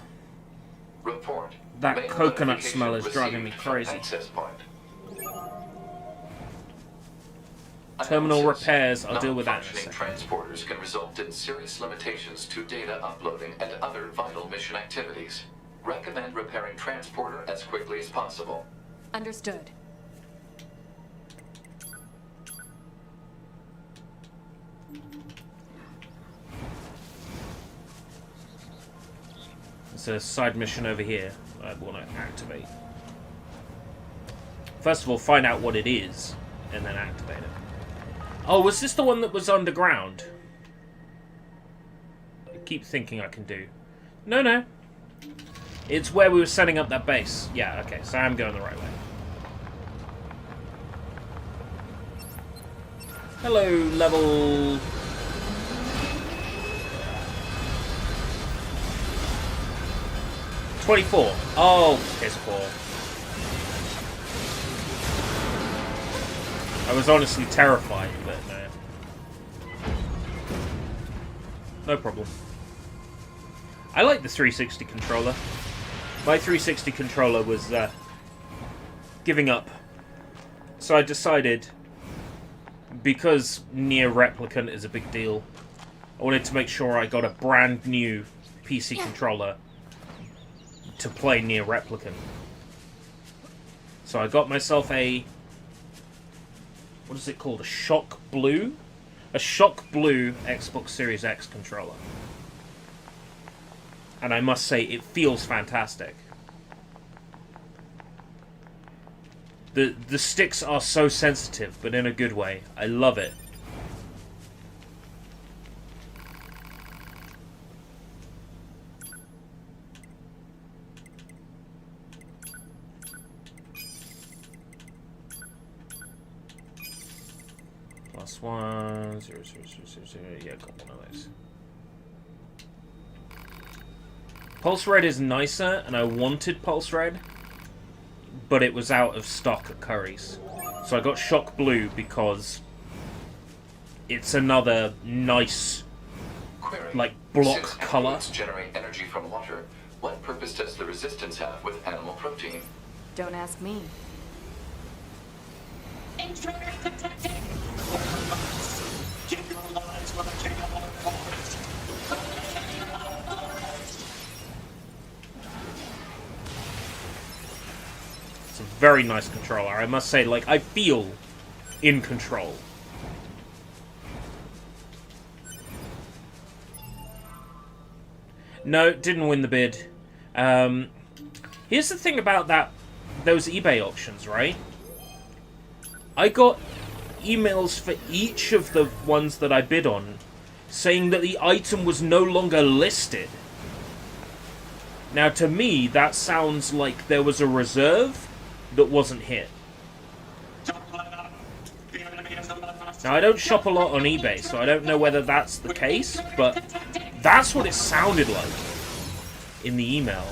Report. that Main coconut notification smell is driving me received from crazy. Access point. Terminal Analysis. repairs, I'll deal with that in a Non-functioning second. transporters can result in serious limitations to data uploading and other vital mission activities. Recommend repairing transporter as quickly as possible. Understood. There's a side mission over here I want to activate. First of all, find out what it is, and then activate it. Oh, was this the one that was underground? I keep thinking I can do. No, no. It's where we were setting up that base. Yeah, okay, so I'm going the right way. Hello, level... $24. Oh, piss poor. I was honestly terrified, but no. No problem. I like the 360 controller. My 360 controller was giving up. So I decided, because NieR Replicant is a big deal, I wanted to make sure I got a brand new PC controller to play NieR Replicant. So I got myself a... what is it called? A Shock Blue? A Shock Blue Xbox Series X controller. And I must say, it feels fantastic. The sticks are so sensitive, but in a good way. I love it. +1 0 0 0 0 0. Yeah, got one of those. Pulse Red is nicer, and I wanted Pulse Red, but it was out of stock at Curry's. So I got Shock Blue because it's another nice, Query. like, block Since color. animals generate energy from water, what purpose does the resistance have with animal protein? Don't ask me. Intruder detected! Keep your lives with a king of all forest. It's a very nice controller. I must say, like, I feel in control. No, didn't win the bid. Here's the thing about those eBay auctions, right? I got emails for each of the ones that I bid on saying that the item was no longer listed. Now, to me, that sounds like there was a reserve that wasn't hit. Now, I don't shop a lot on eBay, so I don't know whether that's the case, but that's what it sounded like in the email.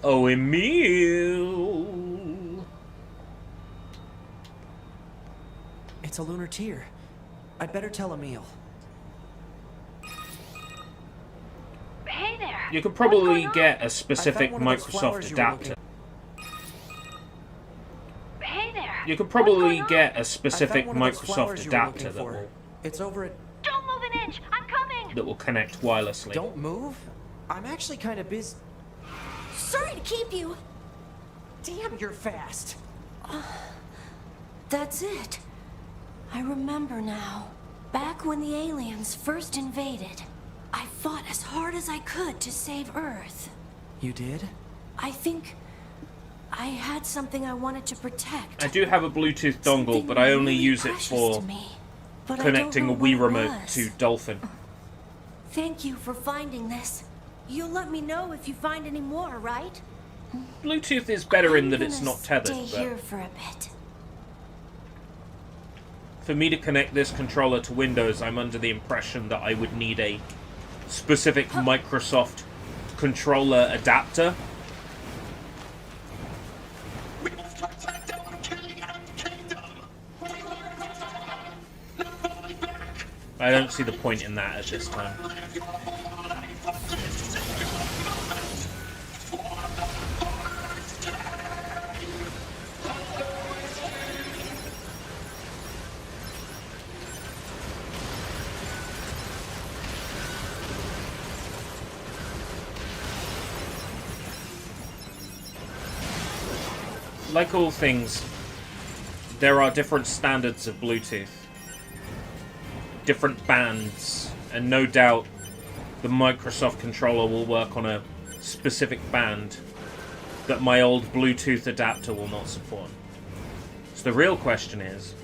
Oh, Emil! It's a lunar tier. I'd better tell Emil. Hey there. You could probably What's going get on? a specific I found one of those Microsoft flowers you were adapter. Hey there. You could What's probably going on? get a I specific found one of those Microsoft flowers you were adapter looking for. It's over at... Don't move an inch. I'm coming. that will connect wirelessly. Don't move? I'm actually kind of busy. Sorry to keep you. Damn, you're fast. That's it. I remember now. Back when the aliens first invaded, I fought as hard as I could to save Earth. You did? I think I had something I wanted to protect. I do have a Bluetooth dongle, but I only use it for connecting a Wii remote to Dolphin. Thank you for finding this. You'll let me know if you find any more, right? Bluetooth is better in that it's I'm not gonna tethered, stay but here for a bit. for me to connect this controller to Windows, I'm under the impression that I would need a specific Microsoft controller adapter. We must protect our king and kingdom. We will not back. I don't see the point in that at this time. Live your whole life for this singular moment. For the first time. Like all things, there are different standards of Bluetooth. Different bands, and no doubt the Microsoft controller will work on a specific band that my old Bluetooth adapter will not support. So the real question is,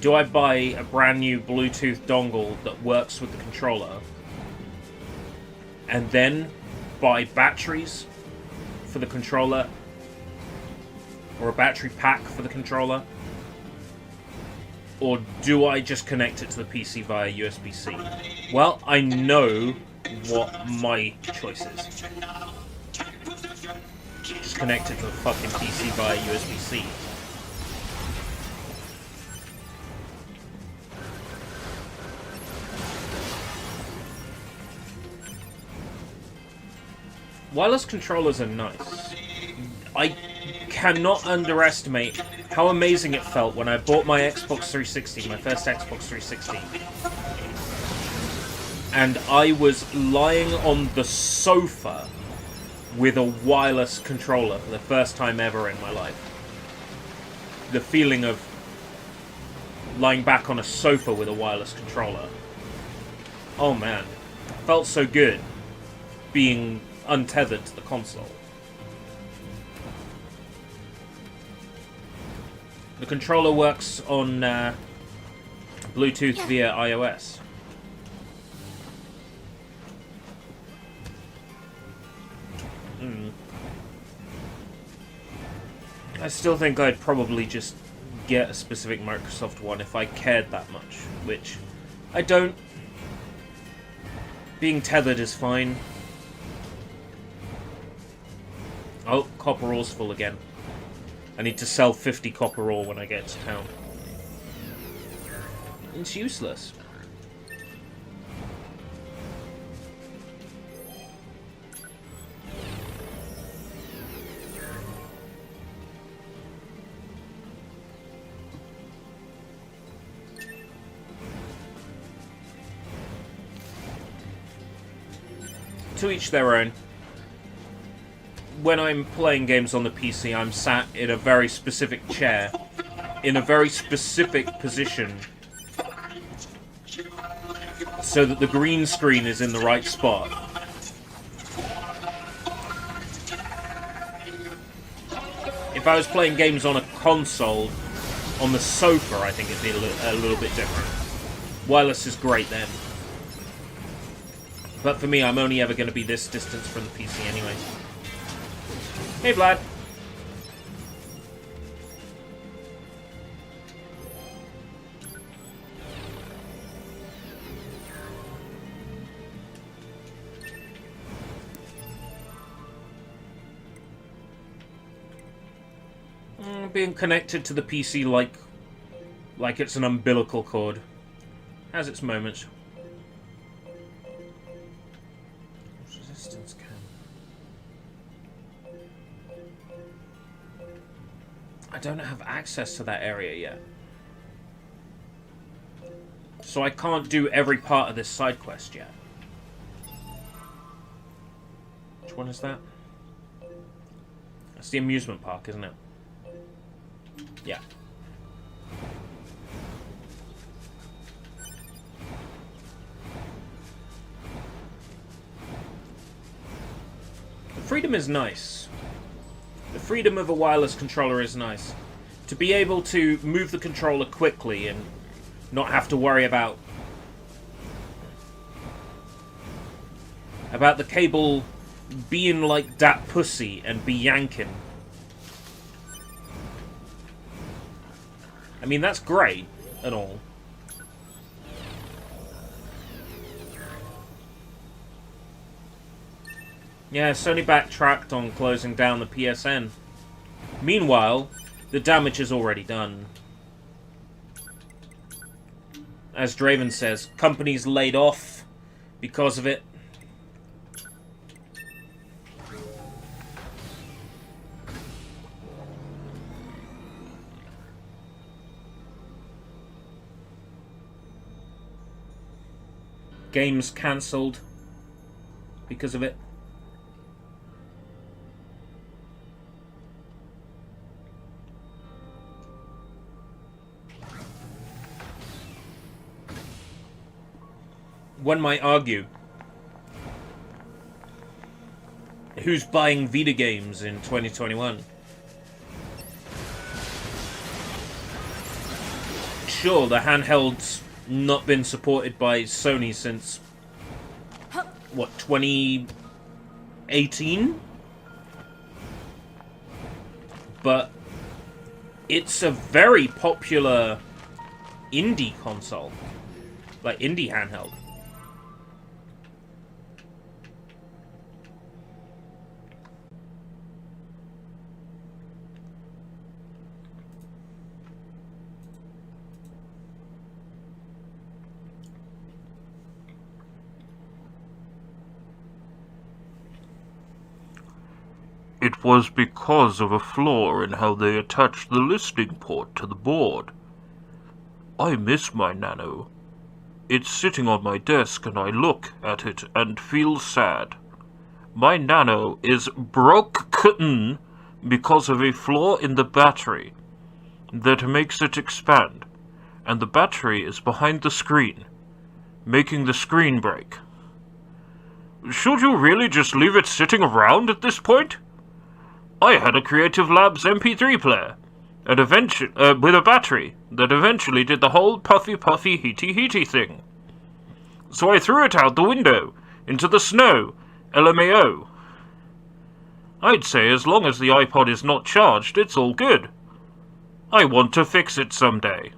do I buy a brand new Bluetooth dongle that works with the controller, and then buy batteries for the controller, or a battery pack for the controller? Or do I just connect it to the PC via USB-C? Well, I know what my choice is. Just connect it to the fucking PC via USB-C. Wireless controllers are nice. I cannot underestimate how amazing it felt when I bought my Xbox 360, my first Xbox 360. And I was lying on the sofa with a wireless controller for the first time ever in my life. The feeling of lying back on a sofa with a wireless controller. Oh man, it felt so good being untethered to the console. The controller works on Bluetooth via iOS. I still think I'd probably just get a specific Microsoft one if I cared that much, which I don't. Being tethered is fine. Oh, copper ore's full again. I need to sell 50 copper ore when I get to town. It's useless. To each their own. When I'm playing games on the PC, I'm sat in a very specific chair, in a very specific position, so that the green screen is in the right spot. If I was playing games on a console, on the sofa, I think it'd be a little bit different. Wireless is great then. But for me, I'm only ever going to be this distance from the PC anyway. Hey, Vlad. Being connected to the PC like it's an umbilical cord has its moments. Resistance cam. I don't have access to that area yet, so I can't do every part of this side quest yet. Which one is that? That's the amusement park, isn't it? Yeah. freedom is nice. The freedom of a wireless controller is nice. To be able to move the controller quickly and not have to worry about the cable being like that pussy and be yanking. I mean, that's great and all. Yeah, Sony backtracked on closing down the PSN. Meanwhile, the damage is already done. As Draven says, companies laid off because of it. Games cancelled because of it. One might argue, who's buying Vita games in 2021? Sure, the handheld's not been supported by Sony since, what, 2018? But it's a very popular indie console, like indie handheld. It was because of a flaw in how they attached the listening port to the board. I miss my Nano. It's sitting on my desk and I look at it and feel sad. My Nano is broken because of a flaw in the battery that makes it expand, and the battery is behind the screen, making the screen break. Should you really just leave it sitting around at this point? I had a Creative Labs MP3 player, and with a battery that eventually did the whole puffy heaty thing. So I threw it out the window, into the snow, LMAO. I'd say as long as the iPod is not charged, it's all good. I want to fix it someday.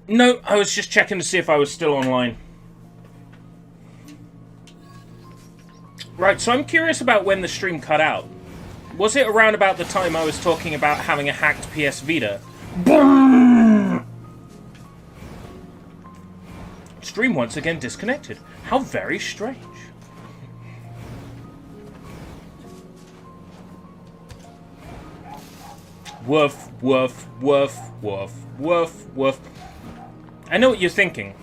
No, I was just checking to see if I was still online. Right, so I'm curious about when the stream cut out. Was it around about the time I was talking about having a hacked PS Vita? Stream once again disconnected. How very strange. Woof, woof, woof, woof, woof, woof. I know what you're thinking.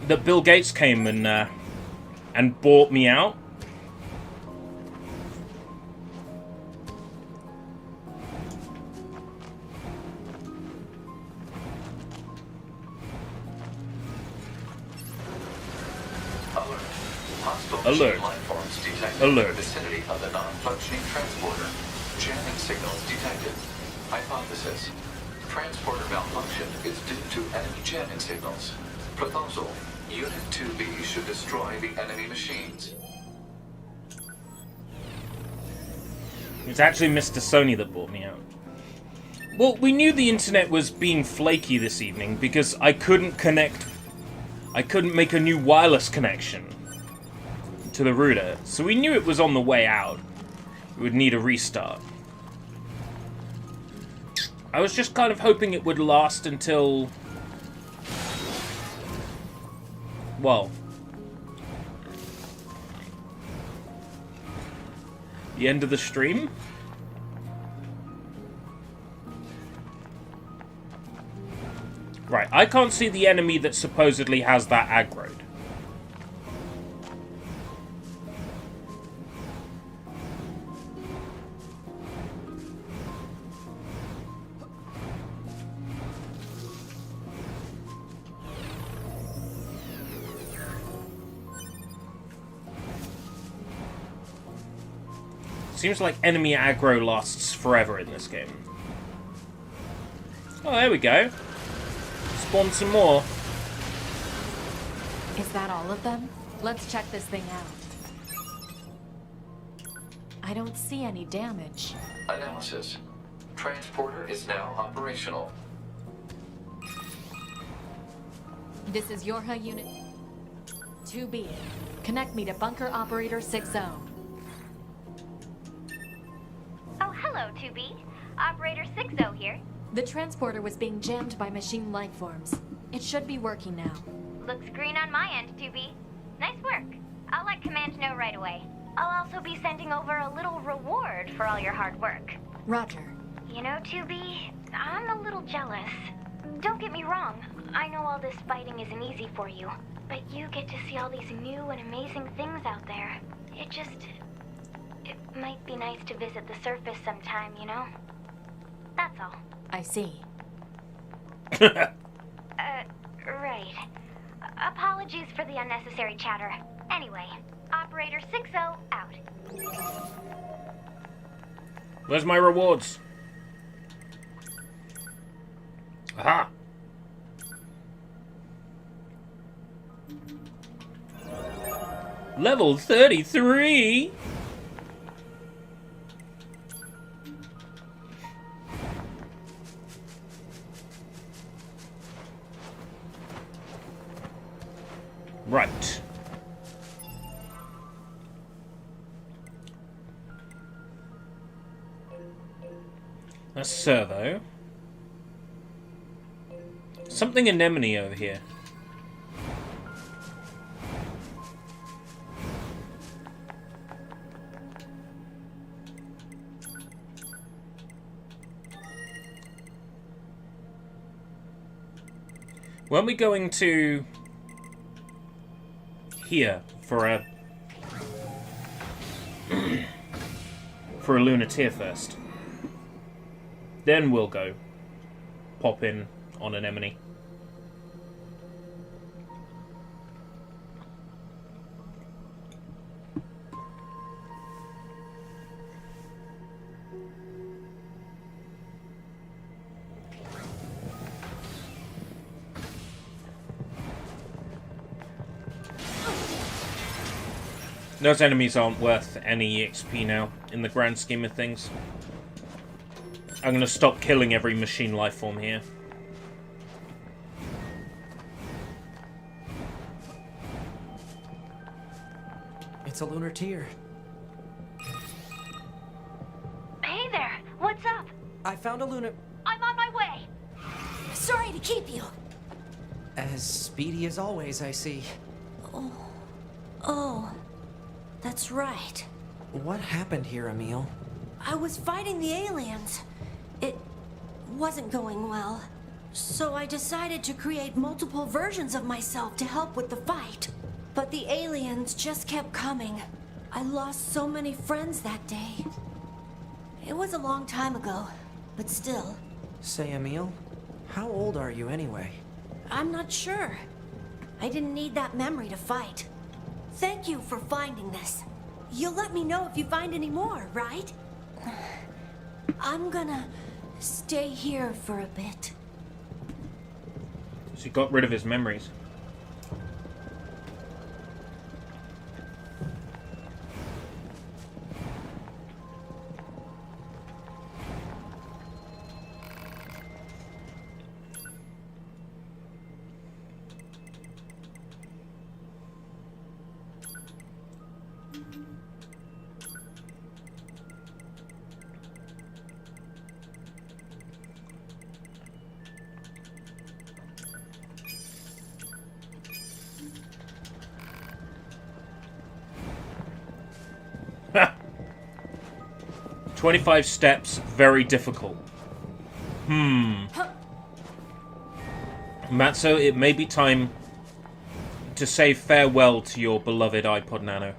That Bill Gates came and bought me out. Alert. Life forms detected in the vicinity of the non-functioning transporter. Jamming signals detected. Hypothesis. Transporter malfunction is due to enemy jamming signals. Proposal. Unit 2B should destroy the enemy machines. It's actually Mr. Sony that bought me out. Well, we knew the internet was being flaky this evening because I couldn't make a new wireless connection to the router, so we knew it was on the way out. It would need a restart. I was just kind of hoping it would last until, well, the end of the stream? Right, I can't see the enemy that supposedly has that aggroed. Seems like enemy aggro lasts forever in this game. Oh, there we go. Spawn some more. Is that all of them? Let's check this thing out. I don't see any damage. Analysis. Transporter is now operational. This is Yorha Unit 2B. Connect me to Bunker Operator 60. Oh, hello, 2B. Operator 60 here. The transporter was being jammed by machine life forms. It should be working now. Looks green on my end, 2B. Nice work. I'll let Command know right away. I'll also be sending over a little reward for all your hard work. Roger. You know, 2B, I'm a little jealous. Don't get me wrong. I know all this fighting isn't easy for you, but you get to see all these new and amazing things out there. It might be nice to visit the surface sometime, you know? That's all. I see. Right. Apologies for the unnecessary chatter. Anyway, Operator 60 out. Where's my rewards? Aha! Level 33! Right. That's servo. Something anemone over here. Weren't we going to here for a for a lunateer first? Then we'll go pop in on anemone. Those enemies aren't worth any EXP now, in the grand scheme of things. I'm gonna stop killing every machine life form here. It's a lunar tier. Hey there, what's up? I found a lunar... I'm on my way. Sorry to keep you. As speedy as always, I see. Oh, that's right. What happened here, Emil? I was fighting the aliens. It wasn't going well. So I decided to create multiple versions of myself to help with the fight. But the aliens just kept coming. I lost so many friends that day. It was a long time ago, but still. Say, Emil, how old are you anyway? I'm not sure. I didn't need that memory to fight. Thank you for finding this. You'll let me know if you find any more, right? I'm gonna stay here for a bit. So he got rid of his memories. Ha! 25 steps, very difficult. Matzo, it may be time to say farewell to your beloved iPod Nano.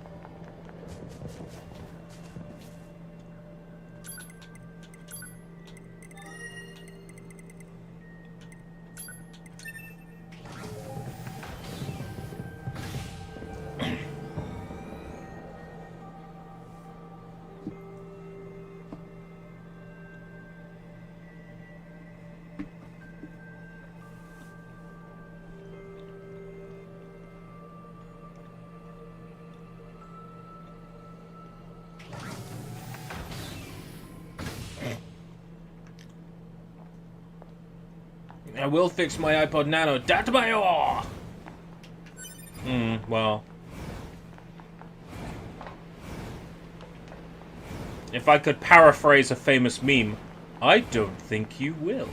I will fix my iPod Nano. Databayor! Well. If I could paraphrase a famous meme, I don't think you will.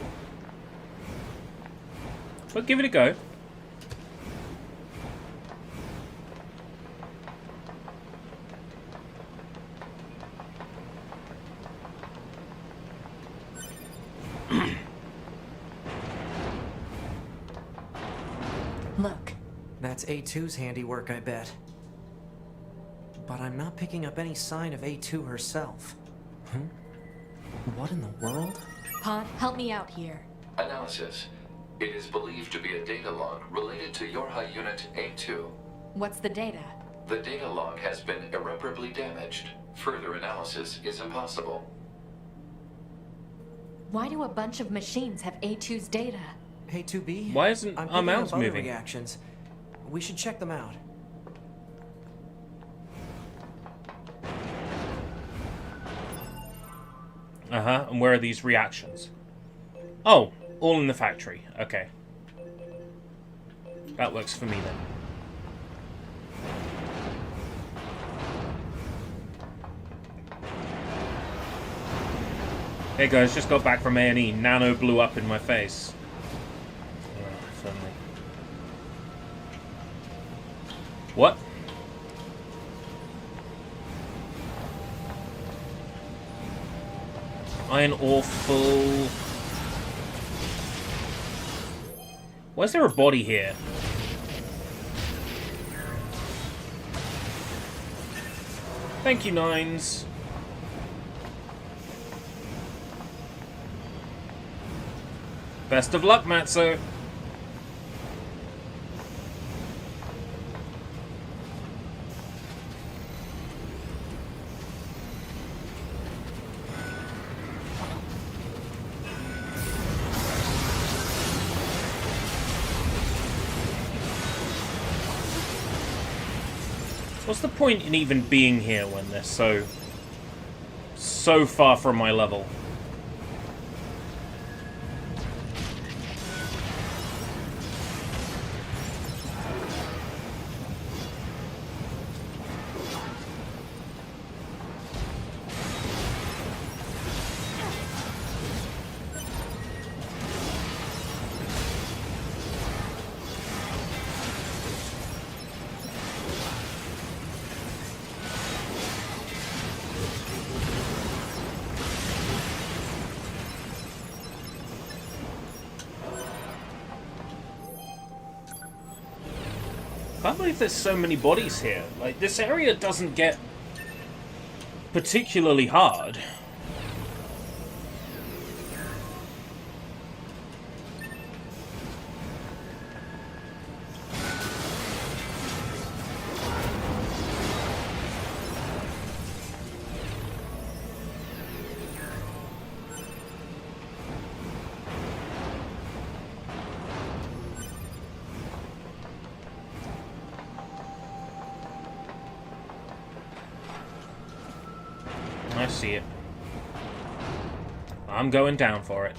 But give it a go. Look. That's A2's handiwork, I bet. But I'm not picking up any sign of A2 herself. What in the world? Pod, help me out here. Analysis. It is believed to be a data log related to Yorha Unit A2. What's the data? The data log has been irreparably damaged. Further analysis is impossible. Why do a bunch of machines have A2's data? A2B? Why isn't I'm our picking mouse up other moving? reactions. We should check them out. Uh-huh, and where are these reactions? Oh, all in the factory. Okay. That works for me then. Hey guys, just got back from A&E. Nano blew up in my face. Suddenly. What? Iron ore full. Why is there a body here? Thank you, Nines. Best of luck, Matzo. What's the point in even being here when they're so far from my level? I can't believe there's so many bodies here. Like, this area doesn't get particularly hard. I see it. I'm going down for it.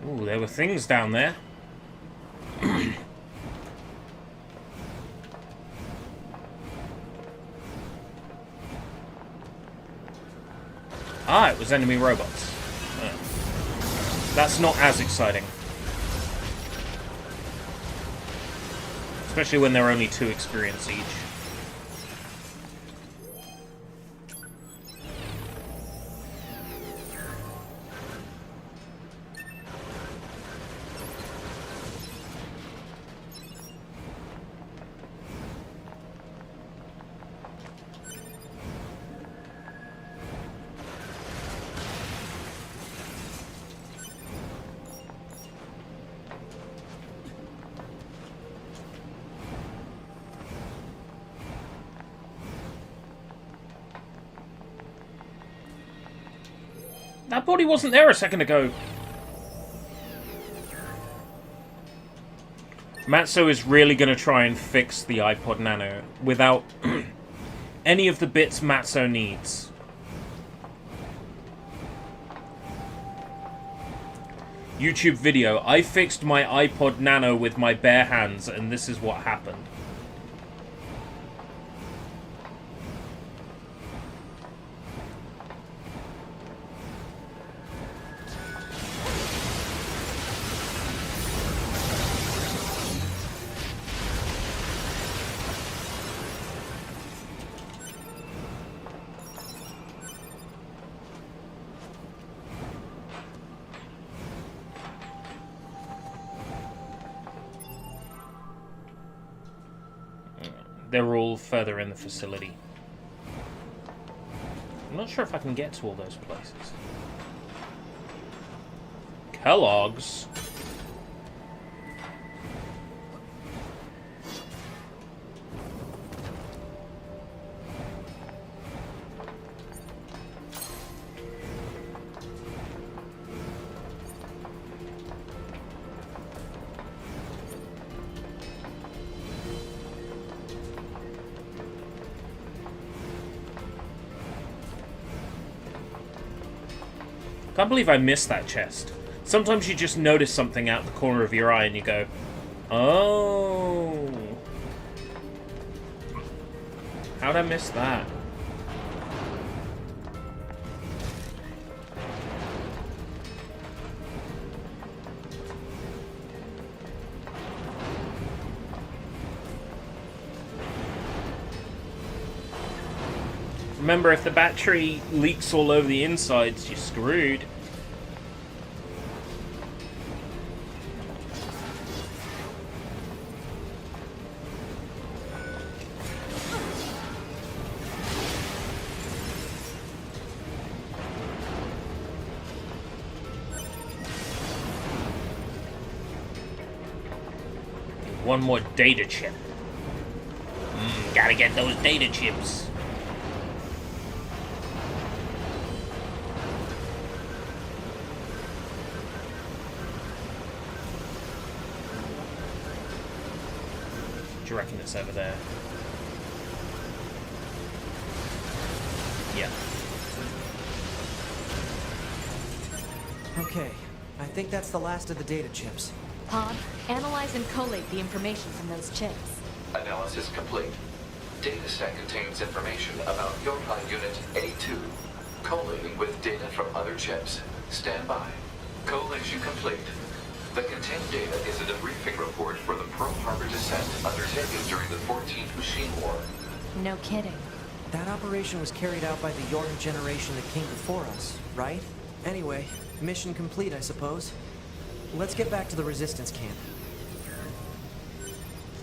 Ooh, there were things down there. Ah, it was enemy robots. Oh. That's not as exciting. Especially when they're only 2 experience each. That body wasn't there a second ago. Matzo is really going to try and fix the iPod Nano without any of the bits Matzo needs. YouTube video. I fixed my iPod Nano with my bare hands, and this is what happened. They're all further in the facility. I'm not sure if I can get to all those places. Kellogg's. Can't believe I missed that chest. Sometimes you just notice something out the corner of your eye and you go, oh. How'd I miss that? Remember, if the battery leaks all over the insides, you're screwed. One more data chip. Gotta get those data chips. Do you reckon it's over there? Yeah. Okay, I think that's the last of the data chips. Pod, analyze and collate the information from those chips. Analysis complete. Data set contains information about Yorha Unit A2. Collating with data from other chips. Stand by. Collation complete. The contained data is a debriefing report for the Pearl Harbor descent undertaken during the 14th Machine War. No kidding. That operation was carried out by the Yorha generation that came before us, right? Anyway, mission complete, I suppose. Let's get back to the resistance camp.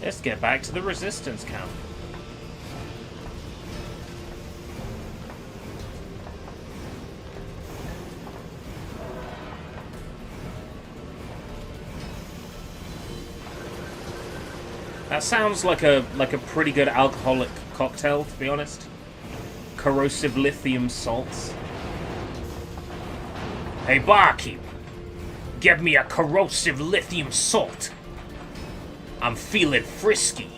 Let's get back to the resistance camp. That sounds like a pretty good alcoholic cocktail, to be honest. Corrosive lithium salts. Hey, barkeep, get me a corrosive lithium salt. I'm feeling frisky.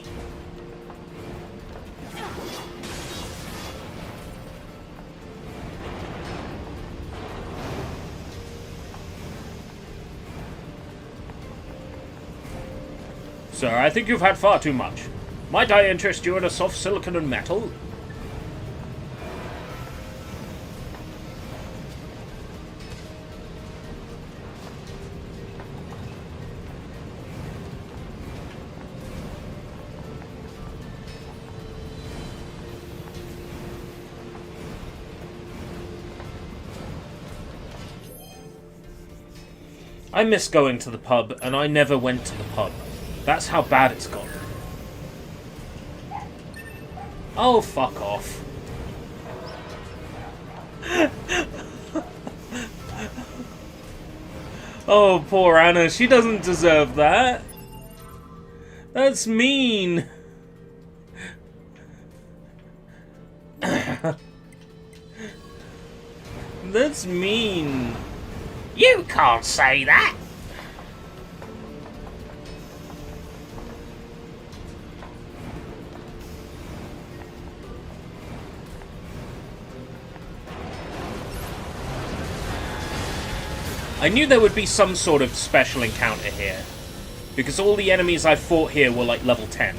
Sir, I think you've had far too much. Might I interest you in a soft silicon and metal? I miss going to the pub, and I never went to the pub. That's how bad it's got. Oh, fuck off. Oh, poor Anna. She doesn't deserve that. That's mean. That's mean. You can't say that. I knew there would be some sort of special encounter here, because all the enemies I fought here were like level 10.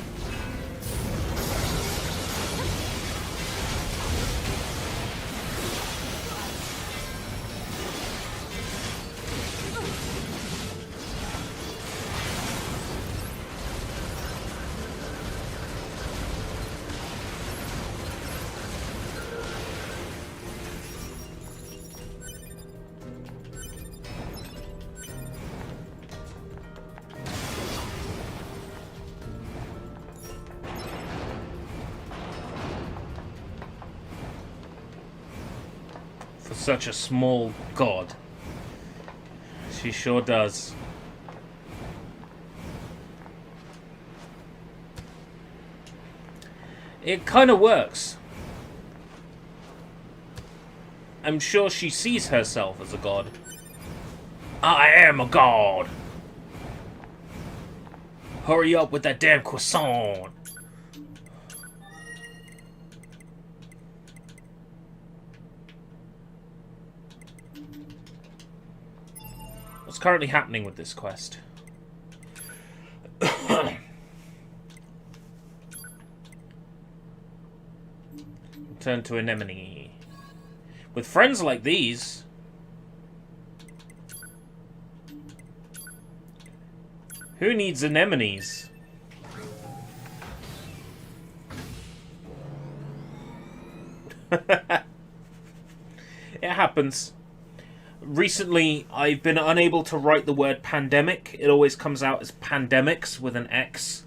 Such a small god. She sure does. It kind of works. I'm sure she sees herself as a god. I am a god. Hurry up with that damn croissant. What's currently happening with this quest? Return to Anemone. With friends like these... Who needs anemones? It happens. Recently, I've been unable to write the word pandemic. It always comes out as pandemics with an X.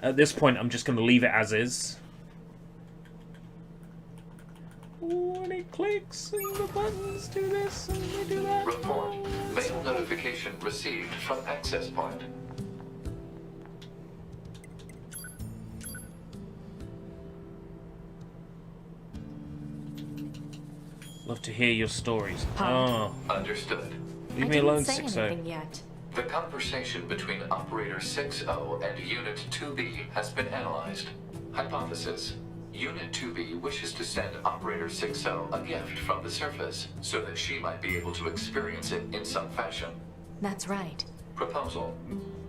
At this point, I'm just going to leave it as is. When it clicks, and the buttons do this, and they do that. Report. Mail notification received from access point. Love to hear your stories. Huh. Oh. Understood. Leave me alone, I didn't say 6-0. anything yet. The conversation between Operator 6-0 and Unit 2B has been analyzed. Hypothesis. Unit 2B wishes to send Operator 6-0 a gift from the surface, so that she might be able to experience it in some fashion. That's right. Proposal.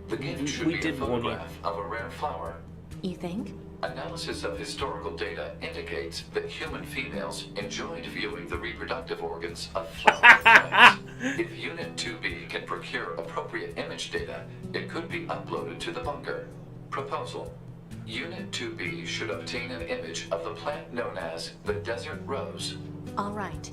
The gift should We be a did warn you. photograph of a rare flower. You think? Analysis of historical data indicates that human females enjoyed viewing the reproductive organs of flower plants. If Unit 2B can procure appropriate image data, it could be uploaded to the bunker. Proposal. Unit 2B should obtain an image of the plant known as the desert rose. All right.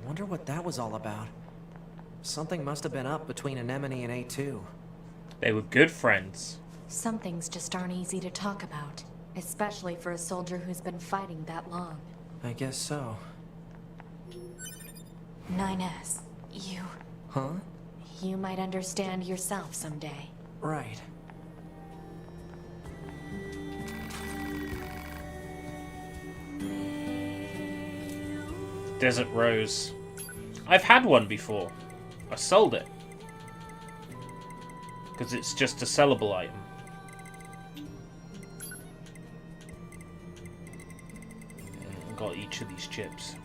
Wonder what that was all about. Something must have been up between Anemone and A2. They were good friends. Some things just aren't easy to talk about, especially for a soldier who's been fighting that long. I guess so. 9S, you Huh? might understand yourself someday. Right. Desert Rose. I've had one before. I sold it. Because it's just a sellable item. I got each of these chips.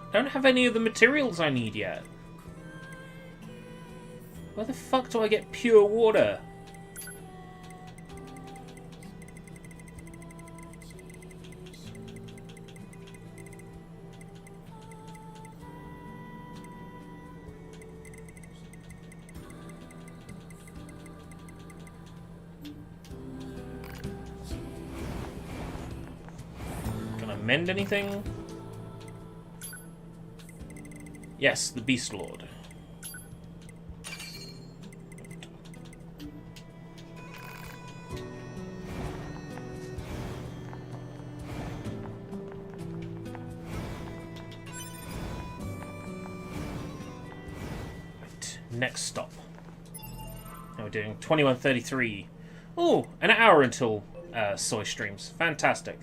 I don't have any of the materials I need yet. Where the fuck do I get pure water? mend anything? Yes, the Beast Lord. Right, next stop. Now we're doing 21:33. Oh, an hour until Soy streams. Fantastic.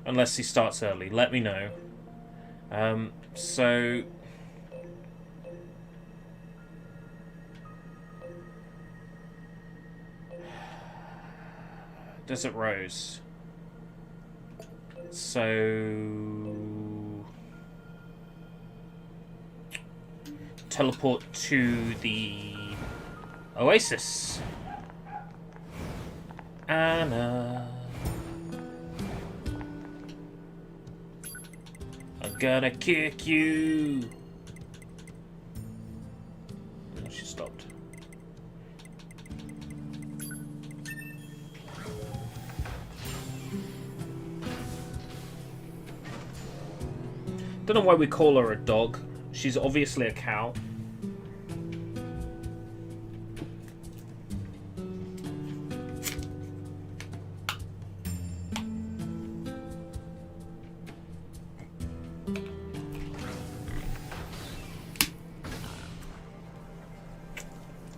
Unless he starts early, let me know. So... Desert Rose. So... Teleport to the Oasis. Anna. I'm gonna kick you. And she stopped. Don't know why we call her a dog. She's obviously a cow.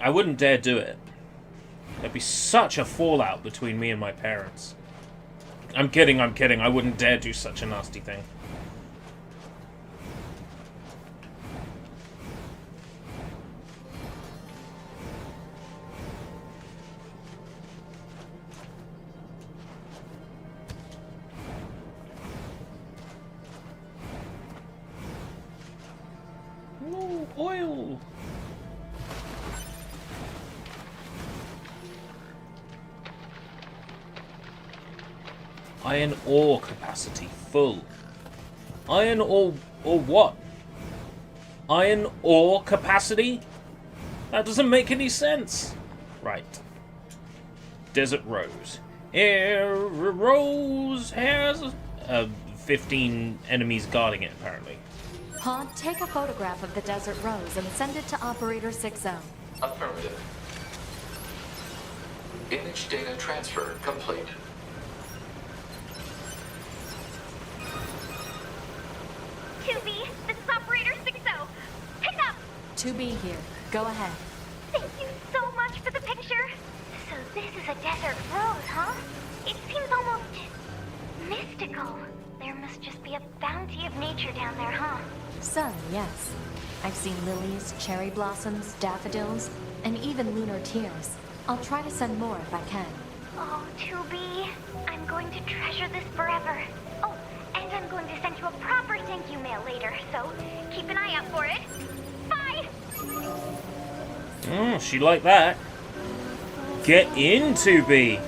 I wouldn't dare do it. There'd be such a fallout between me and my parents. I'm kidding, I'm kidding. I wouldn't dare do such a nasty thing. No, oil! Iron ore capacity full. Iron ore what? Iron ore capacity? That doesn't make any sense. Right. Desert Rose. Rose has 15 enemies guarding it, apparently. Pod, take a photograph of the Desert Rose and send it to Operator 60. Affirmative. Image data transfer complete. 2B, this is Operator 60. Pick up! 2B here. Go ahead. Thank you so much for the picture. So this is a desert rose, huh? It seems almost mystical. There must just be a bounty of nature down there, huh? So, yes. I've seen lilies, cherry blossoms, daffodils, and even lunar tears. I'll try to send more if I can. Oh, 2B, I'm going to treasure this forever. Oh, and I'm going to send you a proper thank you mail later, so keep an eye out for it. Bye! She like that. Get in, 2B.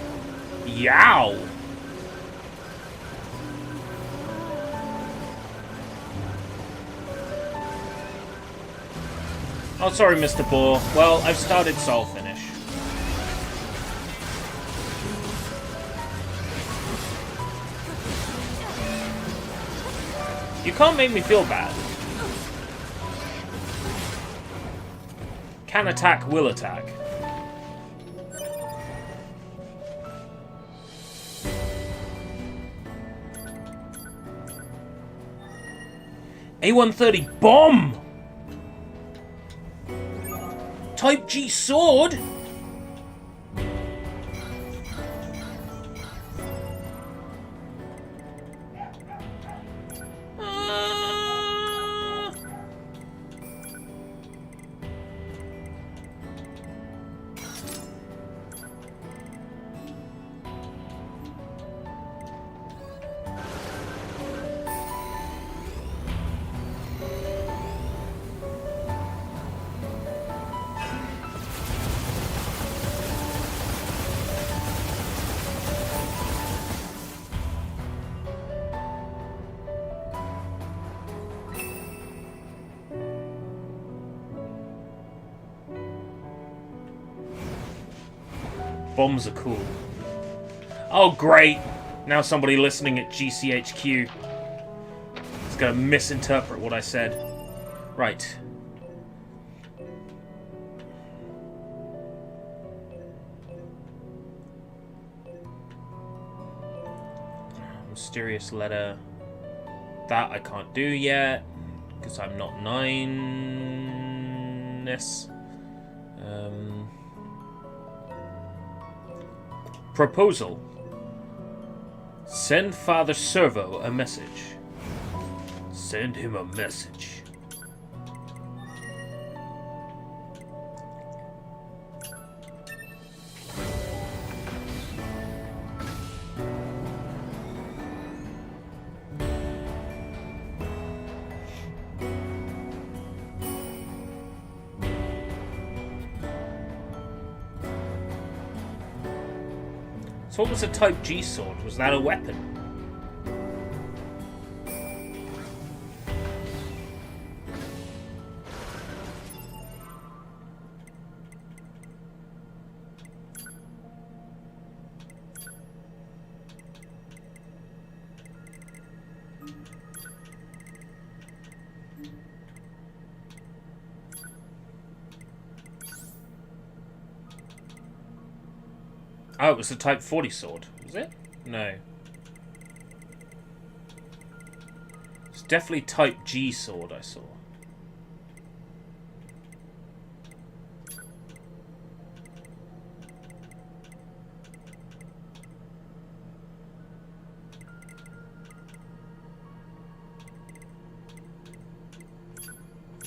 Yow. Oh, sorry, Mr. Boar. Well, I've started Soul Finish. You can't make me feel bad. Can attack, will attack. A130 bomb! Type G sword? Bombs are cool. Oh, great. Now somebody listening at GCHQ is going to misinterpret what I said. Right. Mysterious letter. That I can't do yet, because I'm not 9-ness. Proposal. Send Father Servo a message. Send him a message. So what was a Type G sword? Was that a weapon? Oh, it was a Type 40 sword, was it? No. It's definitely Type G sword I saw.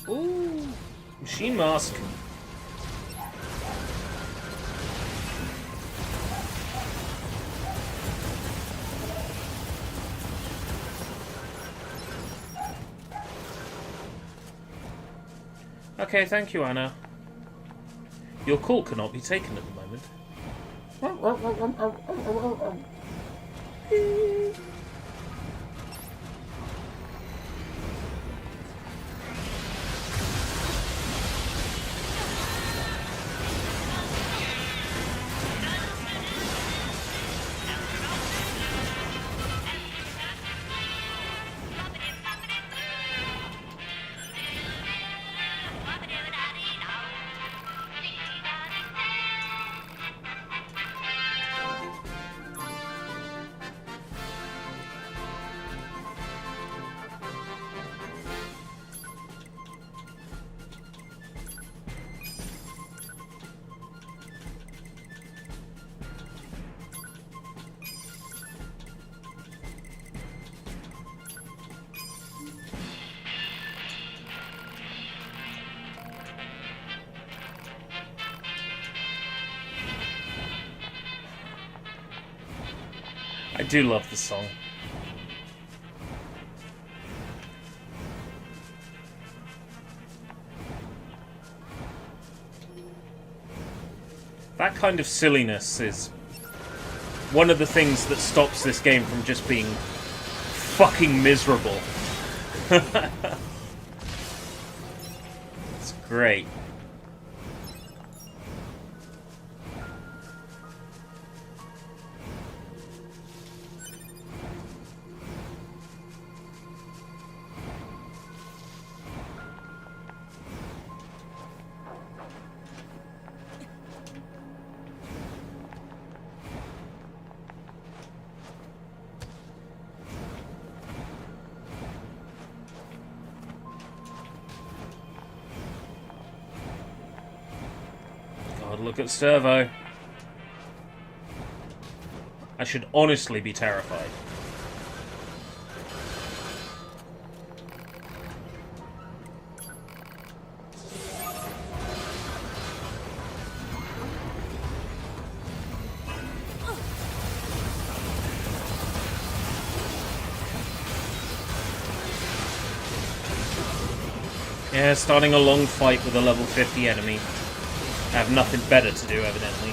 Ooh, machine mask. Okay, thank you, Anna. Your call cannot be taken at the moment. I do love the song. That kind of silliness is one of the things that stops this game from just being fucking miserable. It's great. Look at Servo. I should honestly be terrified. Yeah, starting a long fight with a level 50 enemy. I have nothing better to do, evidently.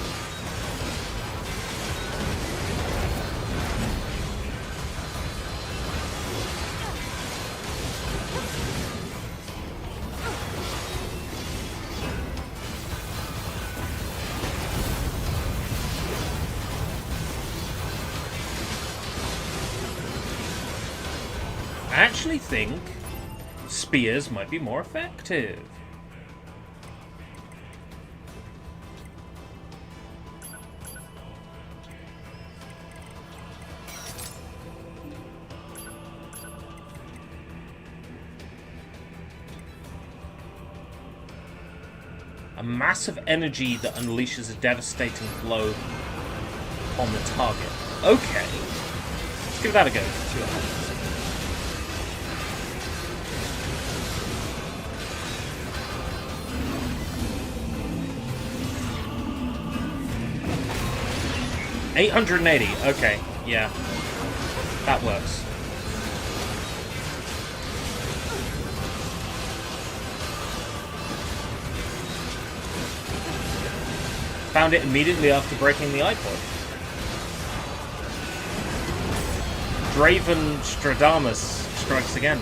I actually think spears might be more effective. A massive energy that unleashes a devastating blow on the target. Okay. Let's give that a go. See what happens. $880. Okay. Yeah. That works. Found it immediately after breaking the iPod. Draven Stradamus strikes again.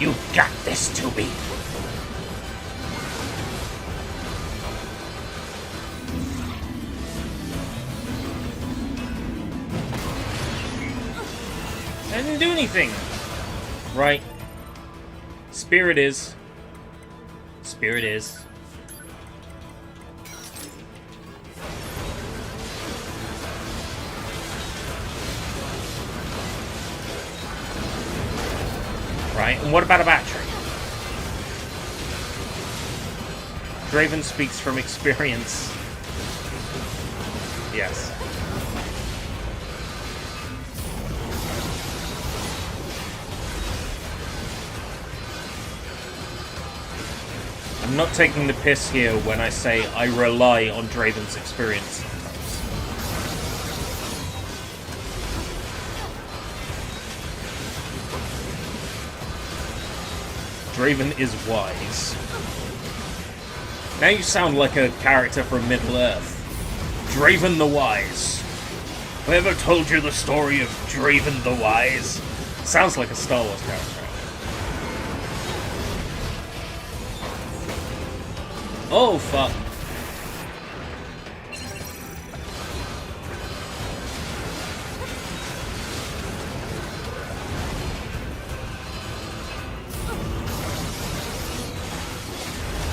You got this, Toby. I didn't do anything. Right. Spirit is. Spirit is. Right, and what about a battery? Draven speaks from experience. Yes. I'm not taking the piss here when I say I rely on Draven's experience sometimes. Draven is wise. Now you sound like a character from Middle-earth. Draven the Wise. Whoever told you the story of Draven the Wise? Sounds like a Star Wars character. Oh, fuck.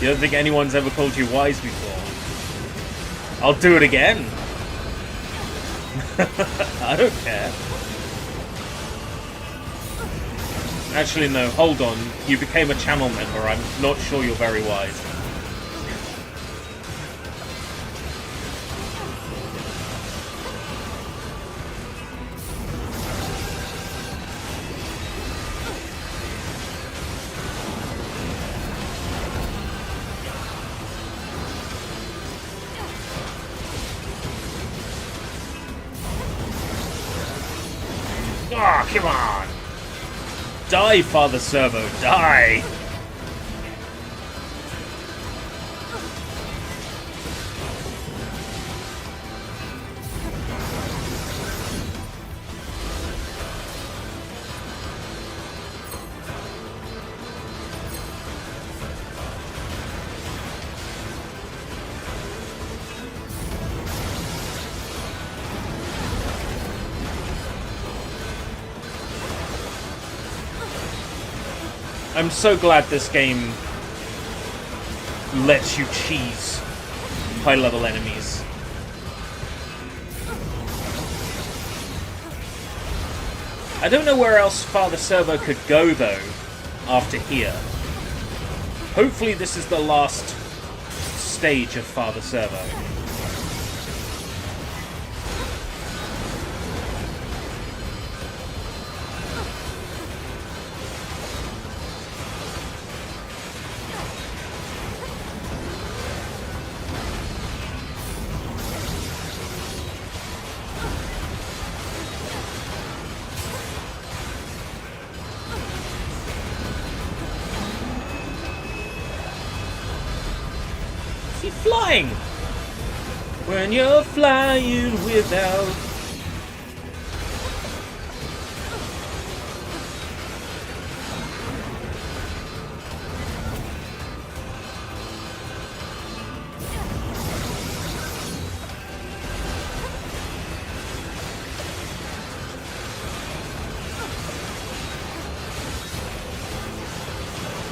You don't think anyone's ever called you wise before? I'll do it again. I don't care. Actually, no, hold on. You became a channel member. I'm not sure you're very wise. Ah, come on! Die, Father Servo, die! I'm so glad this game lets you cheese high-level enemies. I don't know where else Father Servo could go, though, after here. Hopefully this is the last stage of Father Servo. Flying! When you're flying without...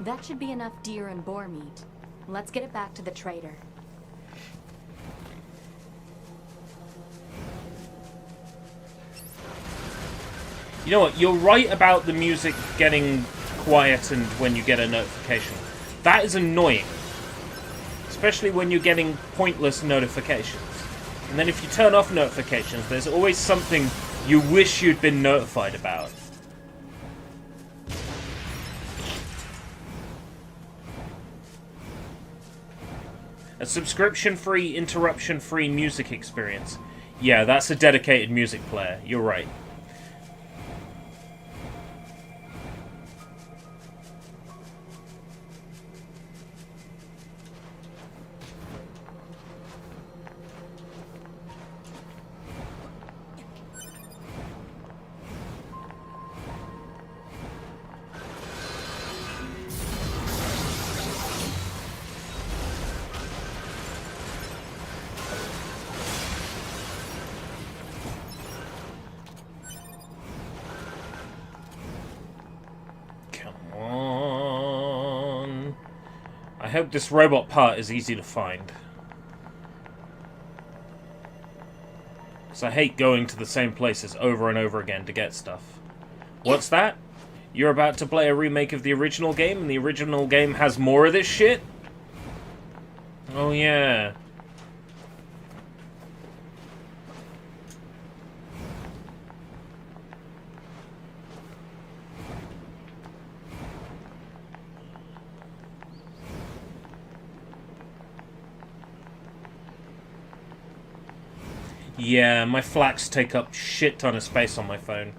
That should be enough deer and boar meat. Let's get it back to the trader. You know what? You're right about the music getting quietened when you get a notification. That is annoying. Especially when you're getting pointless notifications. And then if you turn off notifications, there's always something you wish you'd been notified about. A subscription-free, interruption-free music experience. Yeah, that's a dedicated music player. You're right. I hope this robot part is easy to find. Because I hate going to the same places over and over again to get stuff. What's that? You're about to play a remake of the original game, and the original game has more of this shit? Oh yeah. Yeah, my flags take up shit ton of space on my phone.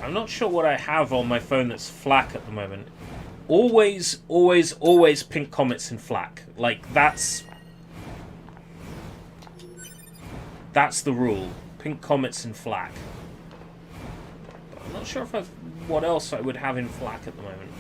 I'm not sure what I have on my phone that's FLAC at the moment. Always, always, always pink comets in FLAC. Like, that's the rule. Pink comets in FLAC. But I'm not sure if what else I would have in FLAC at the moment.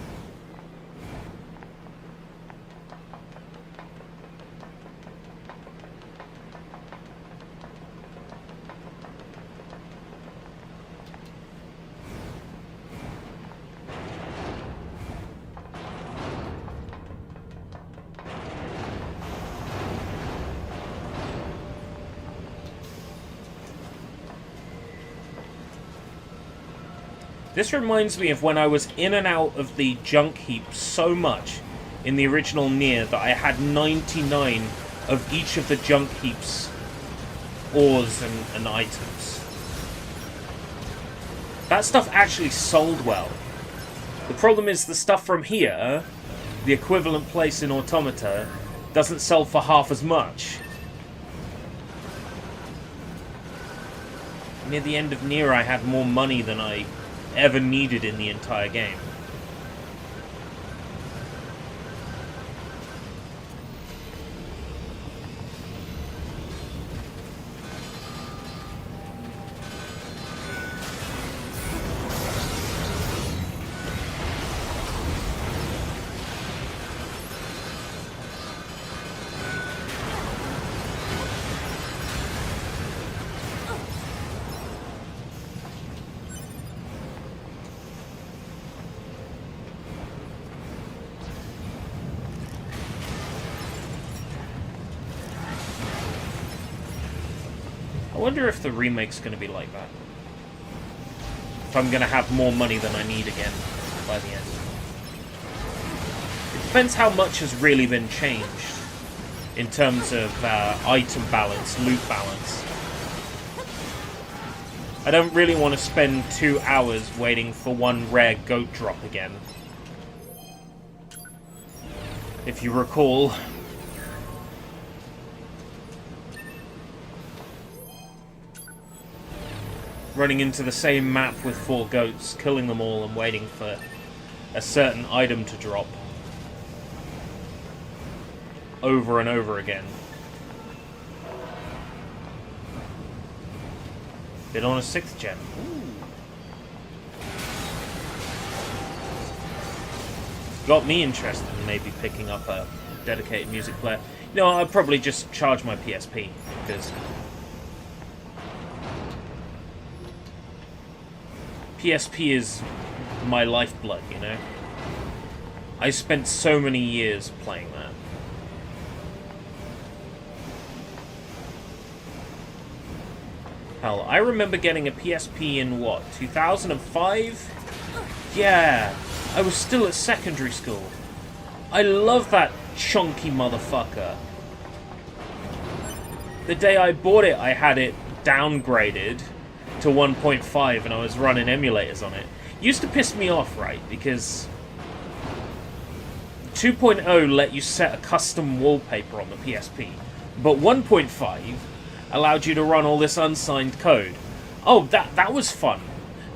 This reminds me of when I was in and out of the junk heap so much in the original NieR that I had 99 of each of the junk heap's ores and items. That stuff actually sold well. The problem is the stuff from here, the equivalent place in Automata, doesn't sell for half as much. Near the end of NieR I had more money than I ever needed in the entire game. I wonder if the remake's going to be like that. If I'm going to have more money than I need again by the end. It depends how much has really been changed in terms of item balance, loot balance. I don't really want to spend 2 hours waiting for one rare goat drop again. If you recall. Running into the same map with 4 goats, killing them all and waiting for a certain item to drop. Over and over again. Been on a 6th gen. Ooh. Got me interested in maybe picking up a dedicated music player. You No, I'd probably just charge my PSP, because PSP is my lifeblood, you know? I spent so many years playing that. Hell, I remember getting a PSP in, what, 2005? Yeah, I was still at secondary school. I love that chunky motherfucker. The day I bought it, I had it downgraded to 1.5 and I was running emulators on it. Used to piss me off, right? Because 2.0 let you set a custom wallpaper on the PSP, but 1.5 allowed you to run all this unsigned code. Oh, that was fun.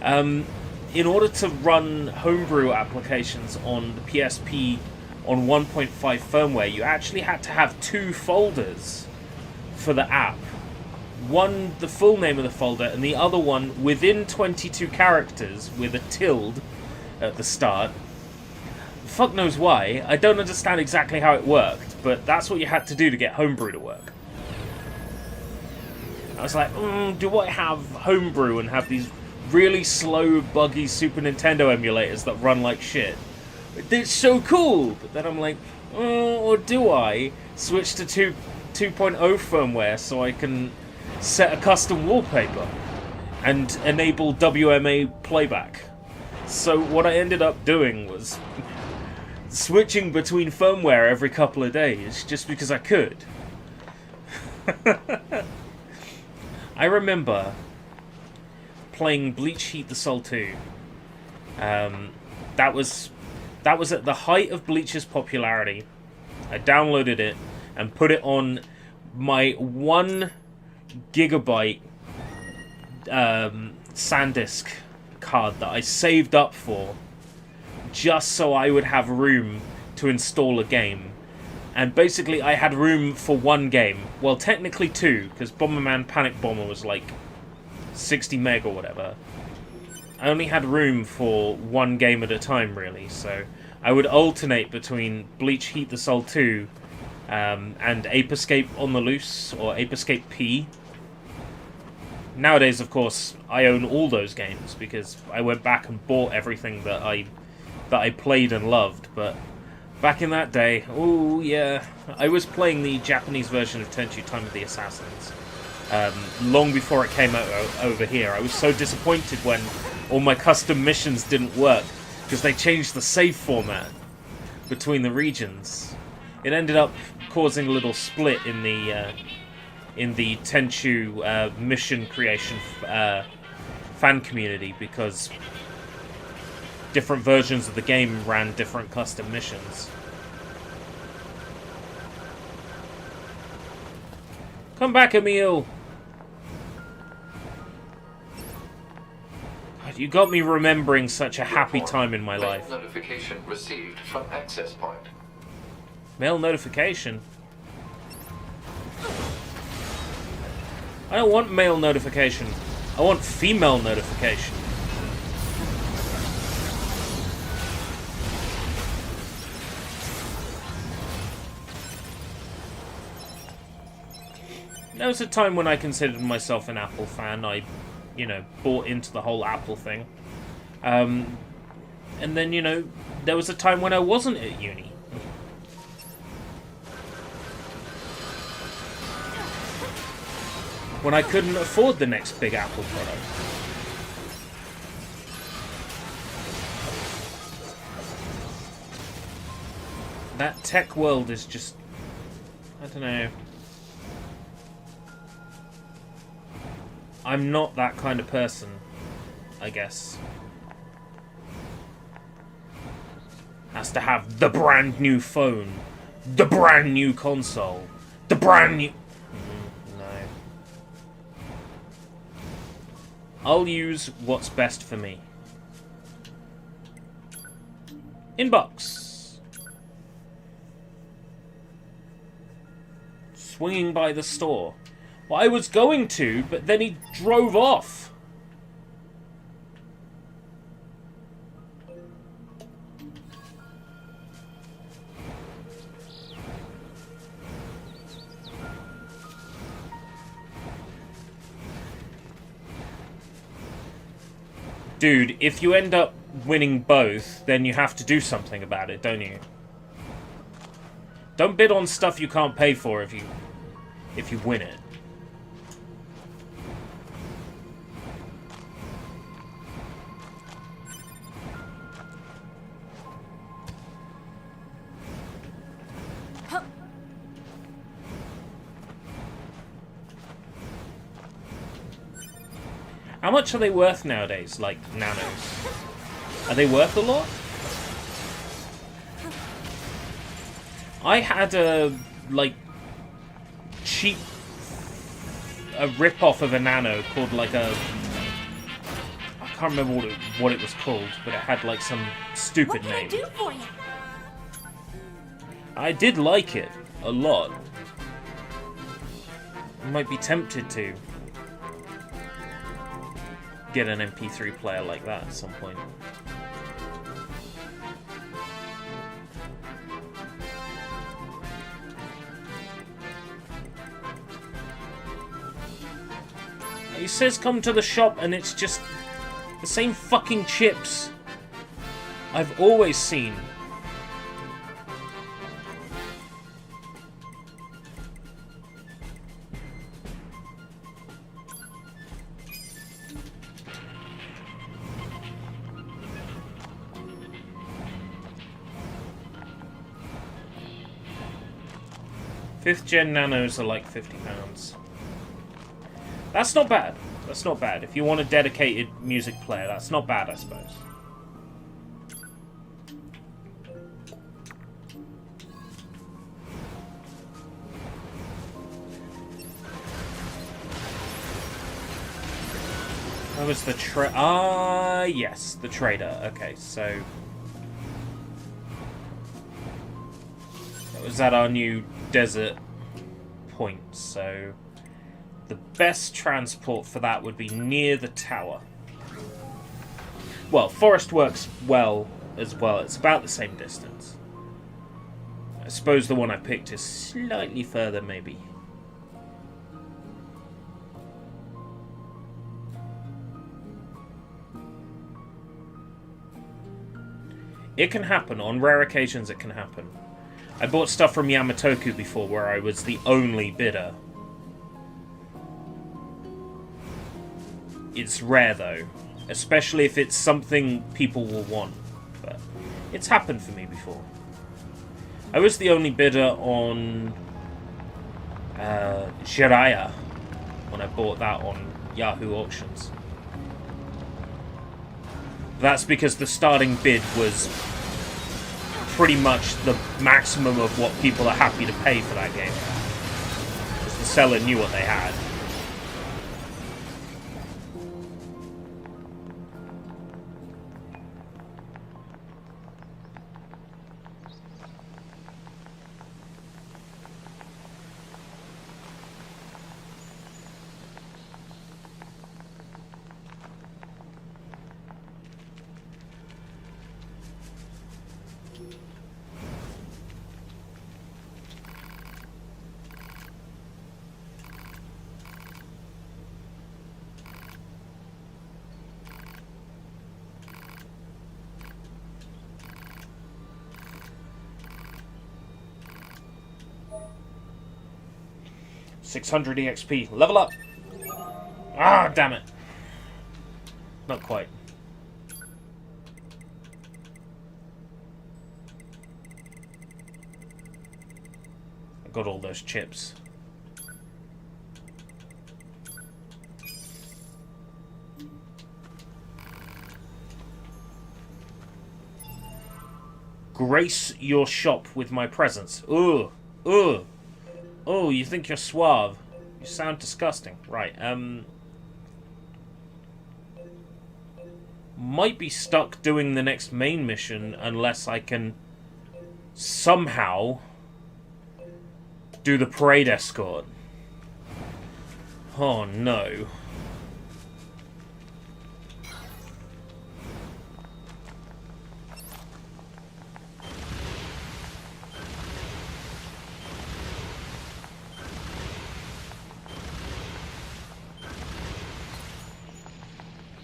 In order to run homebrew applications on the PSP on 1.5 firmware, you actually had to have 2 folders for the app. One, the full name of the folder, and the other one within 22 characters with a tilde at the start. Fuck knows why. I don't understand exactly how it worked, but that's what you had to do to get homebrew to work. I was like, do I have homebrew and have these really slow, buggy Super Nintendo emulators that run like shit? It's so cool! But then I'm like, or do I switch to 2.0 firmware so I can set a custom wallpaper and enable WMA playback? So what I ended up doing was switching between firmware every couple of days just because I could. I remember playing Bleach Heat the Soul 2. That was at the height of Bleach's popularity. I downloaded it and put it on my 1 gigabyte SanDisk card that I saved up for, just so I would have room to install a game. And basically I had room for 1 game. Well, technically 2, because Bomberman Panic Bomber was like 60 meg or whatever. I only had room for 1 game at a time, really, so I would alternate between Bleach Heat the Soul 2 and Ape Escape on the Loose, or Ape Escape P. Nowadays, of course, I own all those games, because I went back and bought everything that I played and loved, but back in that day, oh yeah, I was playing the Japanese version of Tenchu Time of the Assassins. Long before it came out over here. I was so disappointed when all my custom missions didn't work, because they changed the save format between the regions. It ended up causing a little split in the Tenchu mission creation fan community, because different versions of the game ran different custom missions. Come back, Emil! God, you got me remembering such a happy time in my life. Notification received from access point. Mail notification? I don't want male notification. I want female notification. There was a time when I considered myself an Apple fan. I, bought into the whole Apple thing. And then, there was a time when I wasn't at uni. When I couldn't afford the next big Apple product. That tech world is just... I don't know. I'm not that kind of person, I guess. Has to have the brand new phone, the brand new console, the brand new... No. I'll use what's best for me. Inbox. Swinging by the store. Well, I was going to, but then he drove off. Dude, if you end up winning both, then you have to do something about it, don't you? Don't bid on stuff you can't pay for if you win it. How much are they worth nowadays, like, nanos? Are they worth a lot? I had a, like, cheap... a rip-off of a nano called, like, a... I can't remember what it was called, but it had, like, some stupid name. What can I do for you? I did like it a lot. I might be tempted to get an MP3 player like that at some point. He says come to the shop and it's just the same fucking chips I've always seen. Fifth gen nanos are like £50. That's not bad. That's not bad. If you want a dedicated music player, that's not bad, I suppose. That was the yes, the trader. Okay, so that was at our new desert point, so the best transport for that would be near the tower. Well, forest works well as well. It's about the same distance. I suppose the one I picked is slightly further, maybe. It can happen. On rare occasions, it can happen. I bought stuff from Yamatoku before where I was the only bidder. It's rare, though. Especially if it's something people will want. But it's happened for me before. I was the only bidder on Jiraiya when I bought that on Yahoo Auctions. That's because the starting bid was pretty much the maximum of what people are happy to pay for that game. Because the seller knew what they had. $600 EXP. Level up! Ah, damn it. Not quite. I got all those chips. Grace your shop with my presence. Ugh. Ugh. Oh, you think you're suave. You sound disgusting. Right, might be stuck doing the next main mission unless I can somehow do the parade escort. Oh, no.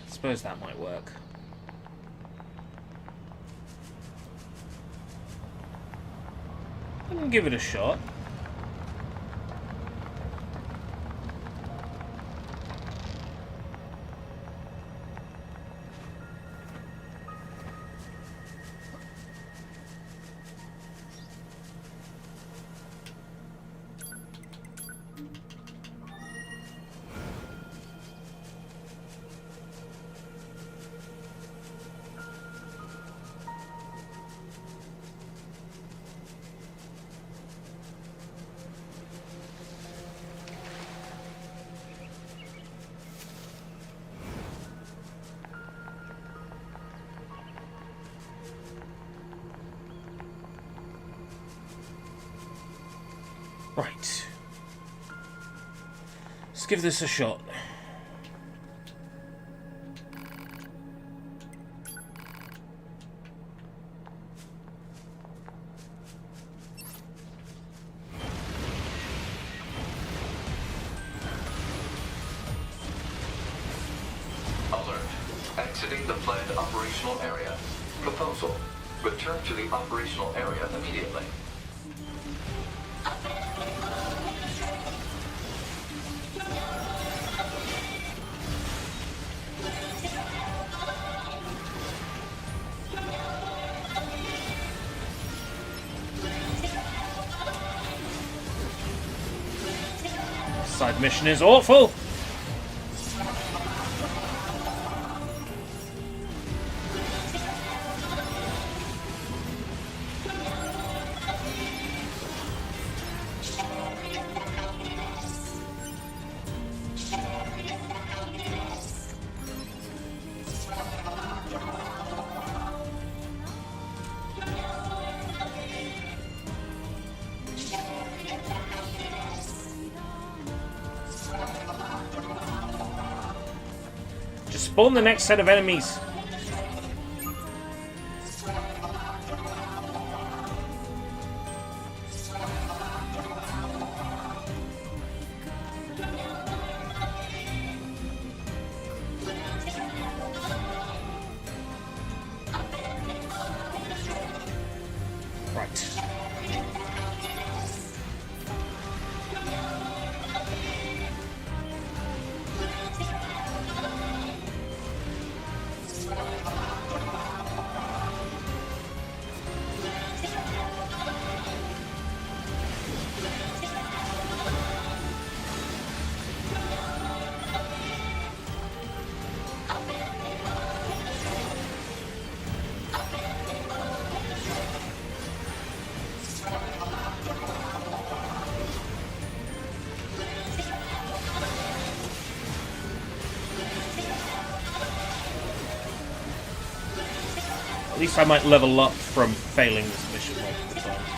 Suppose that might work. I can give it a shot. Right. Let's give this a shot. Alert. Exiting the planned operational area. Proposal. Return to the operational area immediately. Side mission is awful. Spawn the next set of enemies. Right. At least I might level up from failing this mission multiple times.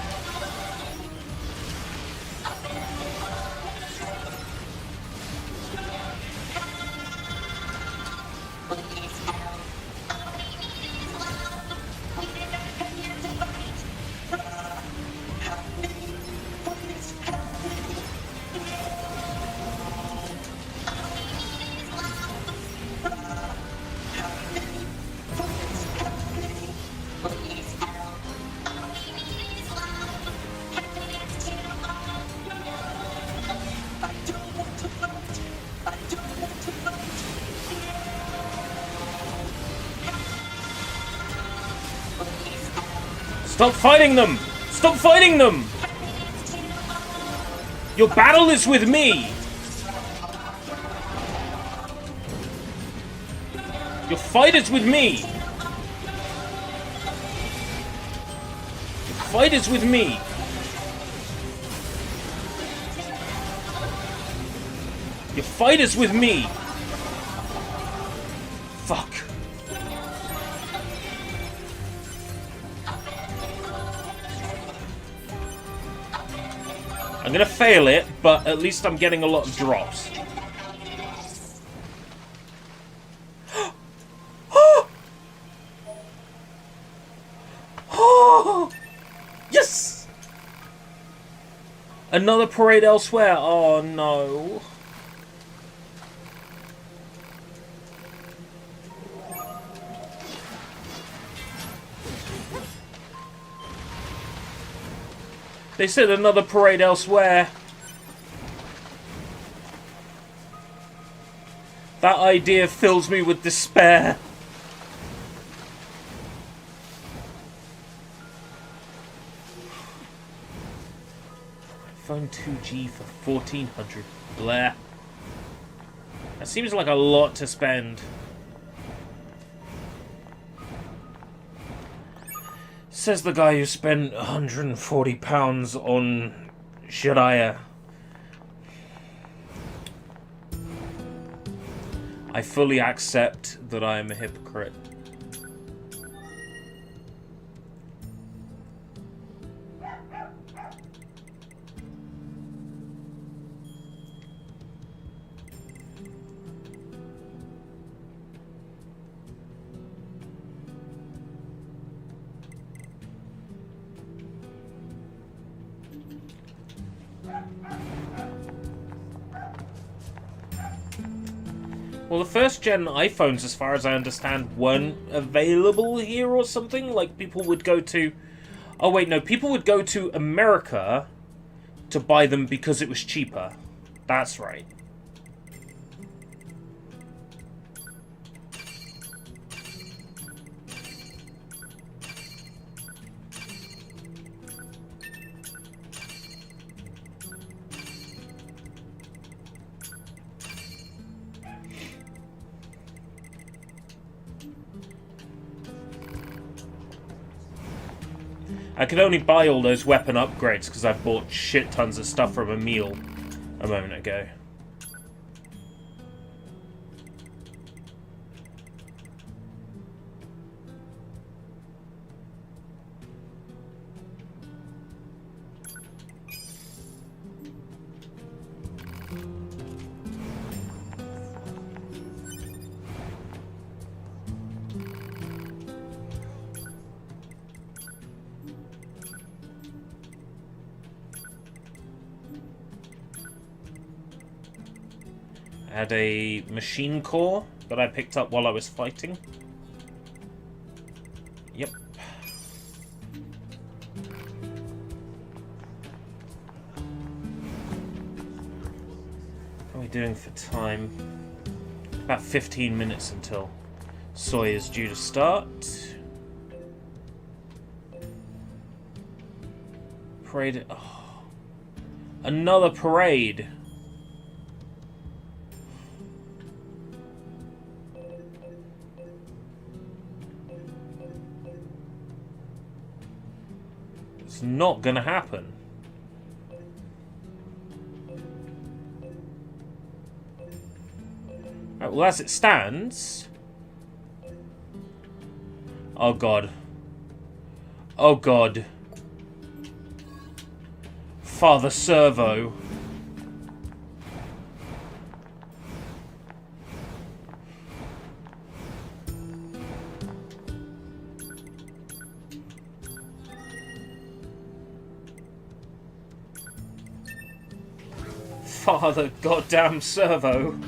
Stop fighting them! Stop fighting them! Your battle is with me! Your fight is with me! Your fight is with me! Your fight is with me! Fuck. I'm gonna fail it, but at least I'm getting a lot of drops. Yes! Another parade elsewhere. Oh no. They said another parade elsewhere. That idea fills me with despair. Phone 2G for 1400. Blah. That seems like a lot to spend. Says the guy who spent £140 on Shiraya. I fully accept that I am a hypocrite. Well, the first gen iPhones, as far as I understand, weren't available here or something. Like, people would go to... Oh, wait, no. People would go to America to buy them because it was cheaper. That's right. I could only buy all those weapon upgrades because I bought shit tons of stuff from a meal a moment ago. I had a machine core that I picked up while I was fighting. Yep. How are we doing for time? About 15 minutes until Soy is due to start. Parade. Oh. Another parade. It's not gonna happen. Right, well, as it stands... Oh god. Oh god. Father Servo. Father goddamn Servo.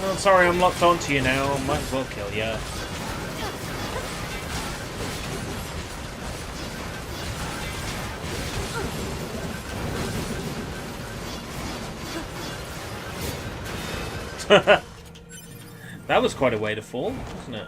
Oh, sorry, I'm locked onto you now. Might as well kill you. That was quite a way to fall, wasn't it?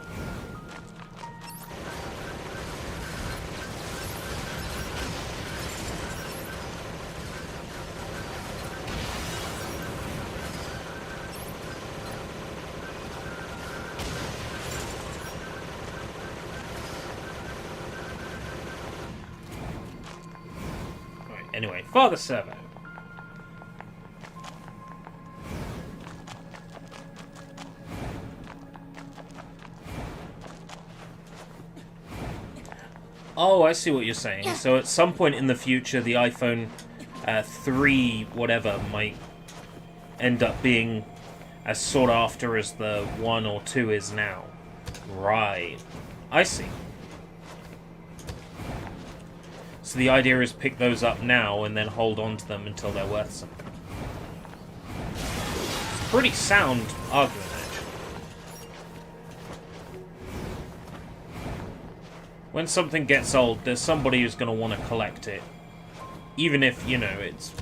Anyway, Father Servo. Oh, I see what you're saying. So at some point in the future, the iPhone 3 whatever might end up being as sought after as the 1 or 2 is now. Right. I see. So the idea is pick those up now and then hold on to them until they're worth something. It's a pretty sound argument, actually. When something gets old, there's somebody who's going to want to collect it. Even if, you know, it's...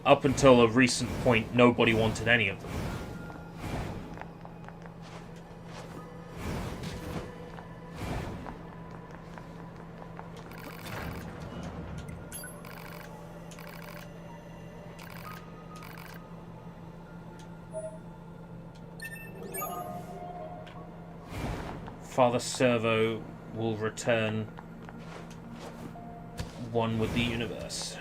Up until a recent point, nobody wanted any of them. Father Servo will return one with the universe.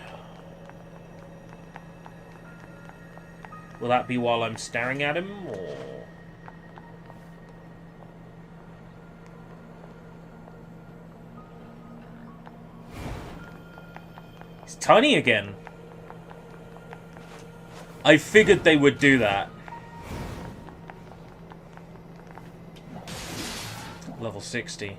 Will that be while I'm staring at him, or...? He's tiny again. I figured they would do that. Level 60.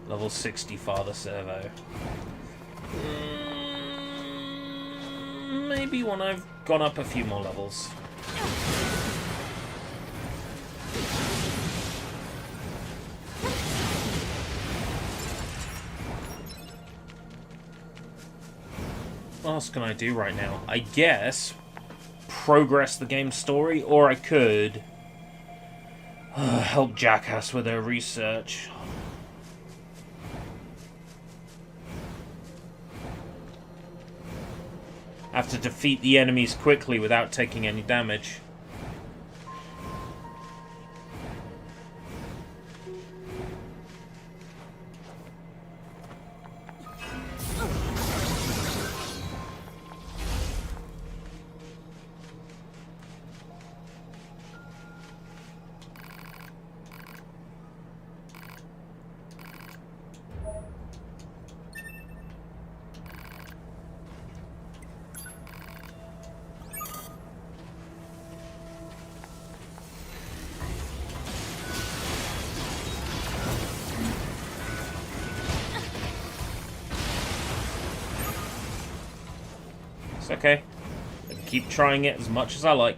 Level 60 Father Servo. Maybe when I've gone up a few more levels. What else can I do right now? I guess progress the game's story, or I could help Jackass with her research. Have to defeat the enemies quickly without taking any damage. It's okay. I can keep trying it as much as I like.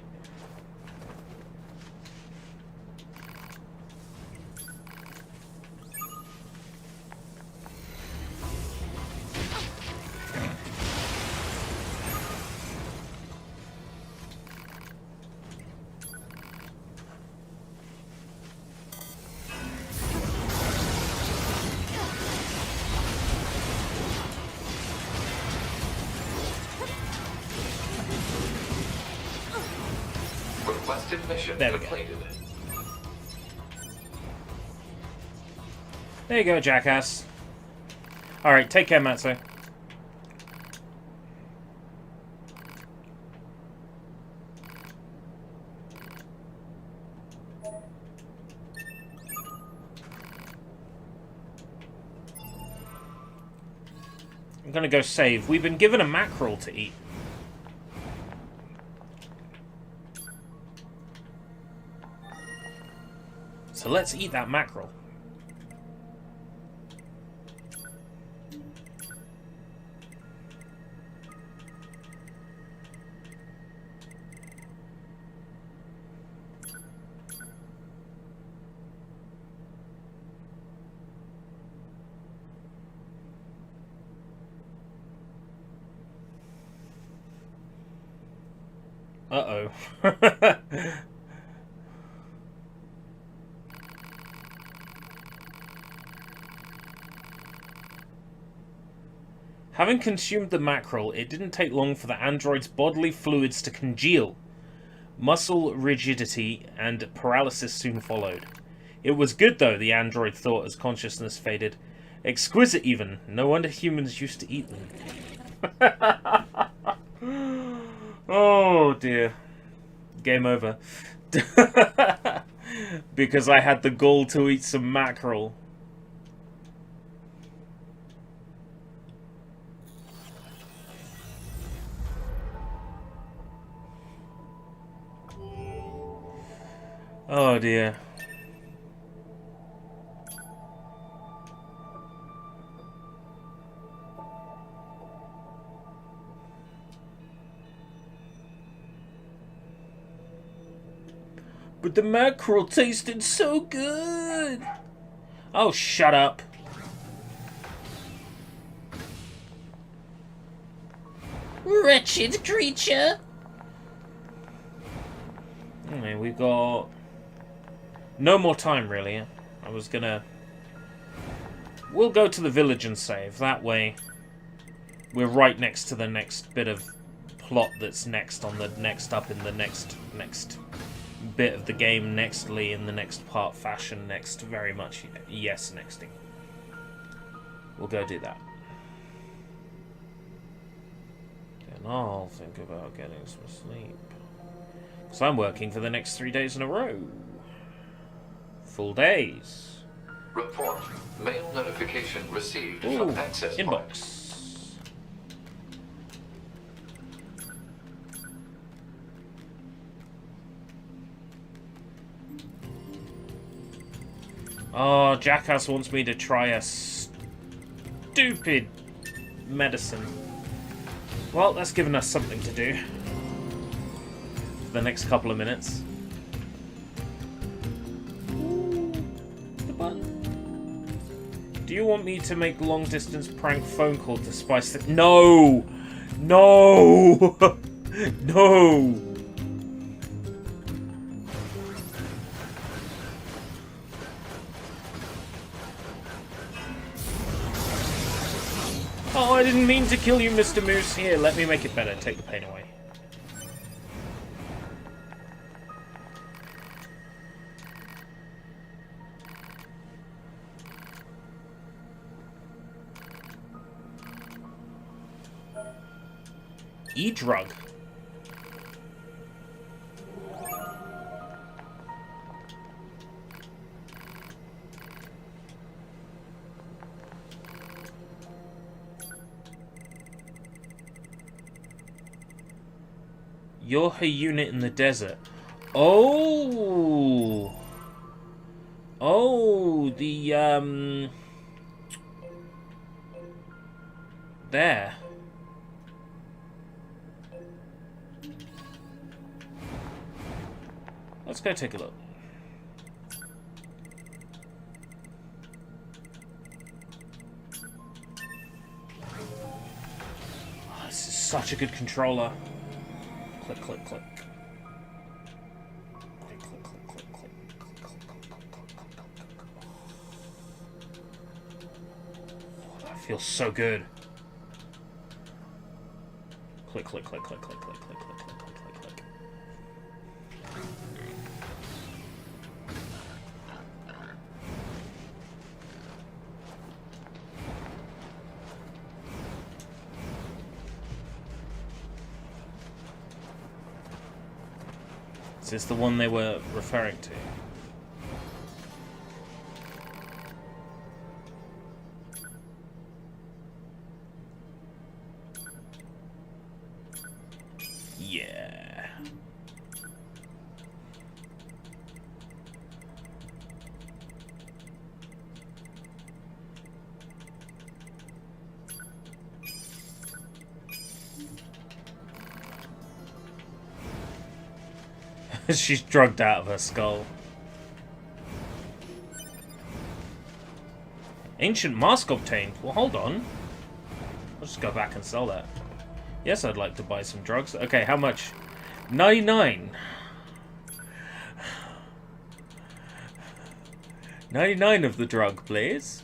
Requested mission There we go. completed. There you go, Jackass. Alright, take care, Matsu. I'm gonna go save. We've been given a mackerel to eat. So let's eat that mackerel. Uh-oh. Having consumed the mackerel, it didn't take long for the android's bodily fluids to congeal. Muscle rigidity and paralysis soon followed. It was good, though, the android thought as consciousness faded. Exquisite, even. No wonder humans used to eat them. Oh dear. Game over. Because I had the gall to eat some mackerel. Oh dear. But the mackerel tasted so good. Oh, shut up. Wretched creature. Anyway, we've got no more time, really. I was gonna... We'll go to the village and save. That way, we're right next to the next bit of plot that's next on the next up in the next bit of the game, nextly in the next part fashion, next very much, yes, nexting. We'll go do that. Then I'll think about getting some sleep. Because I'm working for the next 3 days in a row. Full days. Report. Mail notification received from access point. Inbox. Oh, Jackass wants me to try a stupid medicine. Well, that's given us something to do for the next couple of minutes. Ooh, the button. Do you want me to make long-distance prank phone call to spice the... No! No! No! Oh, I didn't mean to kill you, Mr. Moose. Here, let me make it better. Take the pain away. E-drug. You're her unit in the desert. Oh! Oh, the, there. Let's go take a look. Oh, this is such a good controller. Click, click, click. Click, click, click, click, click. Oh, that feels so good. Click, click, click, click, click, click, click, click, click, click, click, click. Is this the one they were referring to? Yeah. She's drugged out of her skull. Ancient mask obtained. Well, hold on. I'll just go back and sell that. Yes, I'd like to buy some drugs. Okay, how much? 99. 99 of the drug, please.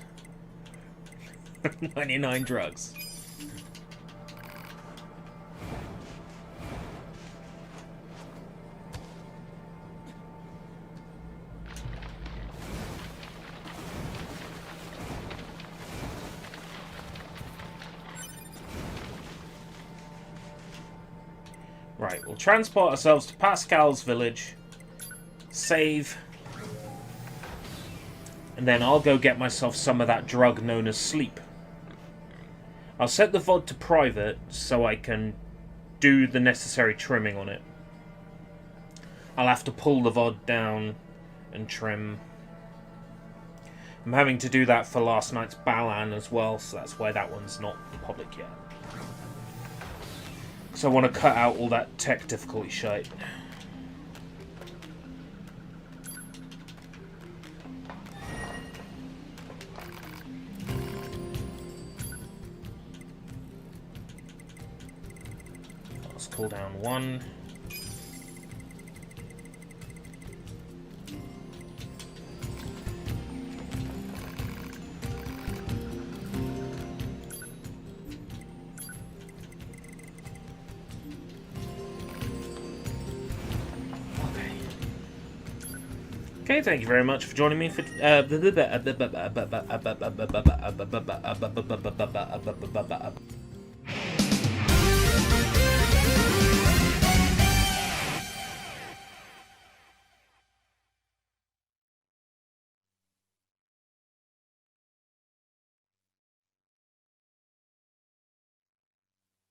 99 drugs. Right, we'll transport ourselves to Pascal's village, save, and then I'll go get myself some of that drug known as sleep. I'll set the VOD to private so I can do the necessary trimming on it. I'll have to pull the VOD down and trim. I'm having to do that for last night's Balan as well, so that's why that one's not public yet. So I want to cut out all that tech difficulty shite. Let's cool down 1. Okay, thank you very much for joining me for